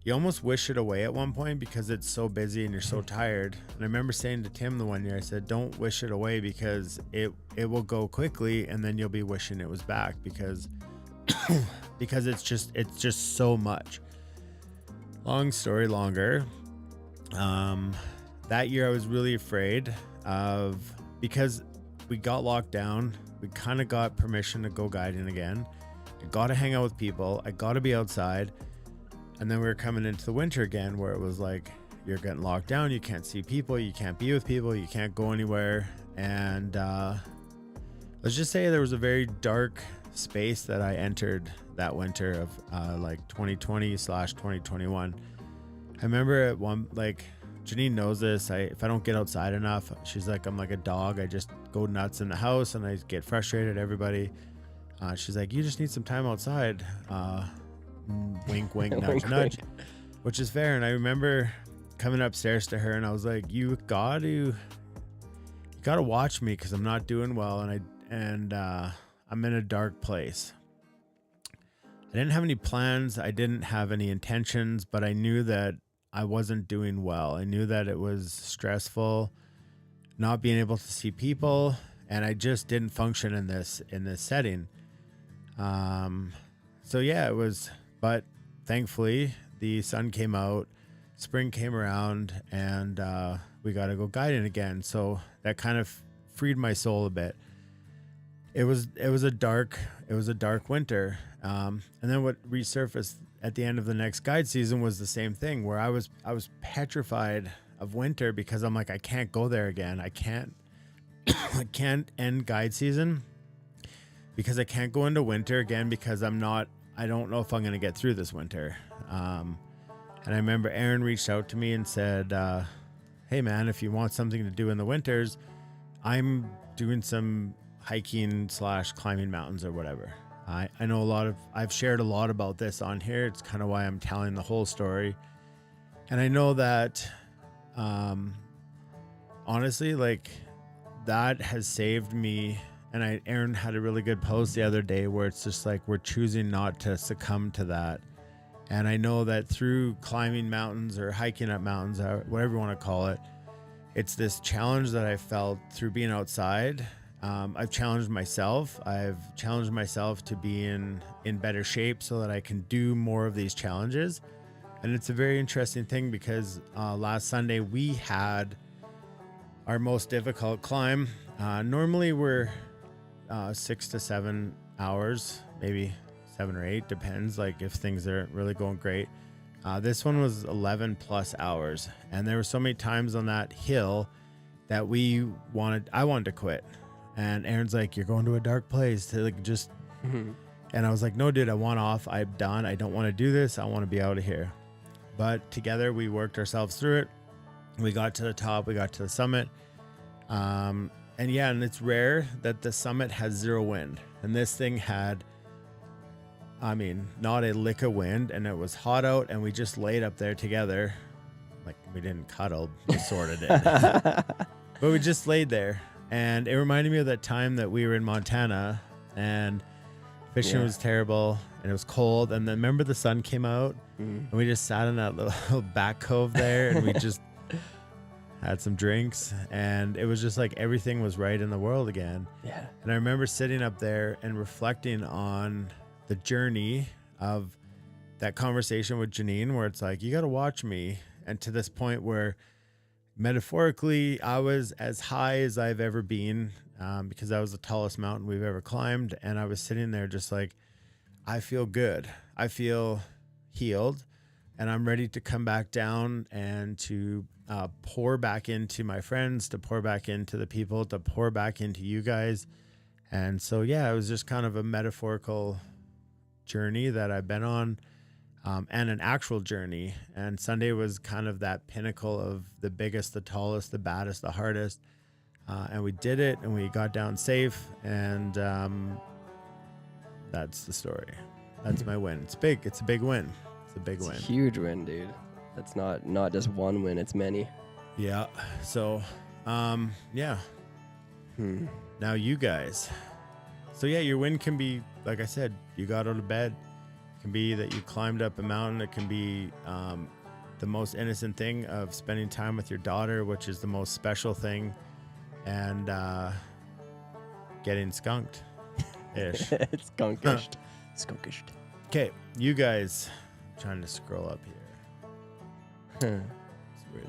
you almost wish it away at one point because it's so busy and you're so tired. And I remember saying to Tim the one year, I said, don't wish it away because it will go quickly, and then you'll be wishing it was back because because it's just so much. Long story longer. That year I was really afraid of, because we got locked down, we kind of got permission to go guiding again. I got to hang out with people. I got to be outside. And then we were coming into the winter again, where it was like, you're getting locked down. You can't see people. You can't be with people. You can't go anywhere. And let's just say there was a very dark space that I entered that winter of like 2020/2021. I remember at one, like, Janine knows this. If I don't get outside enough, she's like, I'm like a dog. I just go nuts in the house and I get frustrated at everybody. She's like, you just need some time outside. Wink, wink, nudge, nudge, which is fair. And I remember coming upstairs to her and I was like, you gotta watch me because I'm not doing well, and I'm in a dark place. I didn't have any plans. I didn't have any intentions, but I knew that I wasn't doing well. I knew that it was stressful, not being able to see people, and I just didn't function in this setting. So yeah, it was. But thankfully, the sun came out, spring came around, and we got to go guiding again. So that kind of freed my soul a bit. It was a dark winter, and then what resurfaced at the end of the next guide season was the same thing, where I was petrified of winter because I'm like, I can't go there again. I can't end guide season because I can't go into winter again because I don't know if I'm going to get through this winter. And I remember Aaron reached out to me and said, hey man, if you want something to do in the winters, I'm doing some hiking / climbing mountains or whatever. I know I've shared a lot about this on here. It's kind of why I'm telling the whole story. And I know that, honestly, like, that has saved me. And Aaron had a really good post the other day where it's just like, we're choosing not to succumb to that. And I know that through climbing mountains or hiking up mountains, or whatever you want to call it, it's this challenge that I felt through being outside. I've challenged myself. I've challenged myself to be in better shape so that I can do more of these challenges. And it's a very interesting thing because last Sunday we had our most difficult climb. Normally we're 6 to 7 hours, maybe 7 or 8, depends, like if things aren't really going great. This one was 11 plus hours, and there were so many times on that hill that I wanted to quit. And Aaron's like, "You're going to a dark place to like just," and I was like, "No, dude, I want off. I'm done. I don't want to do this. I want to be out of here." But together we worked ourselves through it. We got to the top. We got to the summit. And it's rare that the summit has zero wind, and this thing had, not a lick of wind, and it was hot out, and we just laid up there together. Like, we didn't cuddle, we sort of did. But we just laid there, and it reminded me of that time that we were in Montana, and fishing was terrible, and it was cold, and then remember the sun came out, and we just sat in that little back cove there, and we just had some drinks, and it was just like everything was right in the world again. Yeah. And I remember sitting up there and reflecting on the journey of that conversation with Janine, where it's like, you got to watch me. And to this point where metaphorically I was as high as I've ever been, because that was the tallest mountain we've ever climbed. And I was sitting there just like, I feel good. I feel healed, and I'm ready to come back down and to pour back into my friends, to pour back into the people, to pour back into you guys. And so, it was just kind of a metaphorical journey that I've been on, and an actual journey. And Sunday was kind of that pinnacle of the biggest, the tallest, the baddest, the hardest. And we did it, and we got down safe. And that's the story. That's my win. It's big. It's a big win. It's a big win. A huge win, dude. That's not just one win, it's many. Yeah. So, Now you guys. So your win can be, like I said, you got out of bed. It can be that you climbed up a mountain. It can be the most innocent thing of spending time with your daughter, which is the most special thing, and getting skunked. Ish. It's skunkished. Skunkished. Okay, you guys. I'm trying to scroll up here. It's weird.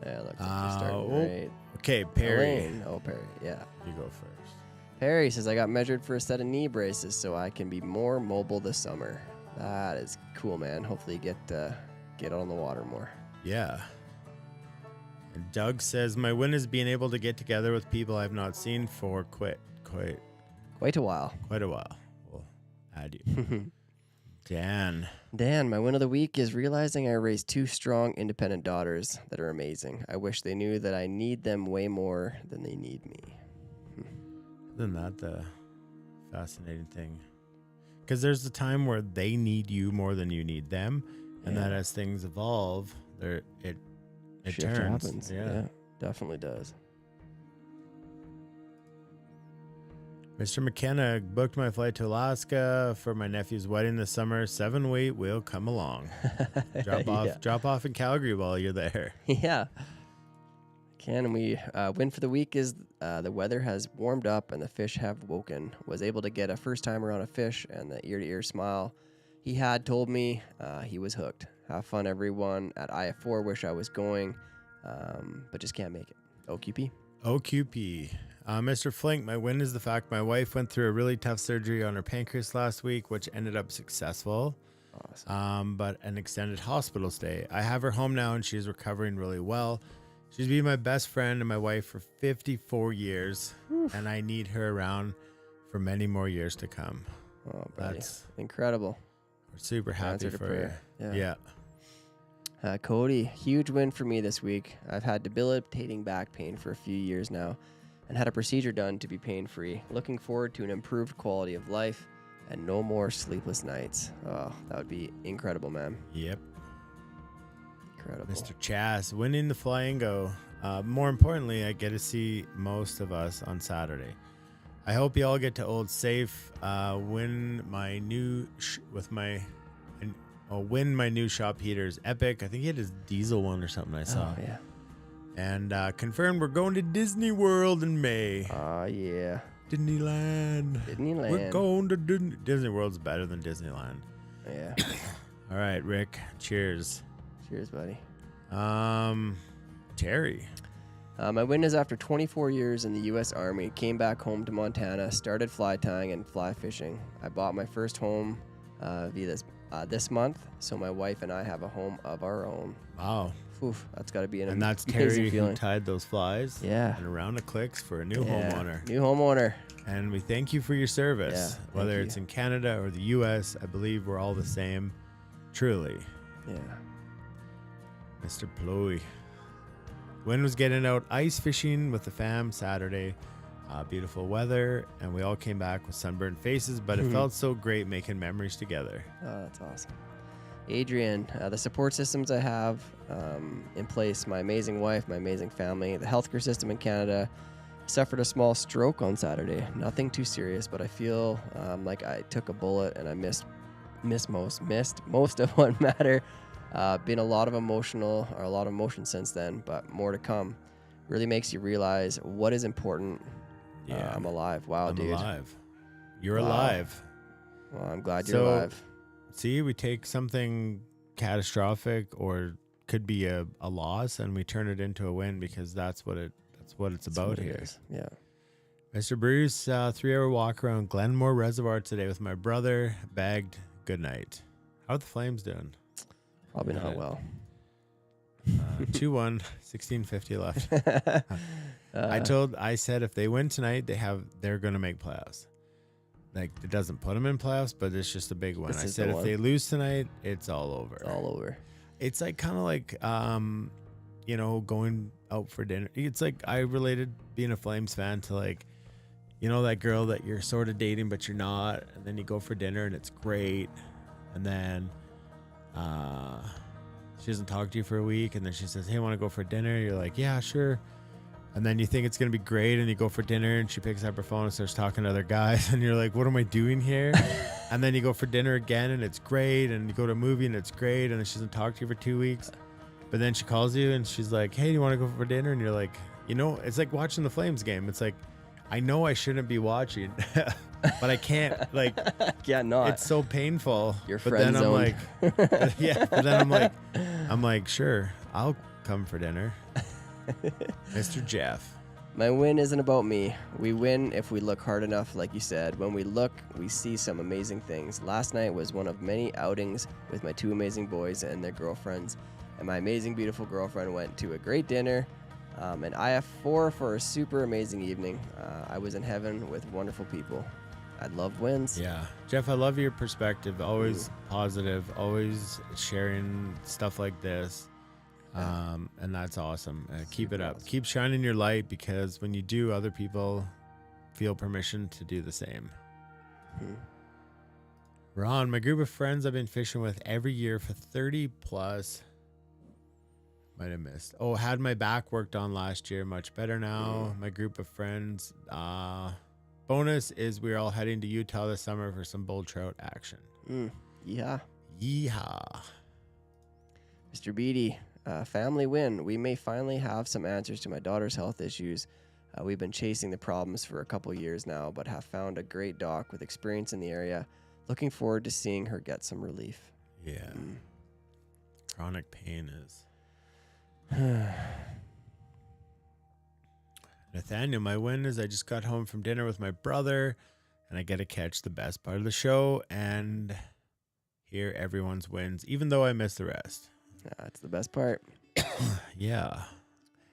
Yeah, look, you're starting right. Okay, Perry. Elaine. Oh, Perry, yeah. You go first. Perry says, I got measured for a set of knee braces so I can be more mobile this summer. That is cool, man. Hopefully you get on the water more. Yeah. And Doug says, my win is being able to get together with people I've not seen for quite a while. Quite a while. We'll add you. Dan, my win of the week is realizing I raised 2 strong, independent daughters that are amazing. I wish they knew that I need them way more than they need me. Isn't that the fascinating thing? Because there's the time where they need you more than you need them, and that as things evolve, it Shift turns. happens. Yeah, definitely does. Mr. McKenna booked my flight to Alaska for my nephew's wedding this summer. 7-weight will come along. Drop off in Calgary while you're there. Yeah. Can we win for the week is the weather has warmed up and the fish have woken. Was able to get a first timer on a fish, and the ear-to-ear smile he had told me he was hooked. Have fun, everyone. At IF4, wish I was going, but just can't make it. OQP. Mr. Flink, my win is the fact my wife went through a really tough surgery on her pancreas last week, which ended up successful. Awesome. But an extended hospital stay. I have her home now, and she's recovering really well. She's been my best friend and my wife for 54 years, and I need her around for many more years to come. Oh, buddy. That's incredible. We're super happy for you. Yeah. Cody, huge win for me this week. I've had debilitating back pain for a few years now and had a procedure done to be pain-free. Looking forward to an improved quality of life and no more sleepless nights. Oh, that would be incredible, man. Yep. Incredible. Mr. Chas, winning the Flamingo. More importantly, I get to see most of us on Saturday. I hope you all get to Old safe. Win my new Win my new shop heater is epic. I think he had his diesel one or something I saw. Oh, yeah. And confirmed we're going to Disney World in May. Oh, yeah. Disneyland. We're going to Disney World's better than Disneyland. Yeah. All right, Rick. Cheers. Cheers, buddy. Terry. My win is after 24 years in the U.S. Army, came back home to Montana, started fly tying and fly fishing. I bought my first home via this month, so my wife and I have a home of our own. Wow. Oof, that's got to be an And that's amazing Terry feeling. who tied those flies. Yeah. And a round of clicks for a new homeowner. New homeowner. And we thank you for your service. Yeah, Whether it's in Canada or the U.S., I believe we're all the same. Truly. Yeah. Mr. Ploy. Win was getting out ice fishing with the fam Saturday. Beautiful weather, and we all came back with sunburned faces, but it felt so great making memories together. Oh, that's awesome. Adrian, the support systems I have in place, my amazing wife, my amazing family, the healthcare system in Canada. Suffered a small stroke on Saturday. Nothing too serious, but I feel like I took a bullet and I missed most of what mattered. Been a lot of emotion since then, but more to come. Really makes you realize what is important. Yeah, I'm alive. Wow, I'm dude. alive. You're alive. Well, I'm glad you're alive. See, we take something catastrophic or could be a loss and we turn it into a win because that's what it's about here. Yeah. Mr. Bruce, 3-hour walk around Glenmore Reservoir today with my brother. Bagged. Good night. How are the Flames doing? Probably not well. 2-1, 16:50 left. I said if they win tonight, they're going to make playoffs. Like, it doesn't put them in playoffs, but it's just a big win. I said if they lose tonight, it's all over. It's all over. It's like kind of like, going out for dinner. It's like I related being a Flames fan to like, that girl that you're sort of dating, but you're not. And then you go for dinner and it's great. And then she doesn't talk to you for a week. And then she says, hey, want to go for dinner? You're like, yeah, sure. And then you think it's going to be great. And you go for dinner and she picks up her phone and starts talking to other guys. And you're like, what am I doing here? And then you go for dinner again and it's great. And you go to a movie and it's great. And then she doesn't talk to you for 2 weeks. But then she calls you and she's like, hey, do you want to go for dinner? And you're like, it's like watching the Flames game. It's like, I know I shouldn't be watching, but I can't, like, yeah, not. It's so painful. You're but then I'm friend-zoned. like, yeah, but then I'm like, sure, I'll come for dinner. Mr. Jeff. My win isn't about me. We win if we look hard enough, like you said. When we look, we see some amazing things. Last night was one of many outings with my two amazing boys and their girlfriends. And my amazing, beautiful girlfriend went to a great dinner. And I have 4 for a super amazing evening. I was in heaven with wonderful people. I love wins. Yeah. Jeff, I love your perspective. Always positive, always sharing stuff like this. And that's awesome. Keep it up. Awesome. Keep shining your light because when you do, other people feel permission to do the same. Ron, my group of friends I've been fishing with every year for 30 plus. Might have missed. Oh, had my back worked on last year. Much better now. My group of friends. Bonus is we're all heading to Utah this summer for some bull trout action. Yeah. Yeehaw. Mr. Beatty, family win. We may finally have some answers to my daughter's health issues. We've been chasing the problems for a couple years now, but have found a great doc with experience in the area. Looking forward to seeing her get some relief. Yeah. Chronic pain is. Nathaniel, my win is I just got home from dinner with my brother and I get to catch the best part of the show and hear everyone's wins, even though I missed the rest. That's the best part. Yeah.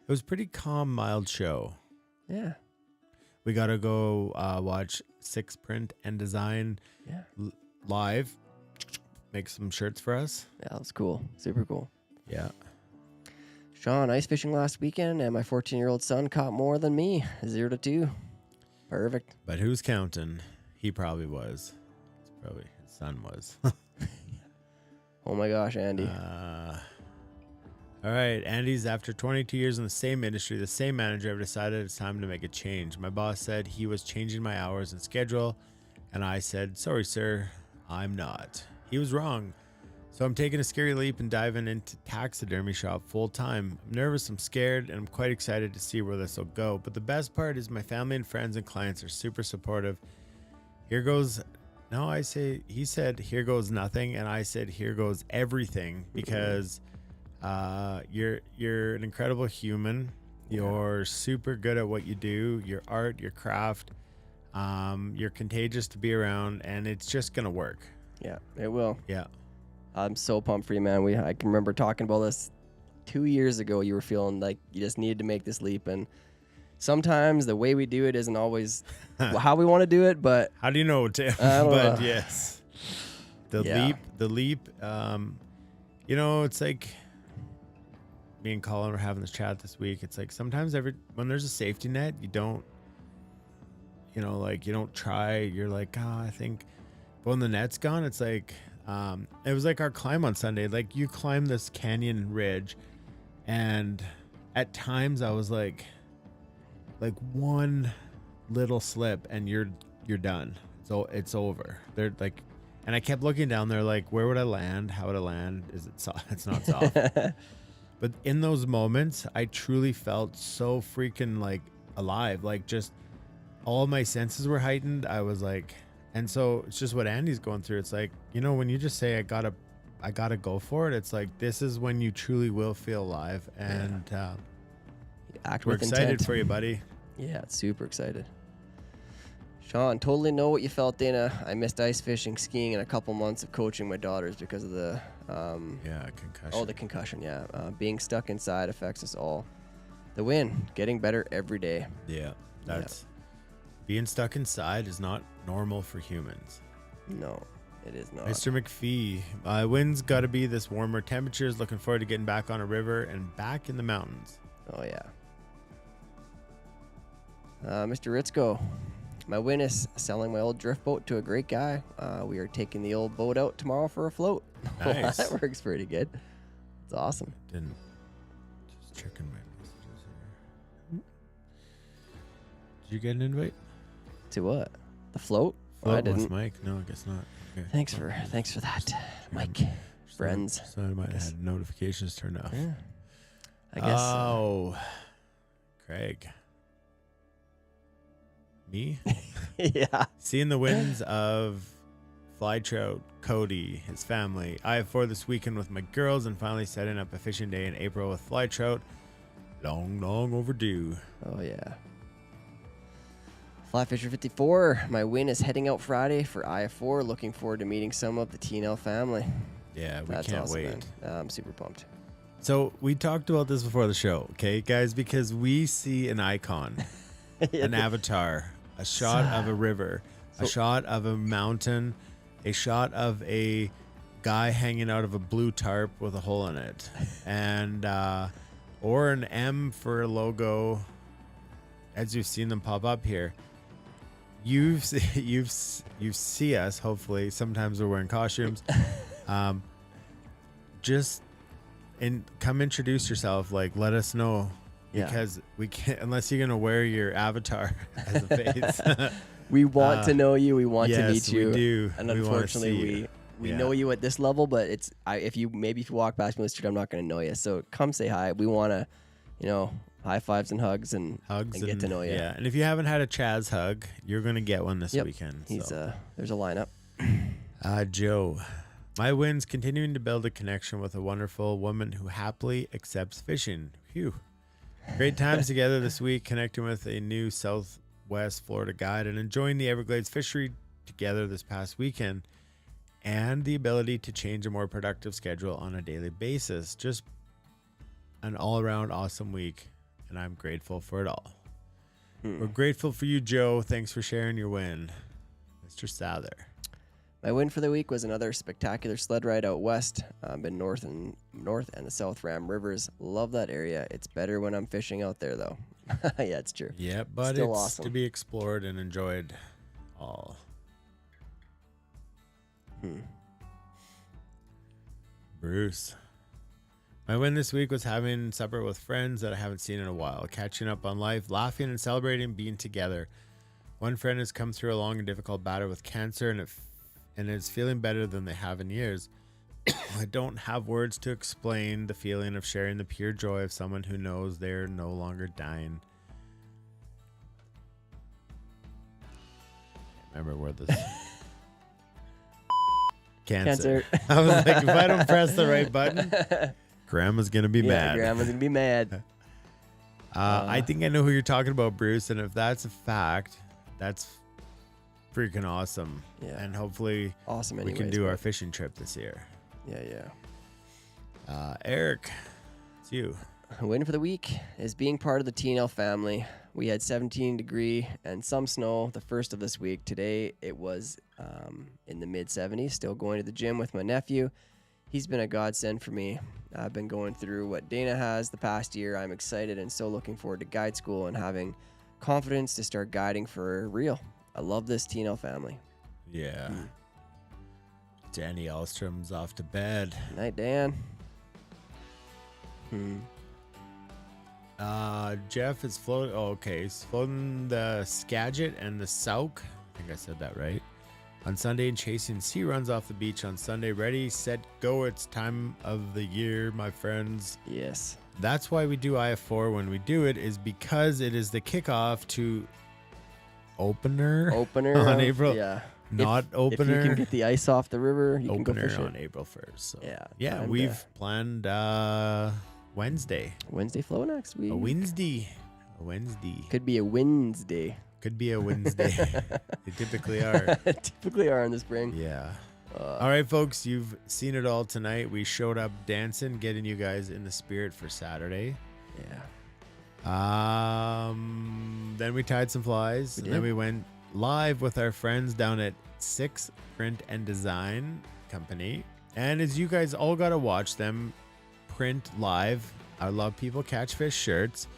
It was a pretty calm, mild show. Yeah. We got to go watch Six Print and Design live. Make some shirts for us. Yeah, that was cool. Super cool. Yeah. Sean, ice fishing last weekend, and my 14-year-old son caught more than me, 0-2. Perfect. But who's counting? He probably was. Probably his son was. Oh my gosh, Andy. All right, Andy's after 22 years in the same industry, the same manager, I've decided it's time to make a change. My boss said he was changing my hours and schedule, and I said, sorry, sir, I'm not. He was wrong. So I'm taking a scary leap and diving into taxidermy shop full time. I'm nervous, I'm scared, and I'm quite excited to see where this will go. But the best part is my family and friends and clients are super supportive. Here goes, no, he said, here goes nothing. And I said, here goes everything, because you're an incredible human. You're super good at what you do, your art, your craft. You're contagious to be around, and it's just going to work. Yeah, it will. Yeah. I'm so pumped for you, man. I can remember talking about this 2 years ago. You were feeling like you just needed to make this leap, and sometimes the way we do it isn't always how we want to do it. But how do you know, Tim? But yes, the leap. You know, it's like me and Colin were having this chat this week. It's like sometimes when there's a safety net, you don't try. You're like, I think, but when the net's gone, it's like. It was like our climb on Sunday. Like, you climb this canyon ridge, and at times I was like one little slip and you're done. So it's over. They're like, and I kept looking down there like, where would I land? How would I land? Is it soft? It's not soft. But in those moments, I truly felt so freaking like alive. Like, just all my senses were heightened. I was like. And so it's just what Andy's going through. It's like, when you just say, I gotta go for it. It's like, this is when you truly will feel alive. And we're excited for you, buddy. Yeah, super excited. Sean, totally know what you felt, Dana. I missed ice fishing, skiing, and a couple months of coaching my daughters because of the concussion. Oh, the concussion. Yeah, being stuck inside affects us all. The win, getting better every day. Yeah, that's. Being stuck inside is not normal for humans. No, it is not. Mr. McPhee, wind's got to be this warmer temperatures. Looking forward to getting back on a river and back in the mountains. Oh, yeah. Mr. Ritzko, my win is selling my old drift boat to a great guy. We are taking the old boat out tomorrow for a float. Nice. That works pretty good. It's awesome. Just checking my messages here. Did you get an invite? To what? The float? I didn't. With Mike? No, I guess not. Okay. Thanks for that, Mike. Friends. So I might have had notifications turned off. Yeah. I guess. Oh, Craig. Me? Yeah. Seeing the wins of fly trout, Cody, his family. I have 4 this weekend with my girls, and finally setting up a fishing day in April with fly trout. Long overdue. Oh yeah. Fly Fisher 54, my win is heading out Friday for IF4. Looking forward to meeting some of the TNL family. Yeah, we can't awesome, wait. Man. I'm super pumped. So we talked about this before the show, okay, guys? Because we see an icon, an avatar, a shot of a river, a shot of a mountain, a shot of a guy hanging out of a blue tarp with a hole in it, and or an M for a logo, as you've seen them pop up here. You see us, hopefully. Sometimes we're wearing costumes. Just come introduce yourself. Like, let us know, because we can't unless you're gonna wear your avatar as a face. We want to know you. We want to meet you. We do. And unfortunately, we know you at this level. But if you walk past me on the street, I'm not gonna know you. So come say hi. We want to, high fives and hugs and get to know you. Yeah, and if you haven't had a Chaz hug, you're gonna get one this weekend. There's a lineup. Joe, my win's continuing to build a connection with a wonderful woman who happily accepts fishing. Phew. Great times together this week, connecting with a new Southwest Florida guide and enjoying the Everglades fishery together this past weekend, and the ability to change a more productive schedule on a daily basis. Just an all-around awesome week, and I'm grateful for it all. We're grateful for you, Joe. Thanks for sharing your win. Mr. Souther. My win for the week was another spectacular sled ride out west. Been north and the South Ram Rivers. Love that area. It's better when I'm fishing out there, though. Yeah, it's true. Yeah, but Still it's awesome. to be explored and enjoyed all. Bruce. My win this week was having supper with friends that I haven't seen in a while, catching up on life, laughing and celebrating being together. One friend has come through a long and difficult battle with cancer and is feeling better than they have in years. I don't have words to explain the feeling of sharing the pure joy of someone who knows they're no longer dying. Remember where this cancer. I was like, if I don't press the right button, Grandma's gonna be mad. Grandma's gonna be mad. I think I know who you're talking about, Bruce, and if that's a fact, that's freaking awesome. Yeah. And hopefully awesome we can do our fishing trip this year. Yeah. Eric, it's you. Win for the week is being part of the TNL family. We had 17-degree and some snow the first of this week. Today it was in the mid-70s. Still going to the gym with my nephew. He's been a godsend for me. I've been going through what Dana has the past year. I'm excited and so looking forward to guide school and having confidence to start guiding for real. I love this TNL family. Yeah. Danny Alstrom's off to bed. Night, Dan. Jeff is floating. Oh, okay. He's floating the Skagit and the Sauk. I think I said that right. On Sunday and chasing sea runs off the beach on Sunday. Ready, set, go. It's time of the year, my friends. Yes. That's why we do IF4 when we do it, is because it is the kickoff to opener on April. Yeah. Not opener. If you can get the ice off the river, you can go Opener fishing on April 1st. So. Yeah. Yeah, we've planned Wednesday. Wednesday flow next week. A Wednesday. Could be a Wednesday. Could be a Wednesday. They typically are. Typically are in the spring. Yeah. All right, folks, you've seen it all tonight. We showed up dancing, getting you guys in the spirit for Saturday. Yeah. Then we tied some flies. And then we went live with our friends down at 6 Print and Design Company. And as you guys all got to watch them print live, I Love People Catch Fish shirts,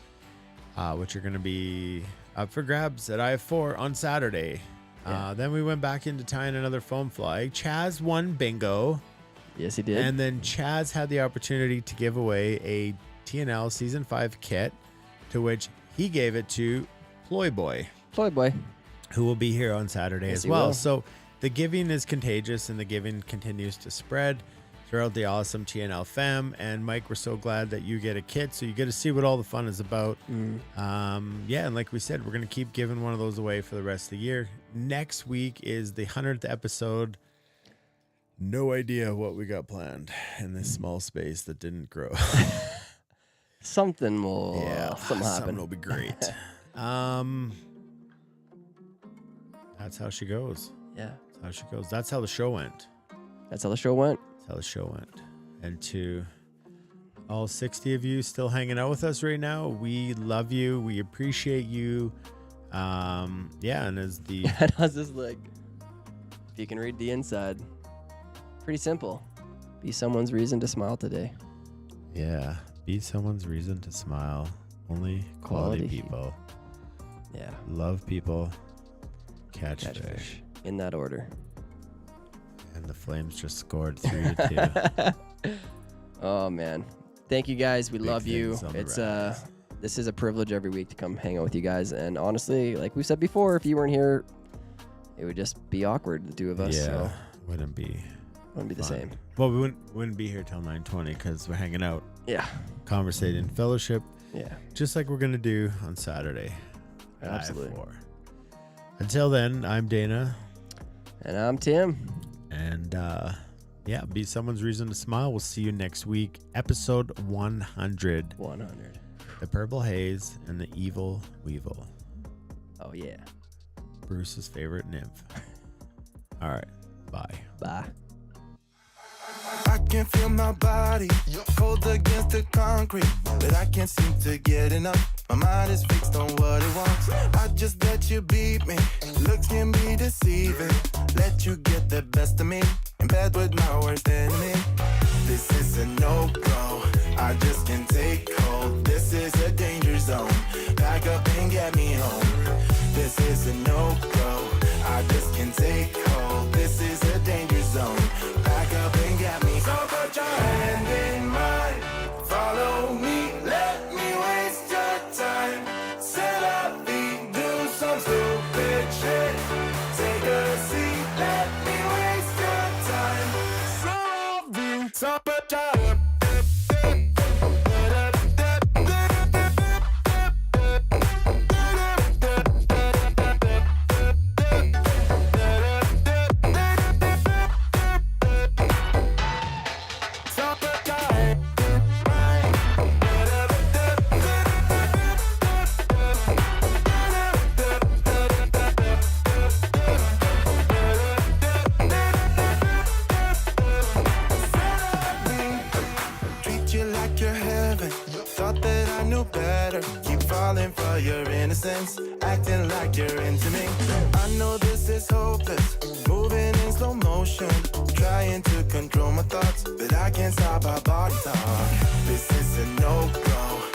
which are going to be up for grabs at IF4 on Saturday. Then we went back into tying another foam fly. Chaz won bingo. Yes, he did. And then Chaz had the opportunity to give away a TNL Season 5 kit, to which he gave it to Ploy Boy, who will be here on Saturday as well. So the giving is contagious, and the giving continues to spread throughout the awesome TNL fam. And Mike, we're so glad that you get a kit, so you get to see what all the fun is about. And like we said, we're going to keep giving one of those away for the rest of the year. Next week is the 100th episode. No idea what we got planned in this small space that didn't grow. Something will happen. Something will be great. That's how she goes. Yeah. That's how she goes. That's how the show went. That's how the show went. That's how the show went. And to all 60 of you still hanging out with us right now, we love you. We appreciate you. And as the that was just like, if you can read the inside, pretty simple. Be someone's reason to smile today. Yeah. Be someone's reason to smile. Only quality people. Yeah. Love people. Catch fish. In that order. And the Flames just scored 3-2. Oh man. Thank you guys. We Big love you. things on the It's rise. This is a privilege every week to come hang out with you guys. And honestly, like we said before, if you weren't here, it would just be awkward, the two of us. Yeah. So Wouldn't be the same. Well, we wouldn't be here till 9:20 because we're hanging out. Yeah. Conversating, fellowship. Yeah. Just like we're gonna do on Saturday. Absolutely. IF4. Until then, I'm Dana. And I'm Tim. And be someone's reason to smile. We'll see you next week. Episode 100. 100. The Purple Haze and the Evil Weevil. Oh yeah. Bruce's favorite nymph. All right. Bye. Bye. I can feel my body cold against the concrete, but I can't seem to get enough. My mind is fixed on what it wants. I just let you beat me. Looks can be deceiving. Let you get the best of me. In bed with my worst enemy. This is a no-go. I just can't take hold. This is a danger zone. Back up and get me home. This is a no-go. I just can't take hold. This is a danger zone. Back up and get me. So put your hand in mine. Follow me. Let me waste your time. Set up feet. Do some stupid shit. Take a seat. Let me waste your time. So be I knew better. Keep falling for your innocence, acting like you're into me. I know this is hopeless, moving in slow motion, trying to control my thoughts, but I can't stop our body talk. This is a no-go.